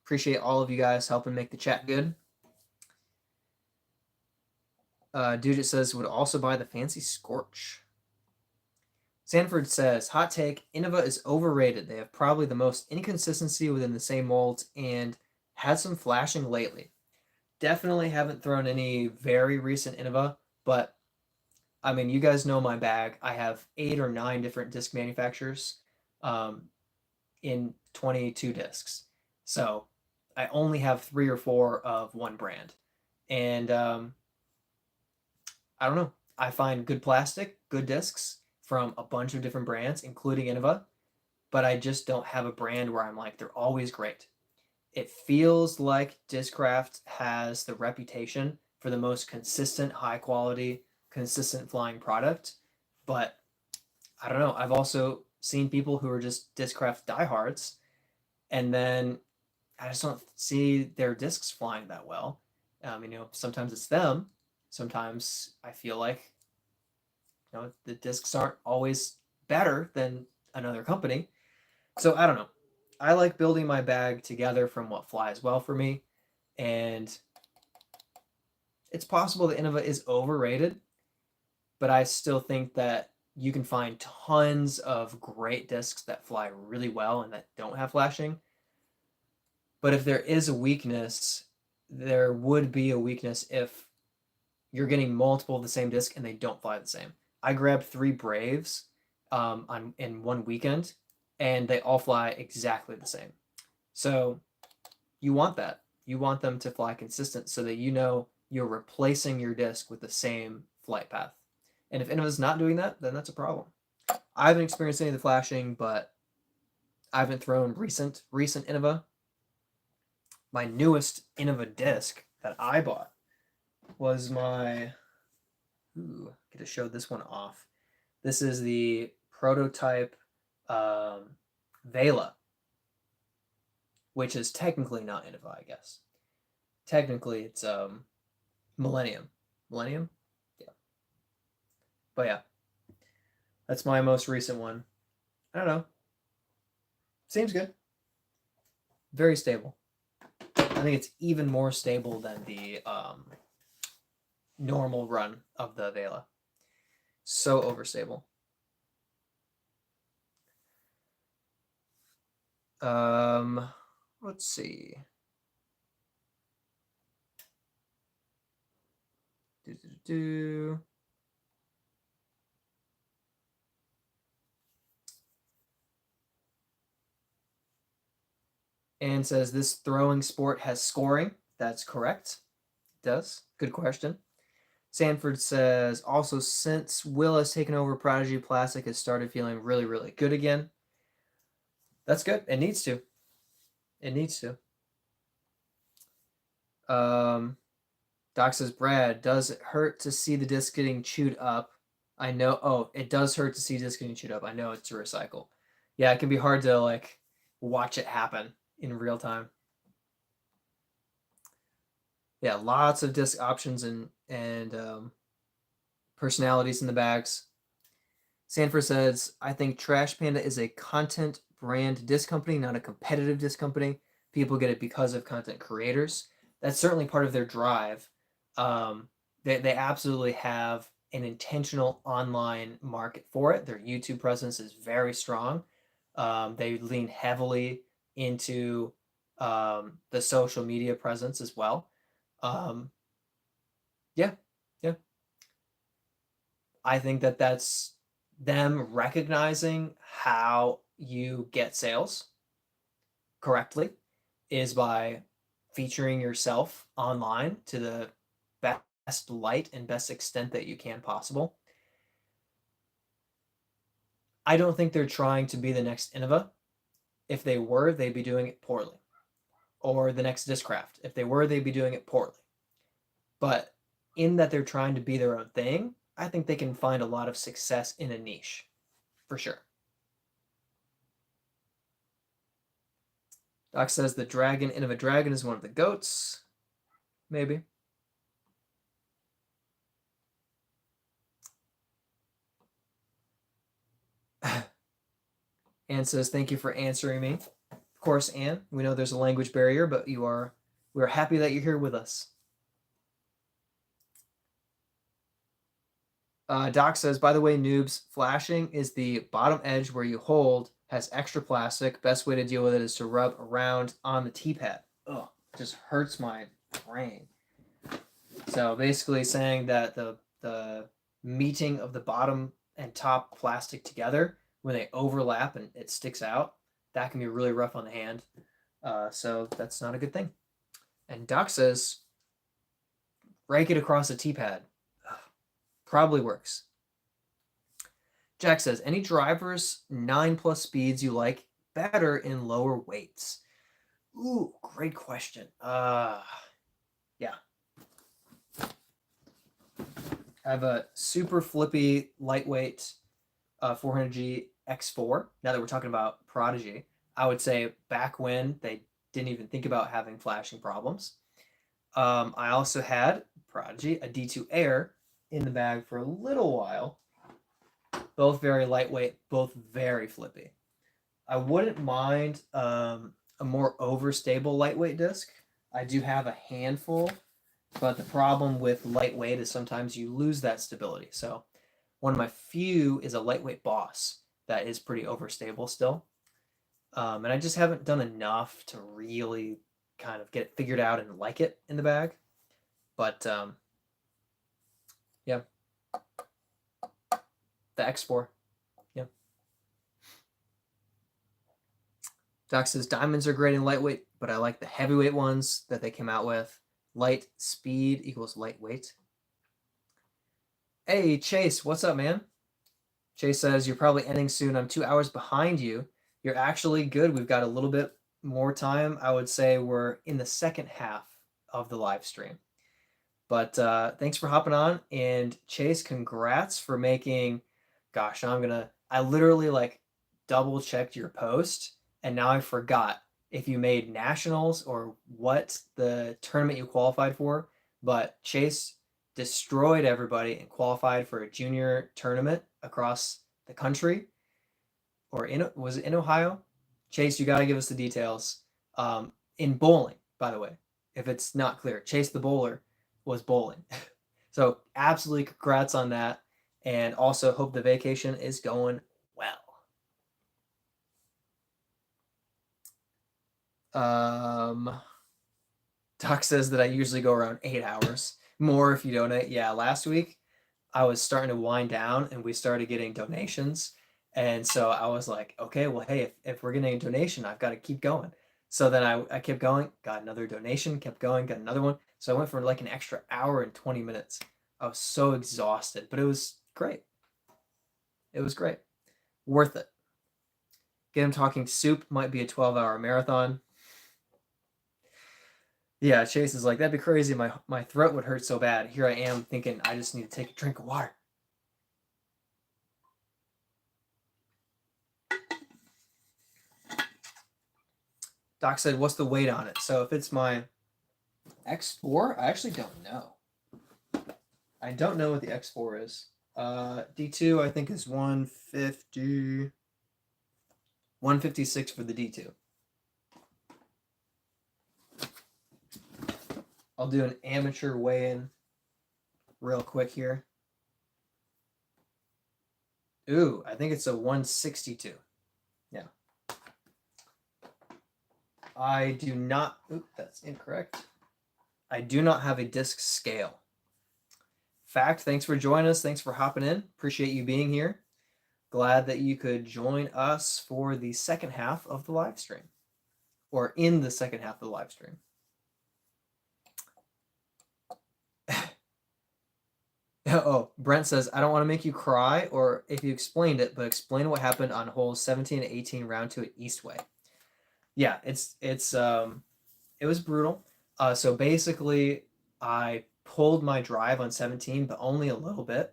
Appreciate all of you guys helping make the chat good. Dude, it says, would also buy the Fancy Scorch. Sanford says, hot take, Innova is overrated. They have probably the most inconsistency within the same molds and had some flashing lately. Definitely haven't thrown any very recent Innova, but I mean, you guys know my bag. I have 8 or 9 different disc manufacturers um, in 22 discs. So I only have 3 or 4 of one brand. And I don't know. I find good plastic, good discs from a bunch of different brands, including Innova, but I just don't have a brand where I'm like, they're always great. It feels like Discraft has the reputation for the most consistent, high quality, consistent flying product, but I don't know. I've also seen people who are just Discraft diehards, and then I just don't see their discs flying that well. Sometimes it's them. Sometimes I feel like the discs aren't always better than another company. So I don't know. I like building my bag together from what flies well for me, and it's possible that Innova is overrated, but I still think that you can find tons of great discs that fly really well and that don't have flashing. But if there is a weakness, there would be a weakness if you're getting multiple of the same disc and they don't fly the same. I grabbed 3 Braves in one weekend, and they all fly exactly the same. So you want that. You want them to fly consistent so that you're replacing your disc with the same flight path. And if Innova's not doing that, then that's a problem. I haven't experienced any of the flashing, but I haven't thrown recent Innova. My newest Innova disc that I bought was my. Get to show this one off. This is the prototype Vela, which is technically not Innova, I guess. Technically, it's Millennium. Millennium? Yeah. But yeah, that's my most recent one. I don't know. Seems good. Very stable. I think it's even more stable than the normal run of the Vela. So overstable. Let's see. And says this throwing sport has scoring. That's correct. It does. Good question. Sanford says also since Will has taken over Prodigy, Plastic has started feeling really, really good again. That's good. It needs to. It needs to. Doc says, Brad, does it hurt to see the disc getting chewed up? I know. Oh, it does hurt to see disc getting chewed up. I know it's a recycle. Yeah, it can be hard to watch it happen in real time. Yeah, lots of disc options and personalities in the bags. Sanford says, I think Trash Panda is a content brand disc company, not a competitive disc company. People get it because of content creators. That's certainly part of their drive. They absolutely have an intentional online market for it. Their YouTube presence is very strong. They lean heavily into the social media presence as well. Yeah, yeah. I think that that's them recognizing how you get sales correctly is by featuring yourself online to the best light and best extent that you can possible. I don't think they're trying to be the next Innova. If they were, they'd be doing it poorly. Or the next Discraft. If they were, they'd be doing it poorly. But in that they're trying to be their own thing, I think they can find a lot of success in a niche. For sure. Doc says the dragon, Innova Dragon, is one of the goats. Maybe. Anne says, thank you for answering me. Of course, Anne, we know there's a language barrier, but we're happy that you're here with us. Doc says, by the way, noobs, flashing is the bottom edge where you hold, has extra plastic. Best way to deal with it is to rub around on the T-pad. Ugh, it just hurts my brain. So basically saying that the meeting of the bottom and top plastic together, when they overlap and it sticks out, that can be really rough on the hand. So that's not a good thing. And Doc says, rake it across a T-pad. Probably works. Jack says, any drivers 9+ speeds you like better in lower weights? Ooh, great question. Yeah. I have a super flippy lightweight 400G X4. Now that we're talking about Prodigy, I would say back when they didn't even think about having flashing problems. I also had Prodigy, a D2 Air, in the bag for a little while. Both very lightweight, both very flippy. I wouldn't mind a more overstable lightweight disc. I do have a handful, but the problem with lightweight is sometimes you lose that stability. So one of my few is a lightweight Boss that is pretty overstable still. And I just haven't done enough to really kind of get it figured out and like it in the bag. But yeah, the X4. Yeah. Doc says diamonds are great in lightweight, but I like the heavyweight ones that they came out with. Light speed equals lightweight. Hey, Chase, what's up, man? Chase says, you're probably ending soon. I'm 2 hours behind you. You're actually good. We've got a little bit more time. I would say we're in the second half of the live stream. But thanks for hopping on. And Chase, congrats for making, gosh, I literally like double checked your post and now I forgot if you made nationals or what the tournament you qualified for. But Chase destroyed everybody and qualified for a junior tournament across the country. Or was it in Ohio? Chase, you got to give us the details. In bowling, by the way, if it's not clear, Chase the bowler was bowling. So absolutely congrats on that. And also hope the vacation is going well. Doc says that I usually go around 8 hours. More if you donate. Yeah, last week I was starting to wind down and we started getting donations. And so I was like, okay, well, hey, if we're getting a donation, I've got to keep going. So then I kept going, got another donation, kept going, got another one. So I went for like an extra hour and 20 minutes. I was so exhausted, but it was great. It was great. Worth it. Get him talking soup might be a 12-hour marathon. Yeah, Chase is like, that'd be crazy. My throat would hurt so bad. Here I am thinking I just need to take a drink of water. Doc said, what's the weight on it? So if it's my X4, I actually don't know. I don't know what the X4 is. D2, I think, is 150, 156 for the D2. I'll do an amateur weigh-in real quick here. Ooh, I think it's a 162. Yeah. I do not, oop, that's incorrect. I do not have a disc scale. Fact, thanks for joining us. Thanks for hopping in. Appreciate you being here. Glad that you could join us for the second half of the live stream, or in the second half of the live stream. Oh, Brent says, I don't want to make you cry or if you explained it, but explain what happened on holes 17 and 18 round 2 at Eastway. Yeah, it was brutal. So basically, I pulled my drive on 17, but only a little bit.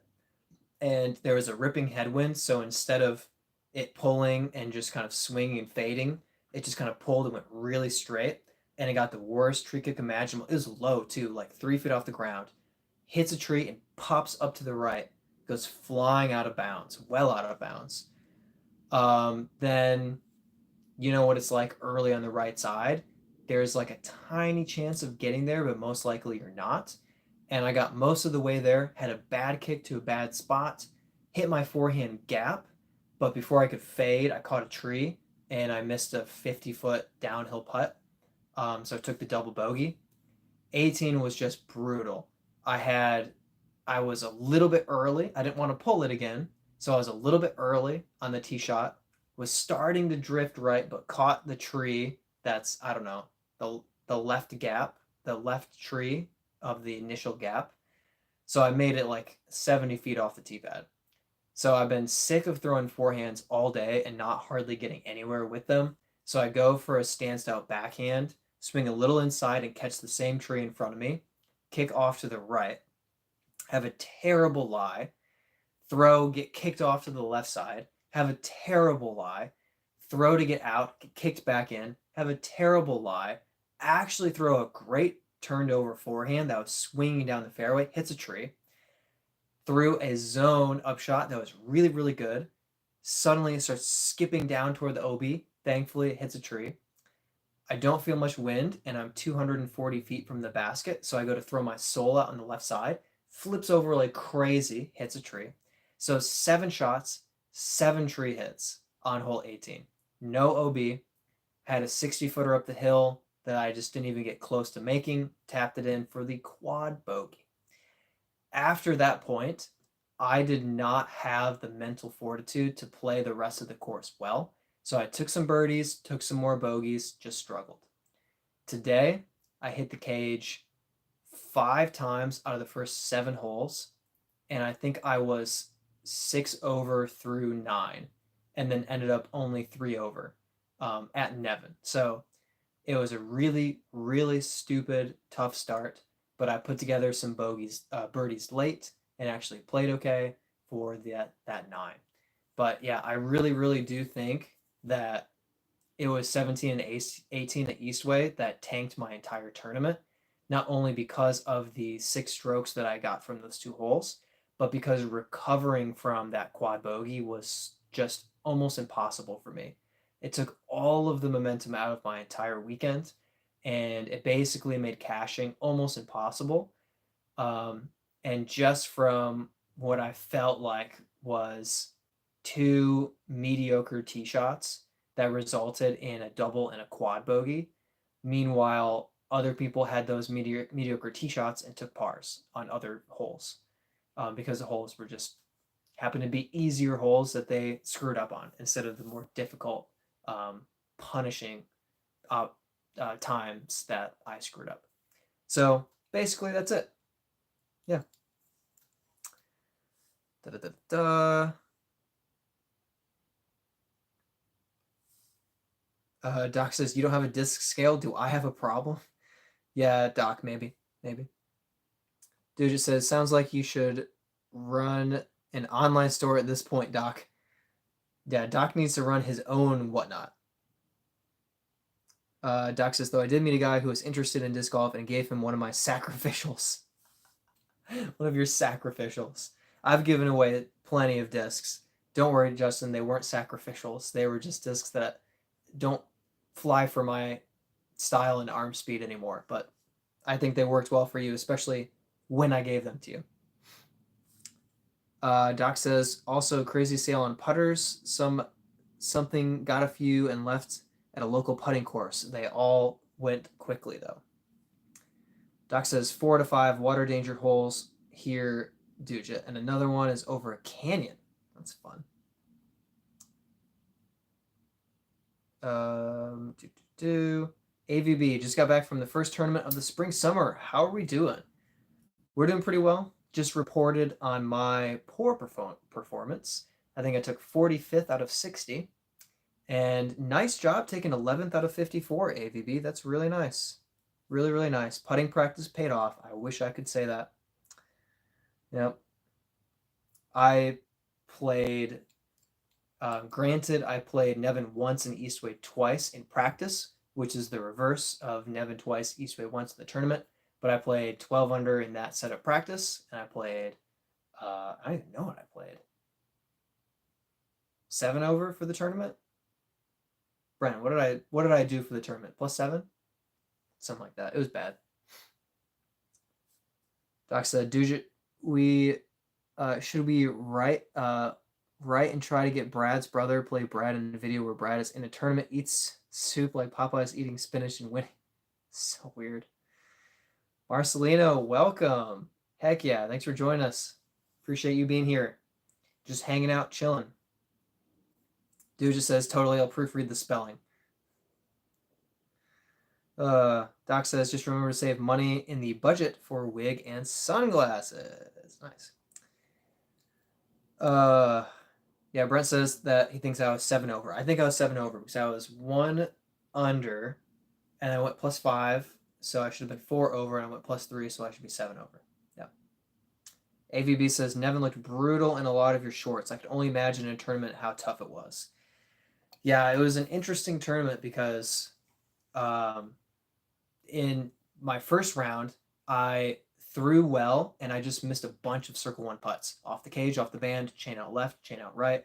And there was a ripping headwind. So instead of it pulling and just kind of swinging and fading, it just kind of pulled and went really straight. And it got the worst tree kick imaginable. It was low too, like 3 feet off the ground. Hits a tree and pops up to the right. Goes flying out of bounds, well out of bounds. Then you know what it's like early on the right side. There's like a tiny chance of getting there, but most likely you're not. And I got most of the way there, had a bad kick to a bad spot, hit my forehand gap, but before I could fade, I caught a tree and I missed a 50-foot downhill putt. So I took the double bogey. 18 was just brutal. I I was a little bit early. I didn't want to pull it again. So I was a little bit early on the tee shot, was starting to drift right, but caught the tree that's, I don't know, the left gap, the left tree of the initial gap. So I made it like 70 feet off the tee pad. So I've been sick of throwing forehands all day and not hardly getting anywhere with them. So I go for a stance out backhand, swing a little inside and catch the same tree in front of me, kick off to the right, have a terrible lie, throw, get kicked off to the left side, have a terrible lie, throw to get out, get kicked back in, have a terrible lie, actually throw a great turned over forehand that was swinging down the fairway, hits a tree, threw a zone upshot that was really, really good. Suddenly it starts skipping down toward the OB. Thankfully, it hits a tree. I don't feel much wind, and I'm 240 feet from the basket, so I go to throw my sole out on the left side. Flips over like crazy, hits a tree. So 7 shots, 7 tree hits on hole 18. No OB. Had a 60-footer up the hill that I just didn't even get close to making. Tapped it in for the quad bogey. After that point, I did not have the mental fortitude to play the rest of the course well. So I took some birdies, took some more bogeys, just struggled. Today, I hit the cage 5 times out of the first 7 holes, and I think I was 6 over through 9, and then ended up only 3 over at Nevin. So it was a really, really stupid, tough start, but I put together some birdies late, and actually played okay for that 9. But yeah, I really, really do think that it was 17 and 18 at Eastway that tanked my entire tournament, not only because of the 6 strokes that I got from those 2 holes, but because recovering from that quad bogey was just almost impossible for me. It took all of the momentum out of my entire weekend, and it basically made cashing almost impossible. And just from what I felt like was 2 mediocre tee shots that resulted in a double and a quad bogey. Meanwhile, other people had those mediocre tee shots and took pars on other holes because the holes were just happened to be easier holes that they screwed up on instead of the more difficult, punishing times that I screwed up. So basically, that's it. Yeah. Da, da, da, da. Doc says, you don't have a disc scale. Do I have a problem? Yeah, Doc, maybe. Dude just says, sounds like you should run an online store at this point, Doc. Yeah, Doc needs to run his own whatnot. Doc says, though I did meet a guy who was interested in disc golf and gave him one of my sacrificials. One of your sacrificials. I've given away plenty of discs. Don't worry, Justin, they weren't sacrificials. They were just discs that don't fly for my style and arm speed anymore, but I think they worked well for you, especially when I gave them to you. Doc says, also crazy sale on putters. Something got a few and left at a local putting course. They all went quickly though. Doc says 4 to 5 water danger holes here, Duja, and another one is over a canyon. That's fun. AVB just got back from the first tournament of the spring summer. How are we doing? We're doing pretty well. Just reported on my poor performance. I think I took 45th out of 60. And nice job taking 11th out of 54, AVB. That's really nice. Really, really nice. Putting practice paid off. I wish I could say that. Yep. I played, granted, I played Nevin once and Eastway twice in practice, which is the reverse of Nevin twice, Eastway once in the tournament. But I played 12 under in that set of practice, and I played, I don't even know what I played. 7 over for the tournament? Brent, what did I do for the tournament? +7? Something like that. It was bad. Doc said, should we write and try to get Brad's brother play Brad in a video where Brad is in a tournament, eats soup like Popeye's eating spinach and winning? So weird. Marcelino, welcome. Heck yeah, thanks for joining us. Appreciate you being here. Just hanging out, chilling. Dude just says, totally, I'll proofread the spelling. Doc says, just remember to save money in the budget for wig and sunglasses. Nice. Yeah, Brent says that he thinks I was 7 over. I think I was 7 over because I was 1 under and I went +5, so I should have been 4 over, and I went +3, so I should be 7 over. Yeah. AVB says, Nevin looked brutal in a lot of your shorts. I could only imagine in a tournament how tough it was. Yeah, it was an interesting tournament because in my first round, I threw well, and I just missed a bunch of circle 1 putts. Off the cage, off the band, chain out left, chain out right.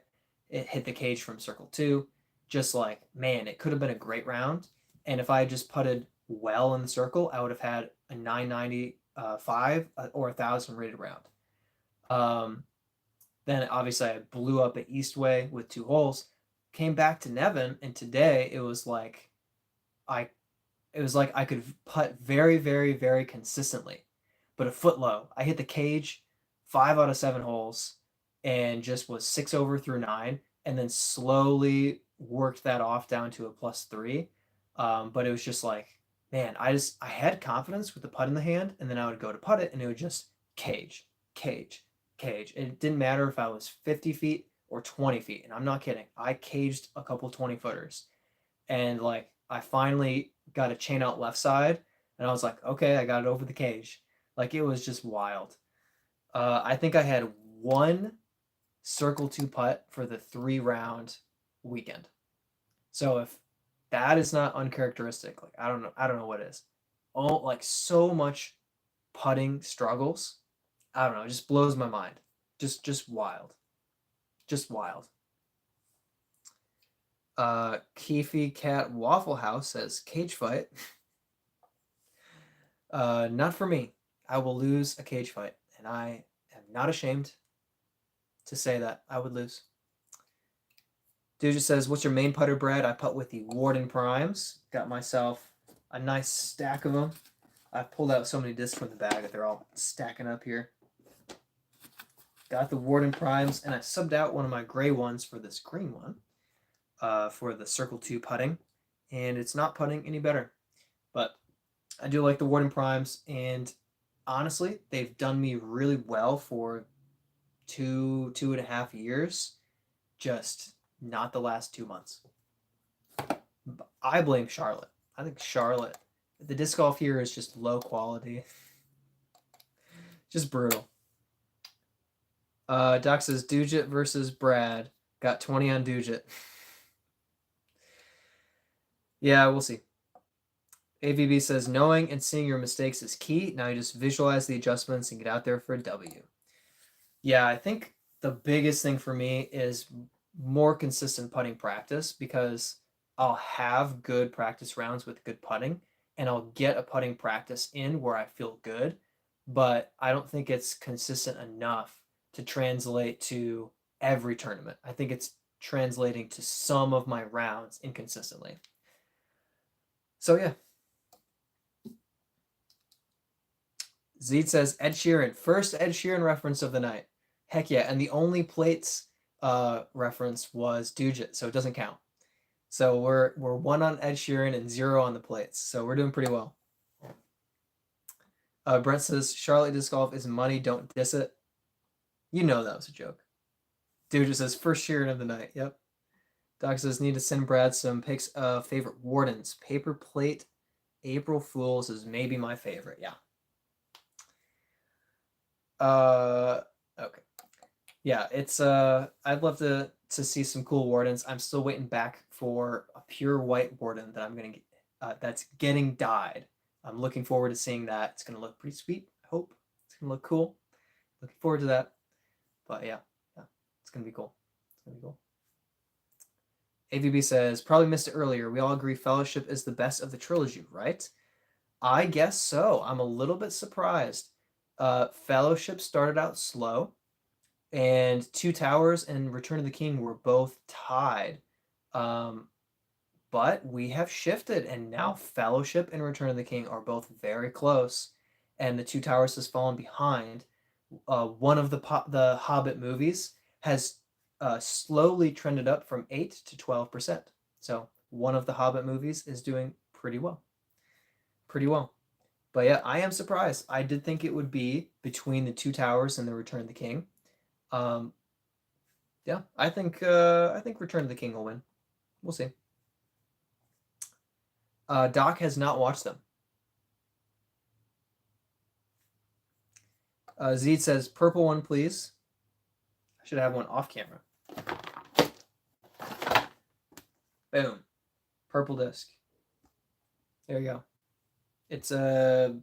It hit the cage from circle 2. Just like, man, it could have been a great round. And if I had just putted well in the circle, I would have had a 995 or 1,000 rated round. Then obviously I blew up at Eastway with 2 holes. Came back to Nevin, and today it was like I could putt very, very, very consistently, but a foot low. I hit the cage 5 out of 7 holes and just was 6 over through 9, and then slowly worked that off down to a +3. But it was just like, man, I had confidence with the putt in the hand, and then I would go to putt it, and it would just cage, cage, cage. It didn't matter if I was 50 feet or 20 feet, and I'm not kidding. I caged a couple 20-footers, and like I finally got a chain out left side, and I was like, okay, I got it over the cage. Like, it was just wild. I think I had 1 circle 2 putt for the 3-round weekend. So if that is not uncharacteristic, like I don't know what is. Oh, like so much putting struggles. I don't know, it just blows my mind. Just wild. Just wild. Keefy Cat Waffle House says, cage fight. Not for me. I will lose a cage fight, and I am not ashamed to say that I would lose. Dude just says, what's your main putter, Brad? I putt with the Warden Primes. Got myself a nice stack of them. I pulled out so many discs from the bag that they're all stacking up here. Got the Warden Primes, and I subbed out one of my gray ones for this green one. For the circle 2 putting, and it's not putting any better, but I do like the Warden Primes, and honestly, they've done me really well for 2.5 years, just not the last 2 months. I blame Charlotte. I think Charlotte, the disc golf here is just low quality, just brutal. Doc says Dugit versus Brad, got 20 on Dugit. Yeah, we'll see. AVB says, knowing and seeing your mistakes is key. Now you just visualize the adjustments and get out there for a W. Yeah, I think the biggest thing for me is more consistent putting practice, because I'll have good practice rounds with good putting, and I'll get a putting practice in where I feel good, but I don't think it's consistent enough to translate to every tournament. I think it's translating to some of my rounds inconsistently. So yeah. Zeed says Ed Sheeran, first Ed Sheeran reference of the night. Heck yeah, and the only plates reference was Dugit, so it doesn't count. So we're 1 on Ed Sheeran and 0 on the plates, so we're doing pretty well. Brent says Charlotte disc golf is money, don't diss it. You know that was a joke. Dugit says first Sheeran of the night. Yep. Doc says need to send Brad some pics of favorite Wardens. Paper plate April Fools is maybe my favorite. Yeah. Okay. Yeah, it's I'd love to see some cool Wardens. I'm still waiting back for a pure white Warden that I'm gonna get, that's getting dyed. I'm looking forward to seeing that. It's gonna look pretty sweet. I hope it's gonna look cool. Looking forward to that. But yeah, it's gonna be cool. It's gonna be cool. AVB says, probably missed it earlier. We all agree Fellowship is the best of the trilogy, right? I guess so. I'm a little bit surprised. Fellowship started out slow, and Two Towers and Return of the King were both tied. But we have shifted, and now Fellowship and Return of the King are both very close. and the Two Towers has fallen behind. One of the Hobbit movies has slowly trended up from 8 to 12%. So one of the Hobbit movies is doing pretty well. Pretty well. But yeah, I am surprised. I did think it would be between the Two Towers and the Return of the King. Um, yeah, I think Return of the King will win. We'll see. Doc has not watched them. Zed says purple one, please. I should have one off camera. Boom. Purple disc. There you go. It's a...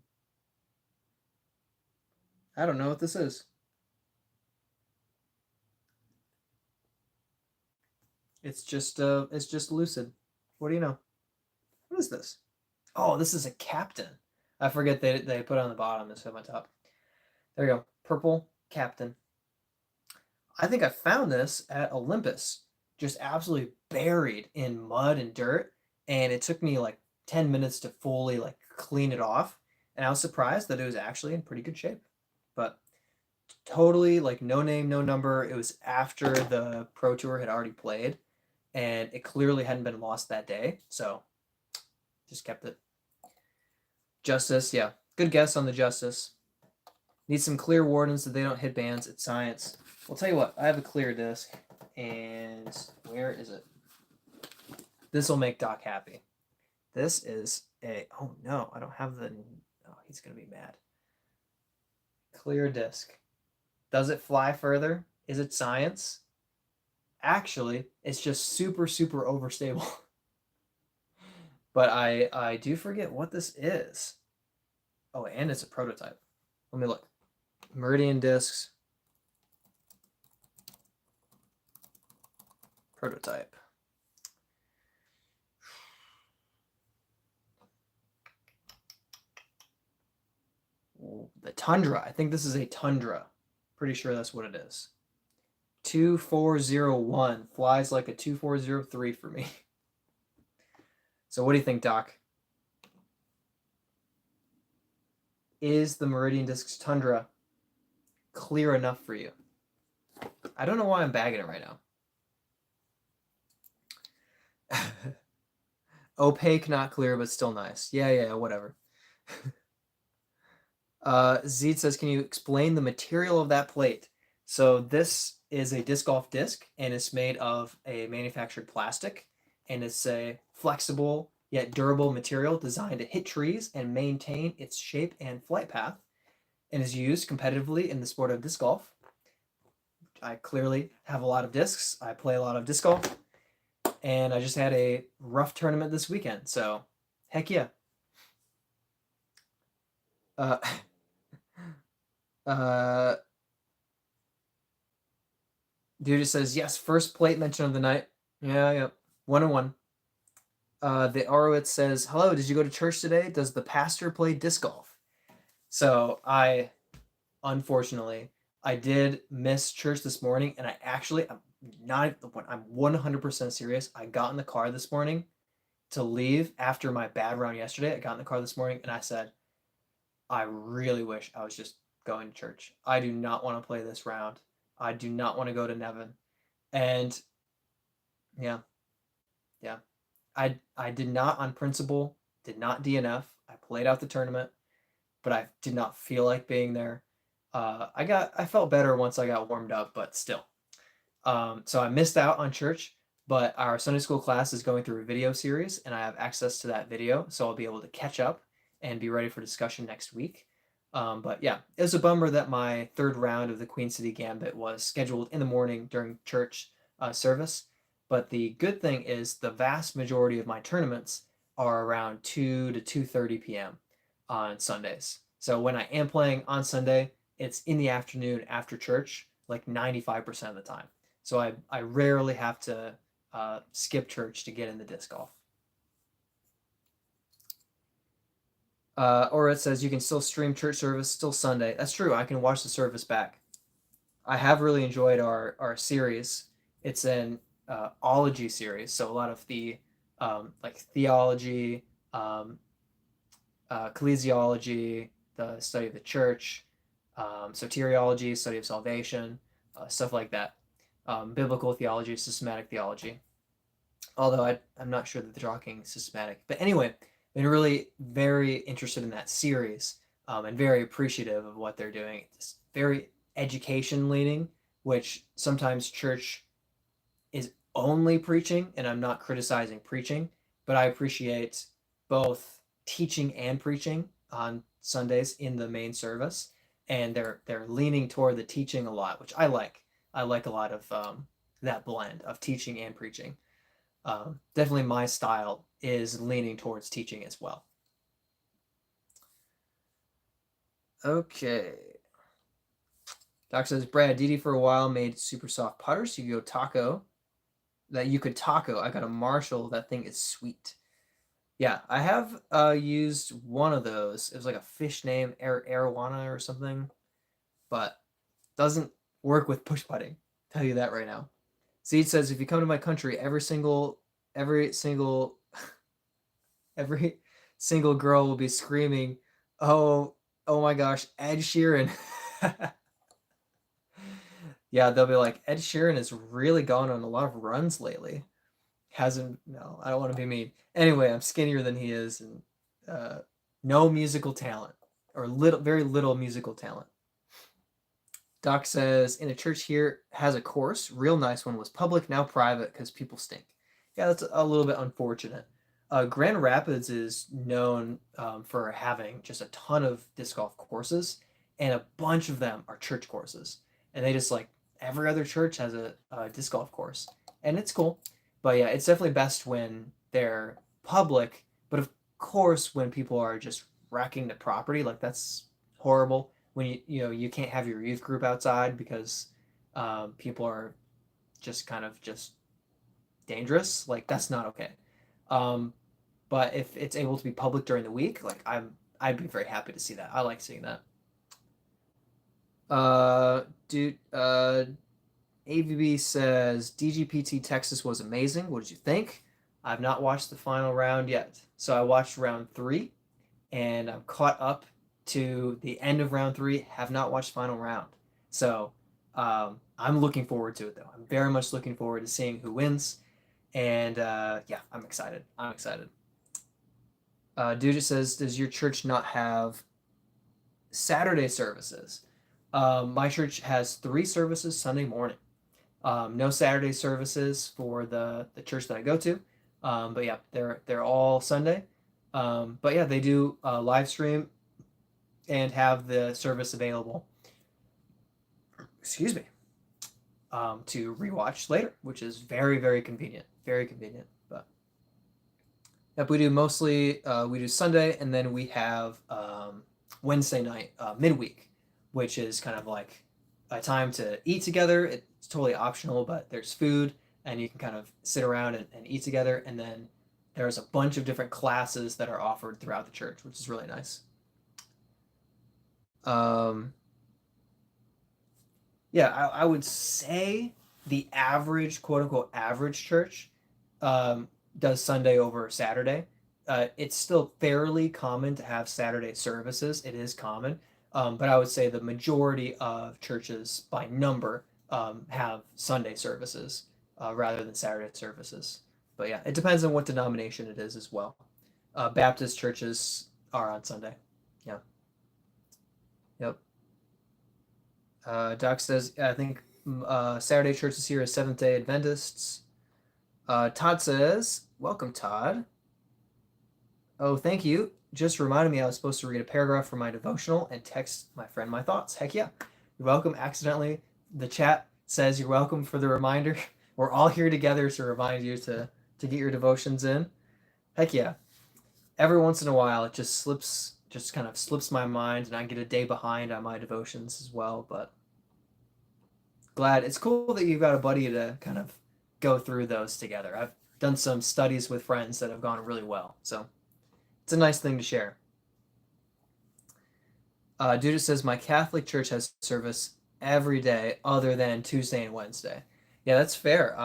I don't know what this is. It's just lucid. What do you know? What is this? Oh, this is a Captain. I forget they put it on the bottom instead of my top. There you go. Purple Captain. I think I found this at Olympus, just absolutely buried in mud and dirt, and it took me like 10 minutes to fully like clean it off, and I was surprised that it was actually in pretty good shape. But totally like no name, no number. It was after the Pro Tour had already played, and it clearly hadn't been lost that day, so just kept it. Justice, yeah. Good guess on the Justice. Need some clear wardens that they don't hit bands. It's science. Well, tell you what, I have a clear disc, and where is it? This will make Doc happy. This is a, oh no, I don't have the, oh, he's going to be mad. Clear disc. Does it fly further? Is it science? Actually, it's just super, super overstable. But I do forget what this is. Oh, and it's a prototype. Let me look. Meridian discs. Prototype. The Tundra. I think this is a Tundra. Pretty sure that's what it is. 2401 flies like a 2403 for me. So what do you think, Doc? Is the Meridian Discs Tundra clear enough for you? I don't know why I'm bagging it right now. Opaque, not clear, but still nice. Yeah, whatever. Zed says, can you explain the material of that plate? So this is a disc golf disc, and it's made of a manufactured plastic, and it's a flexible yet durable material designed to hit trees and maintain its shape and flight path, and is used competitively in the sport of disc golf. I clearly have a lot of discs. I play a lot of disc golf, and I just had a rough tournament this weekend, so heck yeah. Dude just says, yes, first plate mention of the night. Yeah. 1-1. The Arowitz says, hello, did you go to church today? Does the pastor play disc golf? So unfortunately, I did miss church this morning, and I'm 100% serious. I got in the car this morning to leave after my bad round yesterday. I got in the car this morning, and I said, I really wish I was just going to church. I do not want to play this round. I do not want to go to Nevin. And yeah. I did not, on principle, did not DNF. I played out the tournament, but I did not feel like being there. I felt better once I got warmed up, but still. So I missed out on church, but our Sunday school class is going through a video series, and I have access to that video, so I'll be able to catch up and be ready for discussion next week. But yeah, it was a bummer that my third round of the Queen City Gambit was scheduled in the morning during church service. But the good thing is the vast majority of my tournaments are around 2 to 2:30 p.m. on Sundays. So when I am playing on Sunday, it's in the afternoon after church, like 95% of the time. So I rarely have to skip church to get in the disc golf. Or it says you can still stream church service, still Sunday. That's true. I can watch the service back. I have really enjoyed our series. It's an ology series, so a lot of the like theology, ecclesiology, the study of the church, soteriology, study of salvation, stuff like that. Biblical theology, systematic theology. Although I'm not sure that they're talking systematic. But anyway, been really very interested in that series, and very appreciative of what they're doing. It's very education leaning, which sometimes church is only preaching, and I'm not criticizing preaching, but I appreciate both teaching and preaching on Sundays in the main service, and they're leaning toward the teaching a lot, which I like. I like a lot of that blend of teaching and preaching. Definitely my style is leaning towards teaching as well. Okay. Doc says, Brad, Didi for a while made super soft putters. You go taco. That you could taco. I got a Marshall. That thing is sweet. Yeah, I have used one of those. It was like a fish name, arowana or something, but doesn't work with push putting. Tell you that right now. Seed says, if you come to my country, every single every single girl will be screaming, "Oh, oh my gosh, Ed Sheeran!" Yeah, they'll be like, Ed Sheeran has really gone on a lot of runs lately. Hasn't no, I don't want to be mean. Anyway, I'm skinnier than he is, and no musical talent, or very little musical talent. Doc says, in a church here has a course, real nice one, was public, now private because people stink. Yeah, that's a little bit unfortunate. Grand Rapids is known for having just a ton of disc golf courses, and a bunch of them are church courses. And they just like every other church has a disc golf course, and it's cool. But yeah, it's definitely best when they're public. But of course, when people are just wrecking the property, like that's horrible. When you can't have your youth group outside because people are just kind of just dangerous. Like that's not okay. Um, but if it's able to be public during the week, like I'd be very happy to see that. I like seeing that. Dude, AVB says DGPT Texas was amazing. What did you think? I've not watched the final round yet. So I watched round 3 and I'm caught up to the end of round 3. Have not watched final round. So I'm looking forward to it though. I'm very much looking forward to seeing who wins. And yeah, I'm excited. I'm excited. Dude just says, does your church not have Saturday services? My church has 3 services Sunday morning. No Saturday services for the church that I go to. But yeah, they're all Sunday. But yeah, they do live stream and have the service available. Excuse me. To rewatch later, which is very, very convenient. Very convenient. But yep, we do Sunday, and then we have Wednesday night midweek, which is kind of like a time to eat together. It's totally optional, but there's food, and you can kind of sit around and eat together. And then there's a bunch of different classes that are offered throughout the church, which is really nice. Um, yeah, I would say the average, quote unquote, average church um, does Sunday over Saturday. It's still fairly common to have Saturday services. It is common. But I would say the majority of churches by number have Sunday services rather than Saturday services. But yeah, it depends on what denomination it is as well. Baptist churches are on Sunday. Yeah. Yep. Doc says, I think Saturday churches here is Seventh day Adventists. Todd says, welcome, Todd. Oh, thank you. Just reminded me I was supposed to read a paragraph from my devotional and text my friend my thoughts. Heck yeah. You're welcome. Accidentally, the chat says you're welcome for the reminder. We're all here together to remind you to get your devotions in. Heck yeah. Every once in a while, it just kind of slips my mind, and I get a day behind on my devotions as well. But glad it's cool that you've got a buddy to kind of go through those together. I've done some studies with friends that have gone really well, so it's a nice thing to share. Dude says my Catholic church has service every day other than Tuesday and Wednesday. Yeah, that's fair.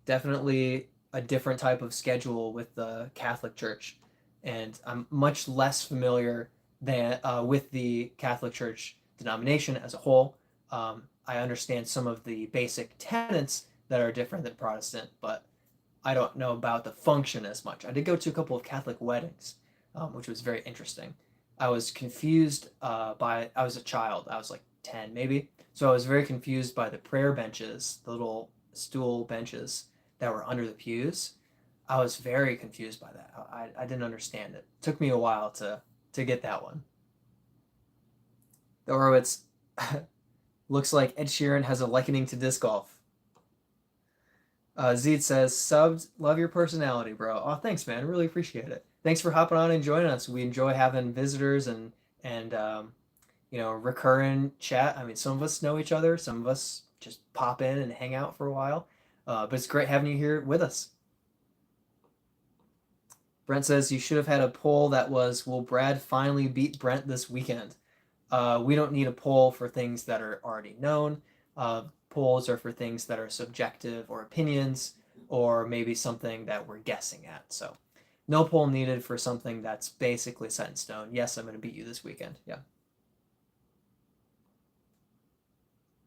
Definitely a different type of schedule with the Catholic Church, and I'm much less familiar than with the Catholic Church denomination as a whole. I understand some of the basic tenets that are different than Protestant, but I don't know about the function as much. I did go to a couple of Catholic weddings, which was very interesting. I was confused I was a child. I was like 10 maybe. So I was very confused by the prayer benches, the little stool benches that were under the pews. I was very confused by that. I didn't understand it. It took me a while to get that one. The Orwitz looks like Ed Sheeran has a likening to disc golf. Zed says, "Subs, love your personality, bro." Oh, thanks, man. Really appreciate it. Thanks for hopping on and joining us. We enjoy having visitors and recurring chat. I mean, some of us know each other. Some of us just pop in and hang out for a while. But it's great having you here with us. Brent says you should have had a poll that was, "Will Brad finally beat Brent this weekend?" We don't need a poll for things that are already known. Polls are for things that are subjective or opinions, or maybe something that we're guessing at. So, no poll needed for something that's basically set in stone. Yes, I'm going to beat you this weekend. Yeah.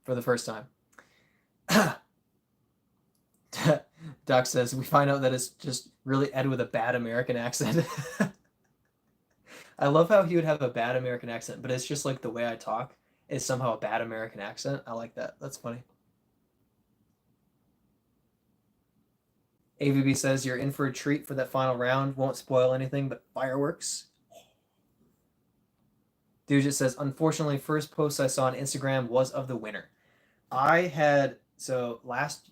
For the first time. Doc says, we find out that it's just really Ed with a bad American accent. I love how he would have a bad American accent, but it's just like the way I talk is somehow a bad American accent. I like that. That's funny. AVB says you're in for a treat for that final round. Won't spoil anything, but fireworks. Dude just says, unfortunately, first post I saw on Instagram was of the winner. I had so last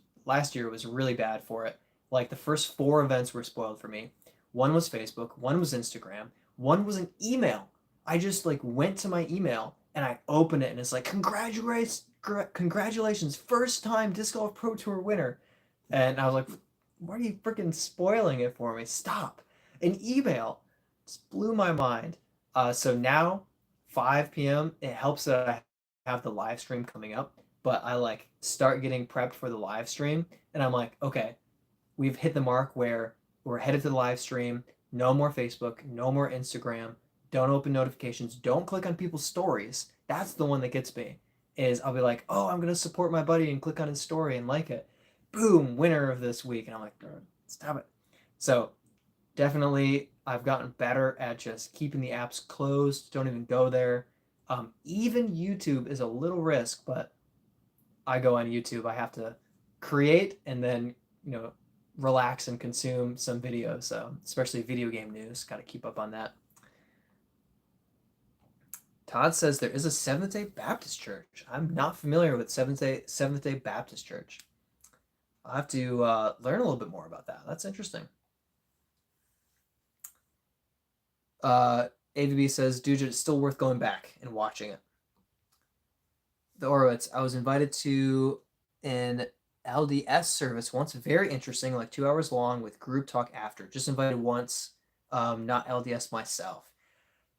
year was really bad for it. Like the first four events were spoiled for me. One was Facebook, one was Instagram, one was an email. I just like went to my email and I opened it and it's like congratulations, first time Disc Golf Pro Tour winner. And I was like, why are you freaking spoiling it for me? Stop. An email just blew my mind. So now 5 p.m. it helps that I have the live stream coming up, but I like start getting prepped for the live stream and I'm like, okay, we've hit the mark where we're headed to the live stream. No more Facebook, no more Instagram. Don't open notifications. Don't click on people's stories. That's the one that gets me. Is I'll be like, oh, I'm gonna support my buddy and click on his story and like it. Boom, winner of this week. And I'm like, stop it. So definitely, I've gotten better at just keeping the apps closed. Don't even go there. Even YouTube is a little risk, but I go on YouTube. I have to create and then relax and consume some videos. So especially video game news, got to keep up on that. Todd says there is a Seventh Day Baptist Church. I'm not familiar with Seventh Day Baptist Church. I'll have to learn a little bit more about that. That's interesting. AVB says, Dude, it's still worth going back and watching it. The Orowitz, I was invited to an LDS service once, very interesting, like 2 hours long with group talk after. Just invited once, not LDS myself.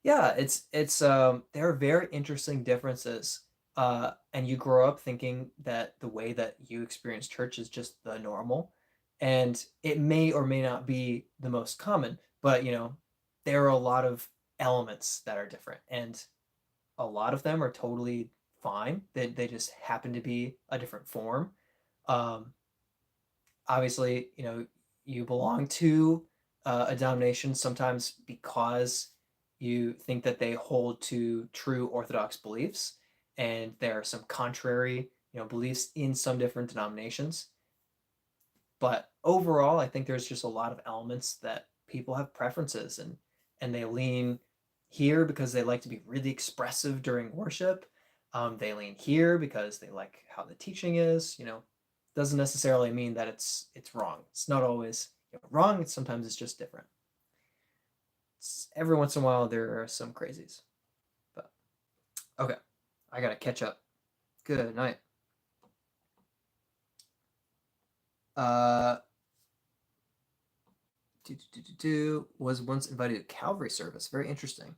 Yeah, there are very interesting differences. And you grow up thinking that the way that you experience church is just the normal, and it may or may not be the most common, but there are a lot of elements that are different, and a lot of them are totally fine. They just happen to be a different form. Um, Obviously, you belong to a denomination sometimes because you think that they hold to true Orthodox beliefs, and there are some contrary, beliefs in some different denominations. But overall, I think there's just a lot of elements that people have preferences and they lean here because they like to be really expressive during worship. They lean here because they like how the teaching is. Doesn't necessarily mean that it's wrong. It's not always wrong. Sometimes it's just different. Every once in a while there are some crazies. But okay, I gotta catch up. Good night. Was once invited to Calvary service. Very interesting.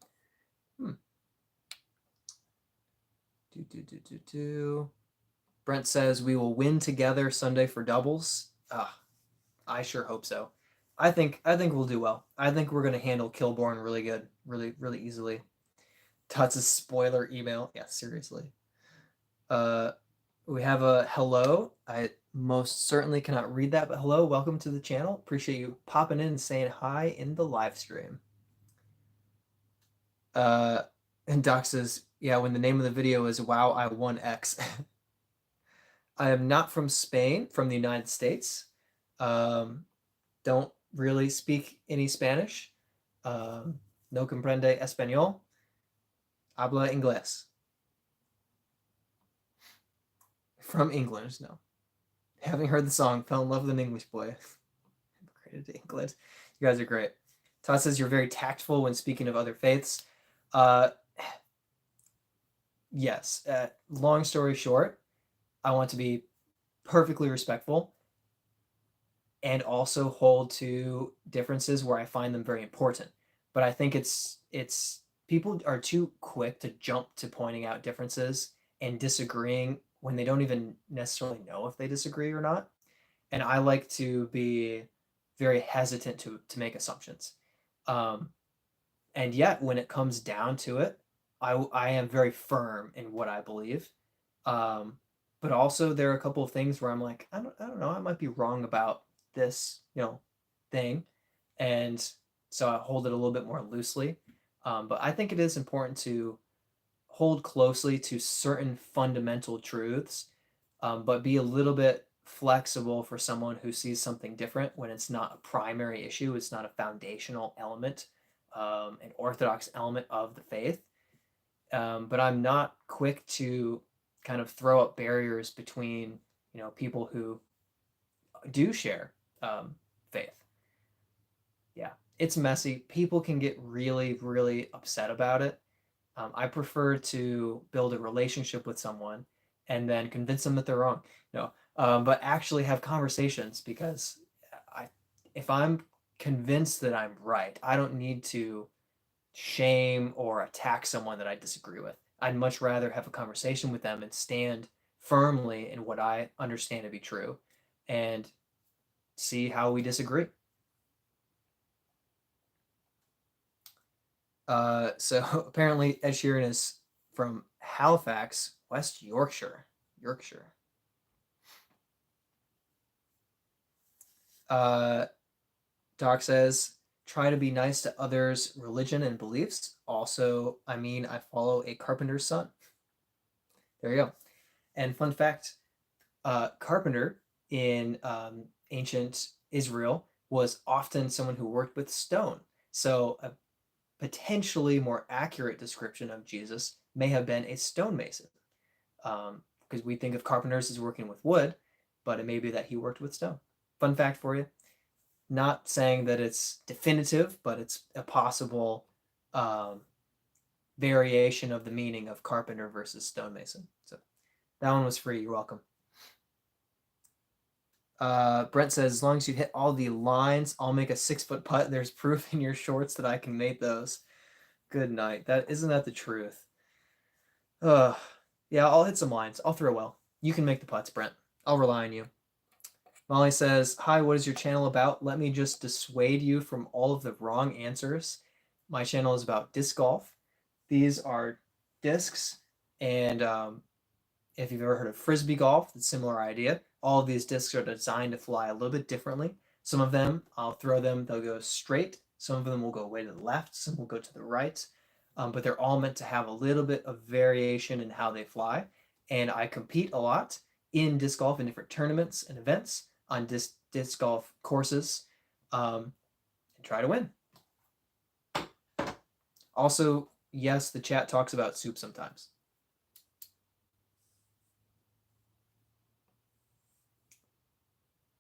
Brent says we will win together Sunday for doubles. I sure hope so. I think we'll do well. I think we're gonna handle Kilborn really good, really really easily. That's a spoiler email. Yeah, seriously. We have a hello. I most certainly cannot read that, but hello, welcome to the channel. Appreciate you popping in and saying hi in the live stream. And Doc says, yeah, when the name of the video is Wow, I won X. I am not from Spain, from the United States. Don't really speak any Spanish. No comprende español. Habla inglés. From England, no. Having heard the song, fell in love with an English boy. Immigrated to England. You guys are great. Todd says you're very tactful when speaking of other faiths. Yes. Long story short, I want to be perfectly respectful and also hold to differences where I find them very important. But I think it's people are too quick to jump to pointing out differences and disagreeing when they don't even necessarily know if they disagree or not. And I like to be very hesitant to make assumptions. And yet, when it comes down to it, I am very firm in what I believe. But also, there are a couple of things where I'm like, I don't know, I might be wrong about this, thing, and so I hold it a little bit more loosely. But I think it is important to hold closely to certain fundamental truths, but be a little bit flexible for someone who sees something different when it's not a primary issue, it's not a foundational element, an orthodox element of the faith. But I'm not quick to kind of throw up barriers between, people who do share faith. Yeah, it's messy. People can get really, really upset about it. I prefer to build a relationship with someone and then convince them that they're wrong. No, but actually have conversations, because if I'm convinced that I'm right, I don't need to shame or attack someone that I disagree with. I'd much rather have a conversation with them and stand firmly in what I understand to be true and see how we disagree. So apparently Ed Sheeran is from Halifax, West Yorkshire. Doc says, try to be nice to others' religion and beliefs. Also, I follow a carpenter's son. There you go. And fun fact, carpenter in ancient Israel was often someone who worked with stone. So a potentially more accurate description of Jesus may have been a stonemason, because we think of carpenters as working with wood, but it may be that he worked with stone. Fun fact for you. Not saying that it's definitive, but it's a possible variation of the meaning of carpenter versus stonemason. So that one was free. You're welcome. Brent says, as long as you hit all the lines, I'll make a 6-foot putt. There's proof in your shorts that I can make those. Good night. Isn't that the truth? Yeah, I'll hit some lines. I'll throw well. You can make the putts, Brent. I'll rely on you. Molly says, hi, what is your channel about? Let me just dissuade you from all of the wrong answers. My channel is about disc golf. These are discs, and if you've ever heard of frisbee golf, it's a similar idea. All of these discs are designed to fly a little bit differently. Some of them, I'll throw them, they'll go straight. Some of them will go way to the left, some will go to the right. But they're all meant to have a little bit of variation in how they fly. And I compete a lot in disc golf in different tournaments and events on disc golf courses, and try to win. Also, yes, the chat talks about soup sometimes.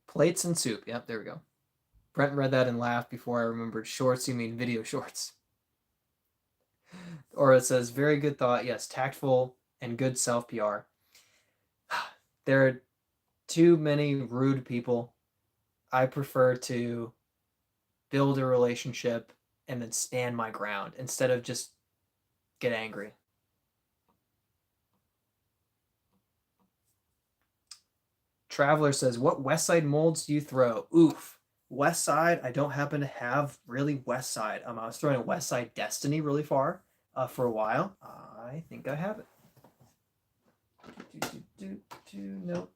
Plates and soup. Yep, there we go. Brent read that and laughed before I remembered shorts. You mean video shorts. Or it says, very good thought. Yes, tactful and good self-PR. There are too many rude people. I prefer to build a relationship and then stand my ground instead of just get angry. Traveler says, what West Side molds do you throw? Oof. West Side, I don't happen to have really West Side. I was throwing a West Side Destiny really far, for a while. I think I have it. Nope.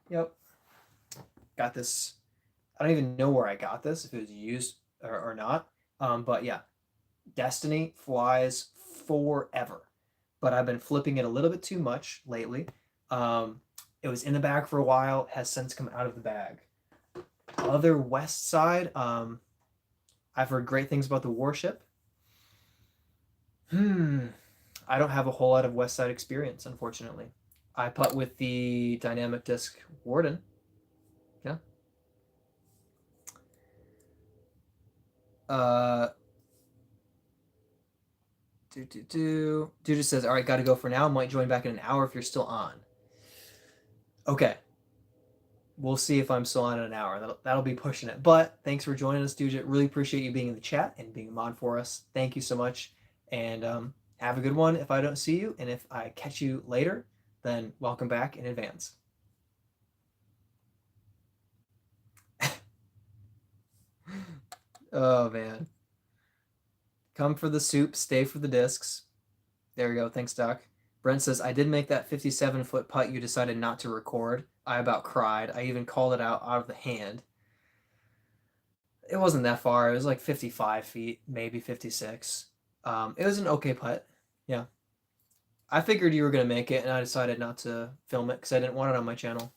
Yep. Got this. I don't even know where I got this, if it was used or not. But yeah, Destiny flies forever. But I've been flipping it a little bit too much lately. It was in the bag for a while, has since come out of the bag. Other west side, I've heard great things about the warship. I don't have a whole lot of west side experience, unfortunately. I putt with the dynamic disc Warden. Yeah. Dude just says, all right, got to go for now. Might join back in an hour if you're still on. Okay. We'll see if I'm still on in an hour. That'll be pushing it. But thanks for joining us, dude. Really appreciate you being in the chat and being a mod for us. Thank you so much. And have a good one if I don't see you. And if I catch you later, then welcome back in advance. Oh, man. Come for the soup, stay for the discs. There we go. Thanks, Doc. Brent says, I did make that 57-foot putt you decided not to record. I about cried. I even called it out of the hand. It wasn't that far. It was like 55 feet, maybe 56. It was an okay putt. Yeah. I figured you were going to make it, and I decided not to film it because I didn't want it on my channel.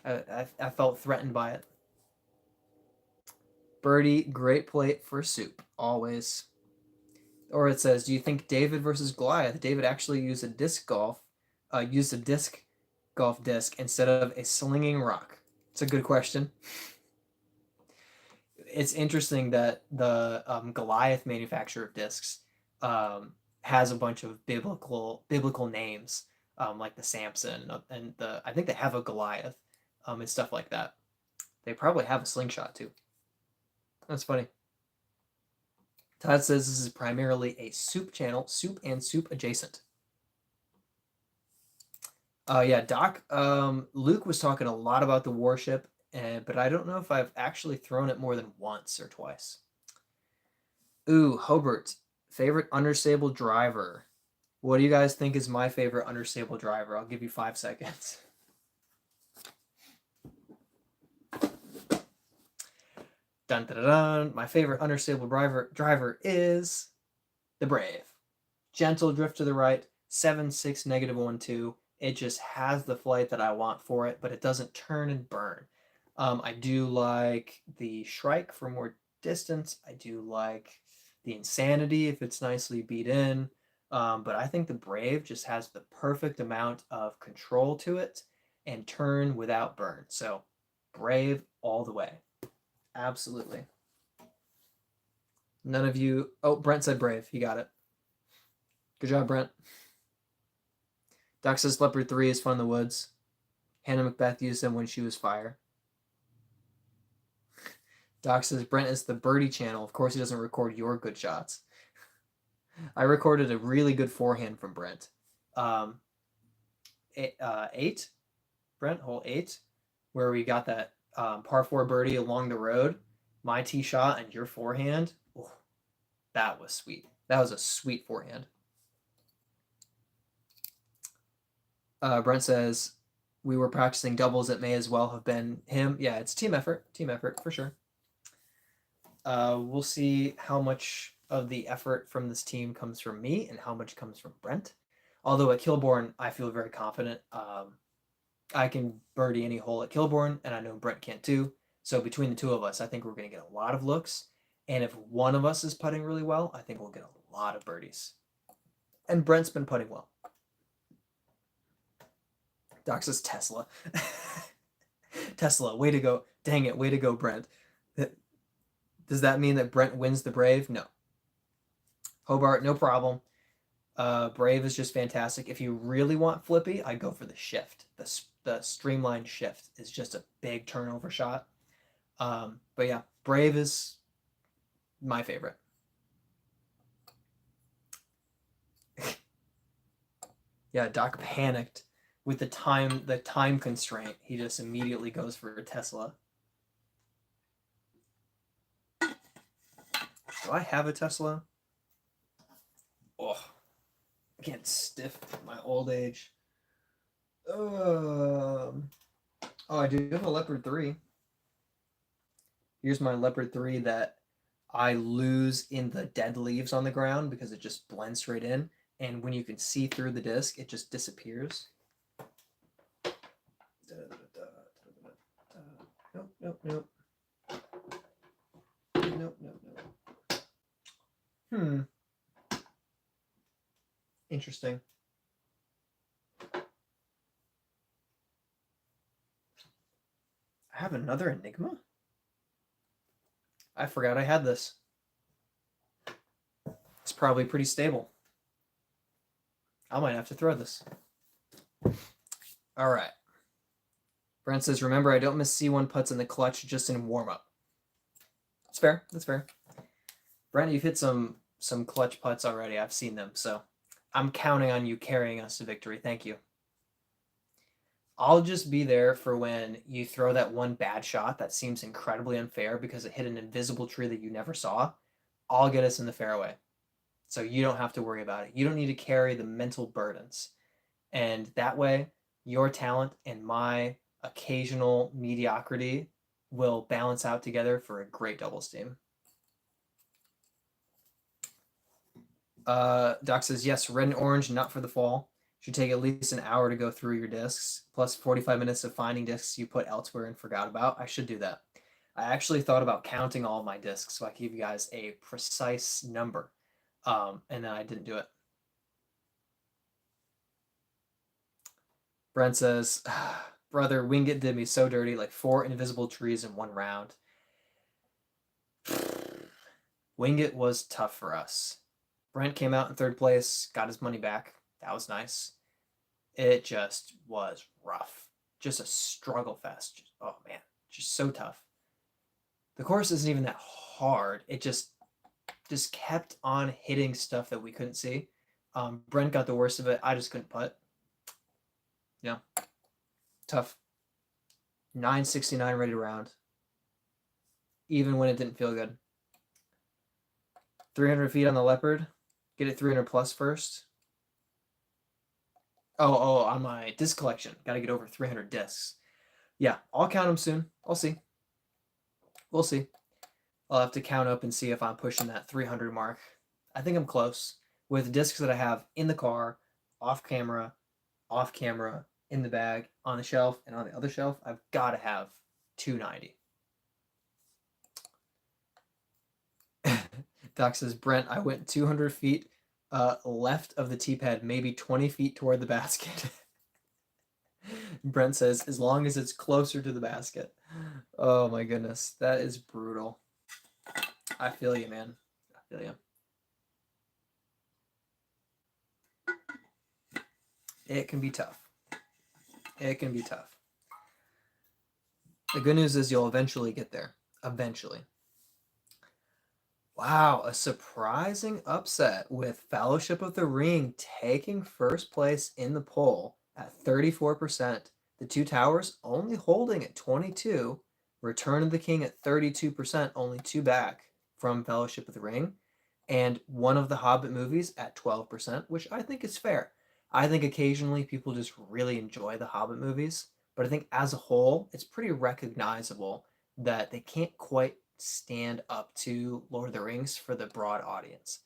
I felt threatened by it. Birdie, great plate for soup, always. Or it says, do you think David versus Goliath? David actually used a disc golf disc instead of a slinging rock. It's a good question. It's interesting that the Goliath manufacturer of discs has a bunch of biblical names, like the Samson and I think they have a Goliath, and stuff like that. They probably have a slingshot too. That's funny. Todd says this is primarily a soup channel, soup and soup adjacent. Yeah, Doc. Luke was talking a lot about the warship, but I don't know if I've actually thrown it more than once or twice. Ooh, Hobart, favorite understable driver. What do you guys think is my favorite understable driver? I'll give you 5 seconds. Dun, dun, dun, dun. My favorite understable driver is the Brave. Gentle drift to the right, 7.6 -1.2. It just has the flight that I want for it, but it doesn't turn and burn. I do like the Shrike for more distance. I do like the Insanity if it's nicely beat in. But I think the Brave just has the perfect amount of control to it and turn without burn. So Brave all the way. Absolutely. None of you... Oh, Brent said Brave. He got it. Good job, Brent. Doc says Leopard 3 is fun in the woods. Hannah Macbeth used them when she was fire. Doc says Brent is the birdie channel. Of course he doesn't record your good shots. I recorded a really good forehand from Brent. 8, Brent, hole 8, where we got that par 4 birdie along the road. My tee shot and your forehand. Oh, that was sweet. That was a sweet forehand. Brent says, we were practicing doubles. It may as well have been him. Yeah, it's team effort. Team effort, for sure. We'll see how much of the effort from this team comes from me and how much comes from Brent. Although at Kilbourne, I feel very confident. I can birdie any hole at Kilbourne, and I know Brent can too. So between the two of us, I think we're going to get a lot of looks. And if one of us is putting really well, I think we'll get a lot of birdies. And Brent's been putting well. Doc says Tesla. Tesla, way to go. Dang it, way to go, Brent. Does that mean that Brent wins the Brave? No. Hobart, no problem. Brave is just fantastic. If you really want flippy, I go for the shift. The streamlined shift is just a big turnover shot. But yeah, Brave is my favorite. Yeah, Doc panicked with the time constraint. He just immediately goes for a Tesla. I have a Tesla? Oh, I can't stiff my old age. Oh, I do have a Leopard 3. Here's my Leopard 3 that I lose in the dead leaves on the ground because it just blends straight in. And when you can see through the disc, it just disappears. Nope, nope, nope. Nope, nope, nope. Interesting. I have another Enigma? I forgot I had this. It's probably pretty stable. I might have to throw this. All right. Brent says, remember, I don't miss C1 putts in the clutch, just in warm-up. That's fair. That's fair. Brent, you've hit some clutch putts already. I've seen them, so I'm counting on you carrying us to victory. Thank you. I'll just be there for when you throw that one bad shot that seems incredibly unfair because it hit an invisible tree that you never saw. I'll get us in the fairway. So you don't have to worry about it. You don't need to carry the mental burdens. And that way, your talent and my occasional mediocrity will balance out together for a great doubles team. Doc says, yes, red and orange, not for the fall. Should take at least an hour to go through your discs, plus 45 minutes of finding discs you put elsewhere and forgot about. I should do that. I actually thought about counting all my discs so I could give you guys a precise number, and then I didn't do it. Brent says, brother, Wingate did me so dirty, like 4 invisible trees in one round. Wingate was tough for us. Brent came out in 3rd place, got his money back. That was nice. It just was rough. Just a struggle fest. Oh, man. Just so tough. The course isn't even that hard. It just kept on hitting stuff that we couldn't see. Brent got the worst of it. I just couldn't putt. Yeah. Tough. 969 ready to round. Even when it didn't feel good. 300 feet on the Leopard. Get it 300 plus first. Oh, on my disc collection. Got to get over 300 discs. Yeah, I'll count them soon. I'll see. We'll see. I'll have to count up and see if I'm pushing that 300 mark. I think I'm close. With discs that I have in the car, off camera, in the bag, on the shelf, and on the other shelf, I've got to have 290. Doc says, Brent, I went 200 feet left of the tee pad, maybe 20 feet toward the basket. Brent says, as long as it's closer to the basket. Oh my goodness, that is brutal. I feel you, man. I feel you. It can be tough. It can be tough. The good news is you'll eventually get there. Eventually. Wow, a surprising upset with Fellowship of the Ring taking first place in the poll at 34%. The Two Towers only holding at 22%. Return of the King at 32%, only 2 back from Fellowship of the Ring. And one of the Hobbit movies at 12%, which I think is fair. I think occasionally people just really enjoy the Hobbit movies, but I think as a whole, it's pretty recognizable that they can't quite stand up to Lord of the Rings for the broad audience.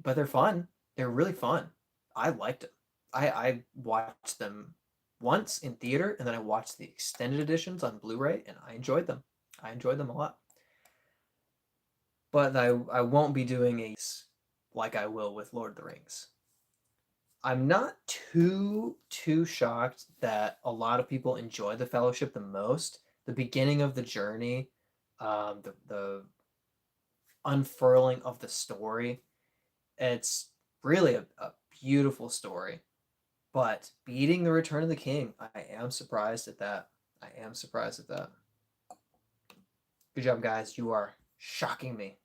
But they're fun. They're really fun. I liked them. I watched them once in theater, and then I watched the extended editions on Blu-ray, and I enjoyed them. I enjoyed them a lot. But I won't be doing a like I will with Lord of the Rings. I'm not too shocked that a lot of people enjoy the Fellowship the most. The beginning of the journey, the unfurling of the story, it's really a beautiful story. But beating the Return of the King, I am surprised at that. I am surprised at that. Good job, guys. You are shocking me.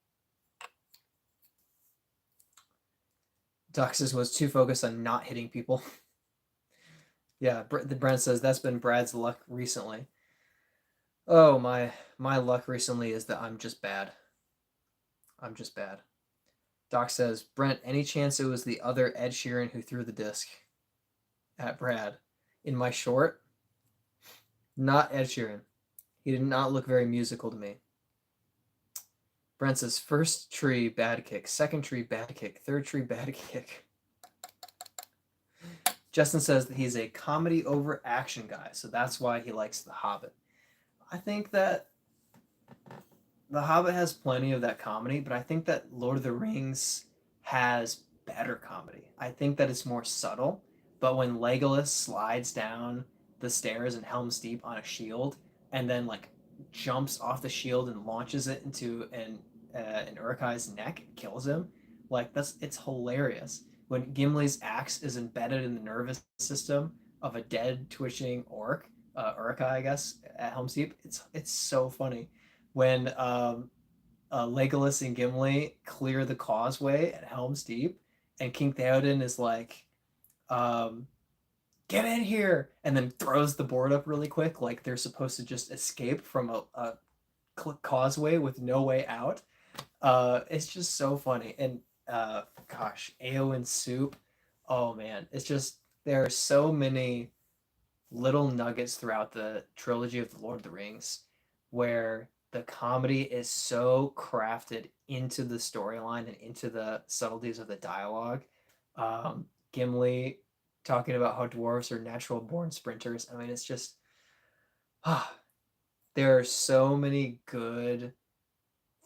Duxus was too focused on not hitting people. Yeah, Brent says that's been Brad's luck recently. Oh, my luck recently is that I'm just bad. I'm just bad. Doc says, Brent, any chance it was the other Ed Sheeran who threw the disc at Brad in my short? Not Ed Sheeran. He did not look very musical to me. Brent says, first tree, bad kick. Second tree, bad kick. Third tree, bad kick. Justin says that he's a comedy over action guy, so that's why he likes The Hobbit. I think that The Hobbit has plenty of that comedy, but I think that Lord of the Rings has better comedy. I think that it's more subtle, but when Legolas slides down the stairs in Helm's Deep on a shield and then like jumps off the shield and launches it into an Uruk-hai's neck, kills him, like it's hilarious. When Gimli's axe is embedded in the nervous system of a dead twitching orc, Uruk-hai, I guess, at Helm's Deep, it's so funny when Legolas and Gimli clear the causeway at Helm's Deep, and King Theoden is like, "Get in here!" and then throws the board up really quick, like they're supposed to just escape from a causeway with no way out. It's just so funny, and gosh, Eowyn soup. Oh man, it's just there are so many little nuggets throughout the trilogy of the Lord of the Rings where the comedy is so crafted into the storyline and into the subtleties of the dialogue. Gimli talking about how dwarves are natural born sprinters. I mean, it's just there are so many good,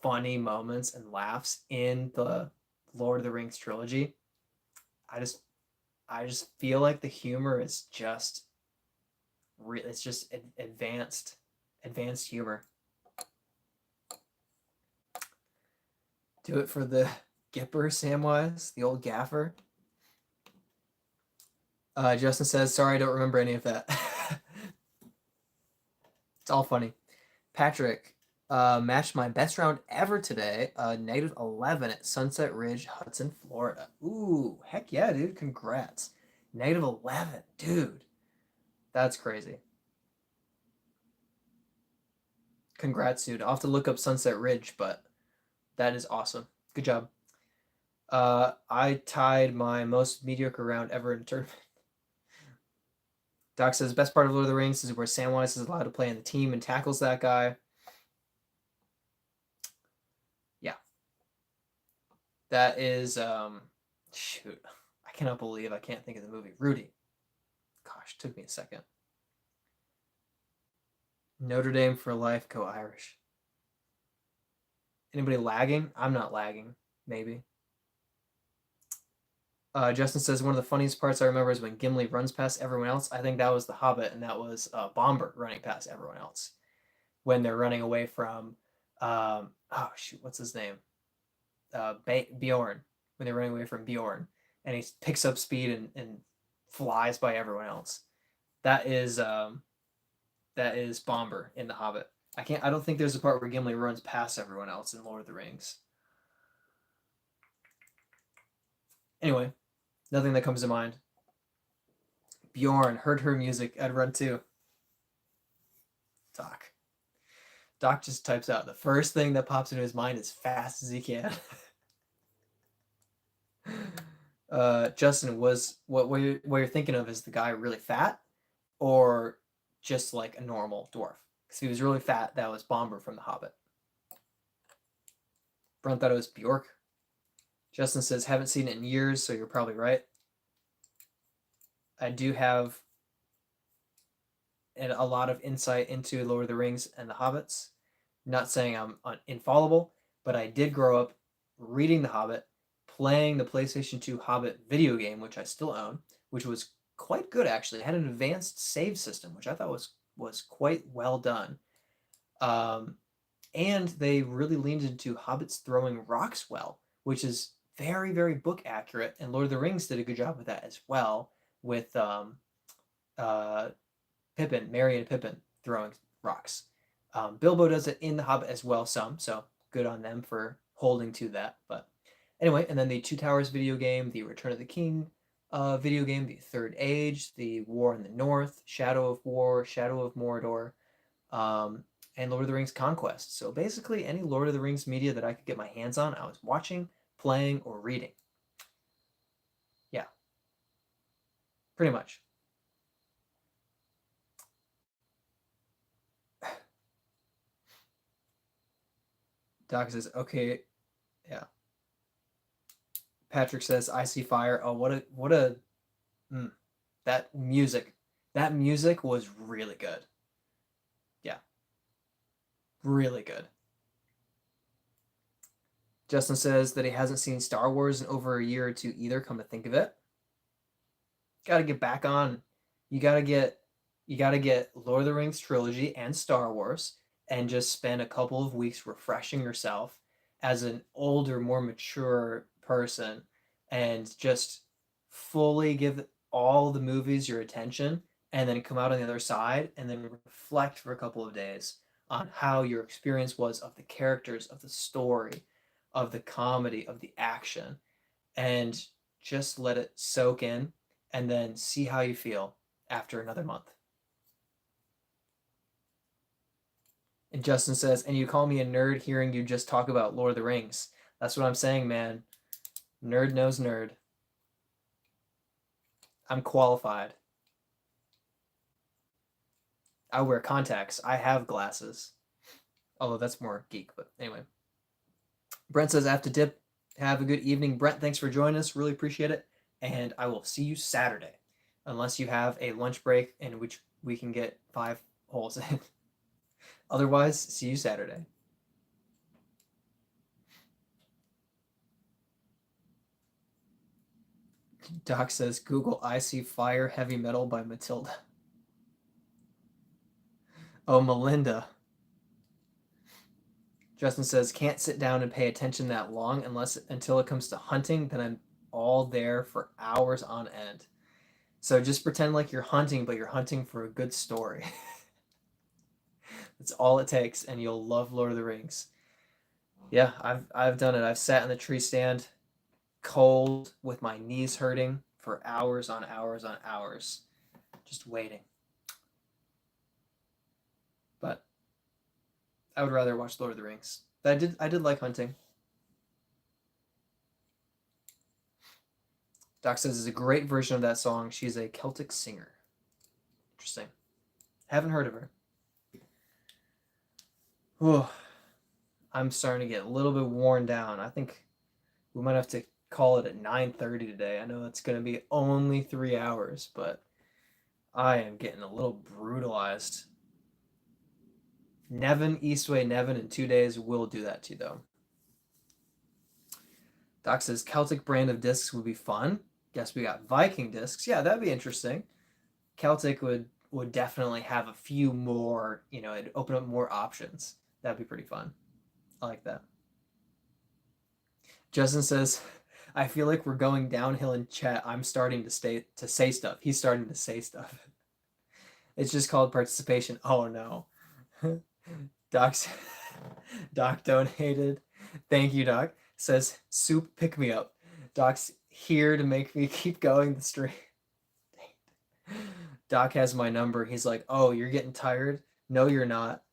funny moments and laughs in the Lord of the Rings trilogy. I just feel like the humor is just it's just advanced humor. Do it for the Gipper, Samwise, the old gaffer. Justin says, sorry, I don't remember any of that. It's all funny. Patrick, matched my best round ever today. Negative 11 at Sunset Ridge, Hudson, Florida. Ooh, heck yeah, dude. Congrats. Negative 11, dude. That's crazy. Congrats, dude. I'll have to look up Sunset Ridge, but that is awesome. Good job. I tied my most mediocre round ever in a tournament. Doc says, best part of Lord of the Rings is where Samwise is allowed to play in the team and tackles that guy. Yeah. That is, shoot. I cannot believe I can't think of the movie. Rudy. Gosh, took me a second. Notre Dame for life, go Irish. Anybody lagging? I'm not lagging, maybe. Justin says, one of the funniest parts I remember is when Gimli runs past everyone else. I think that was The Hobbit, and that was Bombur running past everyone else. When they're running away from, oh shoot, what's his name? Bjorn. When they're running away from Bjorn. And he picks up speed and flies by everyone else. That is Bombur in The Hobbit. I don't think there's a part where Gimli runs past everyone else in Lord of the Rings. Anyway, nothing that comes to mind. Bjorn, heard her music, I'd run too. Doc just types out the first thing that pops into his mind as fast as he can. Justin, was what you're thinking of is the guy really fat or just like a normal dwarf? Because he was really fat, that was Bombur from The Hobbit. Brent thought it was Bjork. Justin says, haven't seen it in years, so you're probably right. I do have a lot of insight into Lord of the Rings and the Hobbits. Not saying I'm infallible, but I did grow up reading The Hobbit, playing the PlayStation 2 Hobbit video game, which I still own, which was quite good actually. It had an advanced save system, which I thought was quite well done. And they really leaned into hobbits throwing rocks well, which is very, very book accurate. And Lord of the Rings did a good job with that as well, with Pippin, Merry and Pippin throwing rocks. Bilbo does it in The Hobbit as well, some, so good on them for holding to that. But anyway, and then the Two Towers video game, the Return of the King video game, the Third Age, the War in the North, Shadow of War, Shadow of Mordor, and Lord of the Rings Conquest. So basically, any Lord of the Rings media that I could get my hands on, I was watching, playing, or reading. Yeah, pretty much. Doc says, okay, yeah. Patrick says, I see fire. Oh, mm, that music. That music was really good. Yeah, really good. Justin says that he hasn't seen Star Wars in over a year or two either, come to think of it. Gotta get back on. You gotta get Lord of the Rings trilogy and Star Wars and just spend a couple of weeks refreshing yourself as an older, more mature person and just fully give all the movies your attention and then come out on the other side and then reflect for a couple of days on how your experience was of the characters, of the story, of the comedy, of the action, and just let it soak in and then see how you feel after another month. And Justin says, and you call me a nerd hearing you just talk about Lord of the Rings. That's what I'm saying, man. Nerd knows nerd. I'm qualified. I wear contacts. I have glasses. Although that's more geek, but anyway. Brent says, I have to dip. Have a good evening. Brent, thanks for joining us. Really appreciate it. And I will see you Saturday. Unless you have a lunch break in which we can get 5 holes in. Otherwise, see you Saturday. Doc says, Google I See Fire Heavy Metal by Matilda. Oh, Melinda. Justin says, can't sit down and pay attention that long until it comes to hunting, then I'm all there for hours on end. So just pretend like you're hunting, but you're hunting for a good story. That's all it takes, and you'll love Lord of the Rings. Yeah, I've done it. I've sat in the tree stand, cold, with my knees hurting for hours on hours on hours, just waiting. But I would rather watch Lord of the Rings. But I did like hunting. Doc says it's a great version of that song. She's a Celtic singer. Interesting. Haven't heard of her. Whew. I'm starting to get a little bit worn down. I think we might have to call it at 9:30 today. I know it's going to be only 3 hours, but I am getting a little brutalized. Nevin, Eastway, Nevin in 2 days will do that to you, though. Doc says Celtic brand of discs would be fun. Guess we got Viking discs. Yeah, that'd be interesting. Celtic would definitely have a few more, it'd open up more options. That'd be pretty fun. I like that. Justin says, I feel like we're going downhill in chat. I'm starting to say stuff. He's starting to say stuff. It's just called participation. Oh no. Doc's Doc donated. Thank you, Doc. Says soup pick me up. Doc's here to make me keep going the stream. Doc has my number. He's like, "Oh, you're getting tired? No, you're not."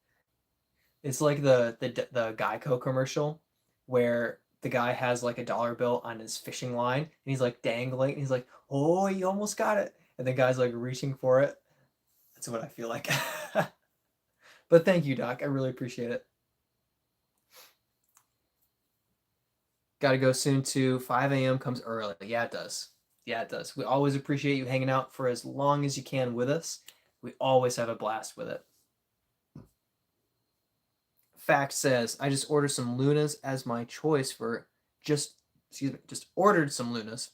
It's like the Geico commercial where the guy has like a dollar bill on his fishing line and he's like dangling and he's like, "Oh, you almost got it." And the guy's like reaching for it. That's what I feel like. But thank you, Doc. I really appreciate it. Got to go soon too. 5 a.m. comes early. Yeah, it does. Yeah, it does. We always appreciate you hanging out for as long as you can with us. We always have a blast with it. Fact says, I just ordered some Lunas as my choice for just ordered some Lunas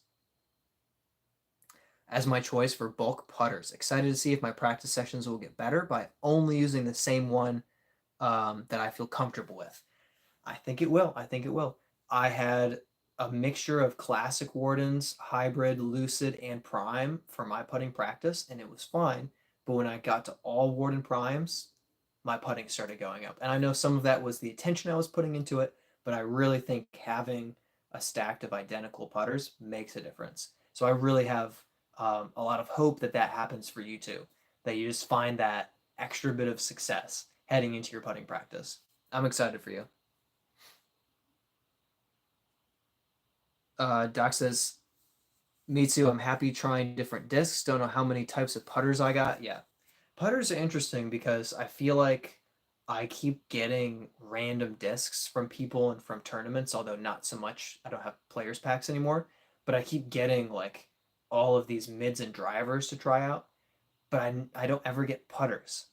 as my choice for bulk putters. Excited to see if my practice sessions will get better by only using the same one that I feel comfortable with. I think it will. I think it will. I had a mixture of classic Wardens, hybrid, lucid, and prime for my putting practice, and it was fine. But when I got to all Warden primes, my putting started going up. And I know some of that was the attention I was putting into it, but I really think having a stack of identical putters makes a difference. So I really have a lot of hope that that happens for you too, that you just find that extra bit of success. heading into your putting practice. I'm excited for you. Doc says, me too. I'm happy trying different discs. Don't know how many types of putters I got. Yeah. Putters are interesting because I feel like I keep getting random discs from people and from tournaments, although not so much. I don't have players packs anymore, but I keep getting like all of these mids and drivers to try out, but I don't ever get putters.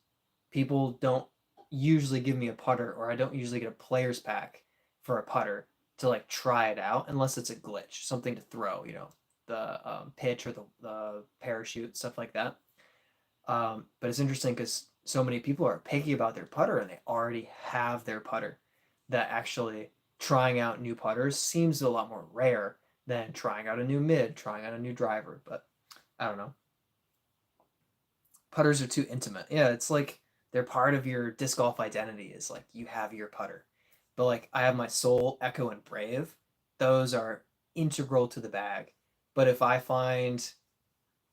People don't usually give me a putter, or I don't usually get a players pack for a putter to like try it out unless it's a glitch, something to throw, the pitch or the parachute, stuff like that. But it's interesting because so many people are picky about their putter and they already have their putter. That actually trying out new putters seems a lot more rare than trying out a new mid, trying out a new driver. But I don't know. Putters are too intimate. Yeah, it's like they're part of your disc golf identity. Is like you have your putter, but like I have my Soul, Echo, and Brave. Those are integral to the bag. But if I find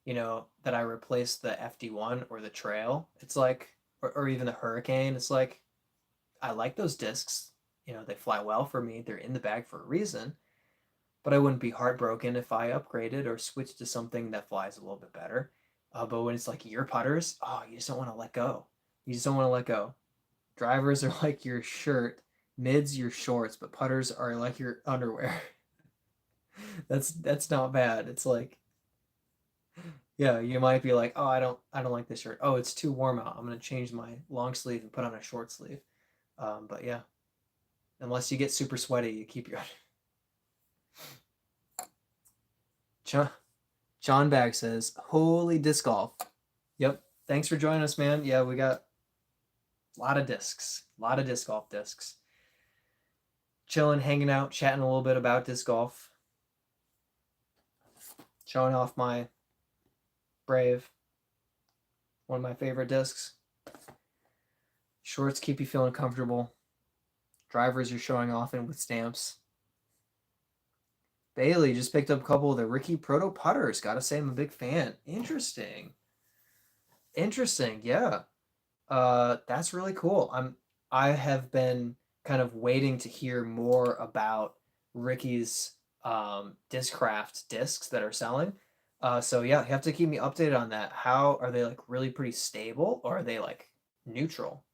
that I replace the FD1 or the Trail, it's like, or even the Hurricane, it's like, I like those discs. They fly well for me. They're in the bag for a reason, but I wouldn't be heartbroken if I upgraded or switched to something that flies a little bit better. But when it's like your putters, oh, you just don't want to let go. You just don't want to let go. Drivers are like your shirt, mids your shorts, but putters are like your underwear. That's not bad. It's like, yeah, you might be like, oh, I don't like this shirt. Oh, it's too warm out. I'm gonna change my long sleeve and put on a short sleeve. But yeah, unless you get super sweaty, you keep your. John, John Bag says, "Holy disc golf." Yep. Thanks for joining us, man. Yeah, we got a lot of discs, a lot of disc golf discs. Chilling, hanging out, chatting a little bit about disc golf. Showing off my Brave, one of my favorite discs. Shorts keep you feeling comfortable. Drivers you're showing off in with stamps. Bailey just picked up a couple of the Ricky Proto putters. Gotta say, I'm a big fan. Interesting. Interesting. Yeah. That's really cool. I have been kind of waiting to hear more about Ricky's Discraft discs that are selling. So yeah, you have to keep me updated on that. How are they, like, really pretty stable, or are they like neutral?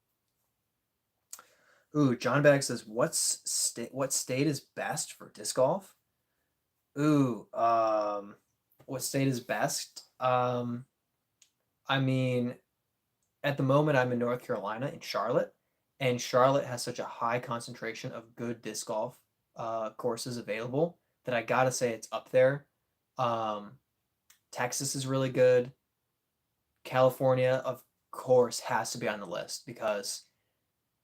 Ooh, John Bag says, what state is best for disc golf? Ooh, what state is best? I mean, at the moment, I'm in North Carolina, in Charlotte, and Charlotte has such a high concentration of good disc golf courses available that I gotta say it's up there. Um, Texas is really good. California, of course, has to be on the list because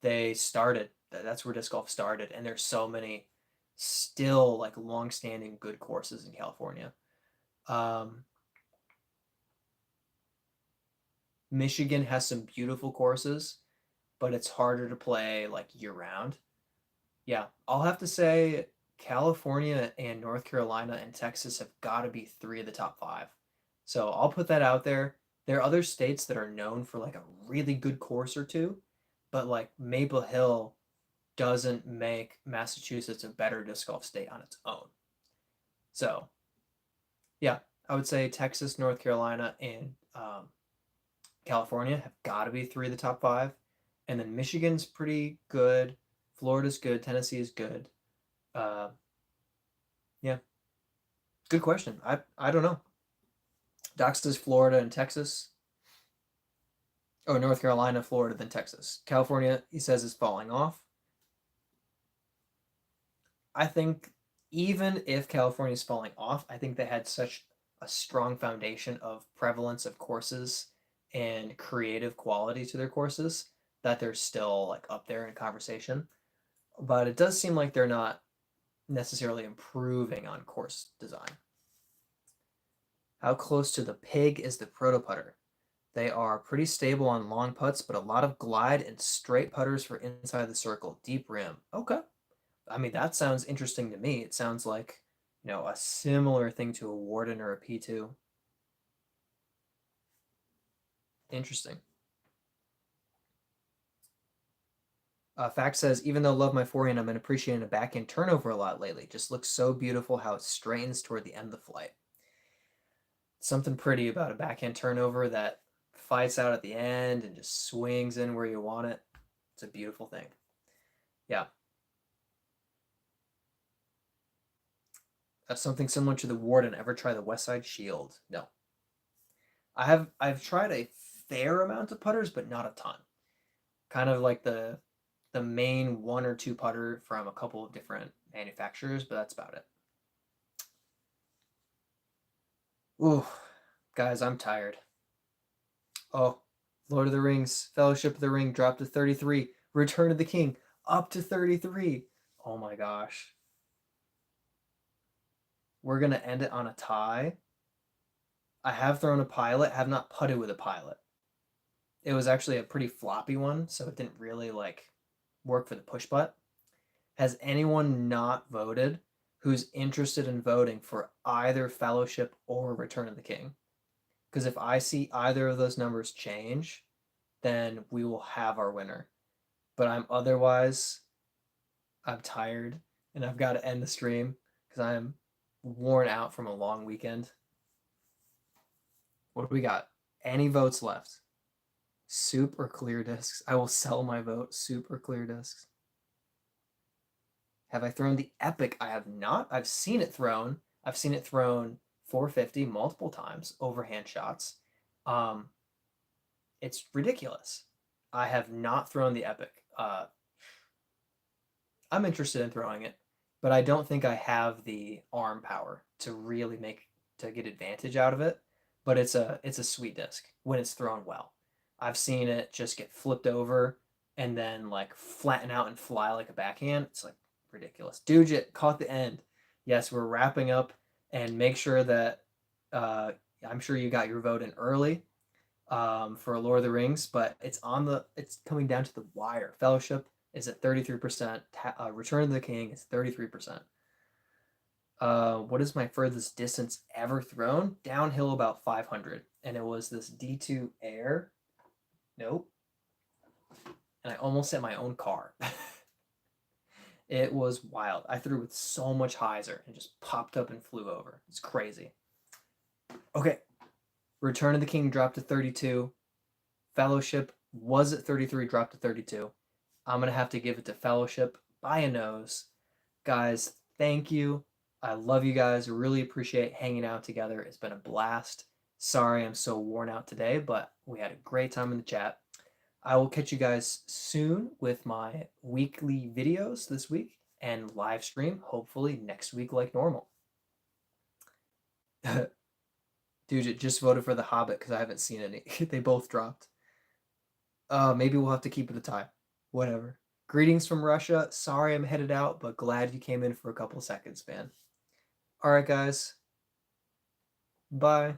they started. That's where disc golf started, and there's so many still like long-standing good courses in California. Um, Michigan has some beautiful courses, but it's harder to play like year round. Yeah, I'll have to say California and North Carolina and Texas have got to be three of the top five. So I'll put that out there. There are other states that are known for like a really good course or two, but like Maple Hill doesn't make Massachusetts a better disc golf state on its own. So yeah, I would say Texas, North Carolina, and California have got to be three of the top five. And then Michigan's pretty good. Florida's good. Tennessee is good. Uh, yeah, good question. I don't know. Doc says Florida and Texas. Oh, North Carolina, Florida, then Texas. California, he says, is falling off. I think even if California is falling off, I think they had such a strong foundation of prevalence of courses and creative quality to their courses that they're still like up there in conversation. But it does seem like they're not necessarily improving on course design. How close to the pig is the proto putter? They are pretty stable on long putts, but a lot of glide and straight putters for inside the circle, deep rim. Okay. I mean, that sounds interesting to me. It sounds like, a similar thing to a Warden or a P2. Interesting. Fact says, even though I love my forehand, I've been appreciating a backhand turnover a lot lately. Just looks so beautiful how it straightens toward the end of the flight. Something pretty about a backhand turnover that fights out at the end and just swings in where you want it. It's a beautiful thing. Yeah. That's something similar to the Warden. Ever try the West Side Shield? No. I've tried a fair amount of putters, but not a ton. Kind of like the main one or two putter from a couple of different manufacturers, but that's about it. Ooh, guys, I'm tired. Oh, Lord of the Rings, Fellowship of the Ring dropped to 33. Return of the King up to 33. Oh my gosh. We're going to end it on a tie. I have thrown a pilot, have not putted with a pilot. It was actually a pretty floppy one, so it didn't really like work for the push putt. Has anyone not voted who's interested in voting for either Fellowship or Return of the King? Because if I see either of those numbers change, then we will have our winner. But I'm tired and I've got to end the stream because I'm worn out from a long weekend. What do we got? Any votes left? Soup or clear discs? I will sell my vote. Soup or clear discs? Have I thrown the epic? I have not. I've seen it thrown. I've seen it thrown 450 multiple times, overhand shots. It's ridiculous. I have not thrown the epic. I'm interested in throwing it, but I don't think I have the arm power to really get advantage out of it. But it's a sweet disc when it's thrown well. I've seen it just get flipped over and then like flatten out and fly like a backhand. It's like ridiculous. Dude, caught the end. Yes, we're wrapping up, and make sure that I'm sure you got your vote in early for Lord of the Rings, but it's coming down to the wire. Fellowship is at 33%. Return of the King is 33%. What is my furthest distance ever thrown? Downhill about 500, and it was this D2 Air. Nope. And I almost hit my own car. It was wild. I threw with so much hyzer and just popped up and flew over. It's crazy. Okay. Return of the King dropped to 32. Fellowship was at 33, dropped to 32. I'm going to have to give it to Fellowship by a nose. Guys, thank you. I love you guys. Really appreciate hanging out together. It's been a blast. Sorry I'm so worn out today, but we had a great time in the chat. I will catch you guys soon with my weekly videos this week and live stream, hopefully next week like normal. Dude, just voted for The Hobbit because I haven't seen any. They both dropped. Maybe we'll have to keep it a tie. Whatever. Greetings from Russia. Sorry I'm headed out, but glad you came in for a couple seconds, man. All right, guys. Bye.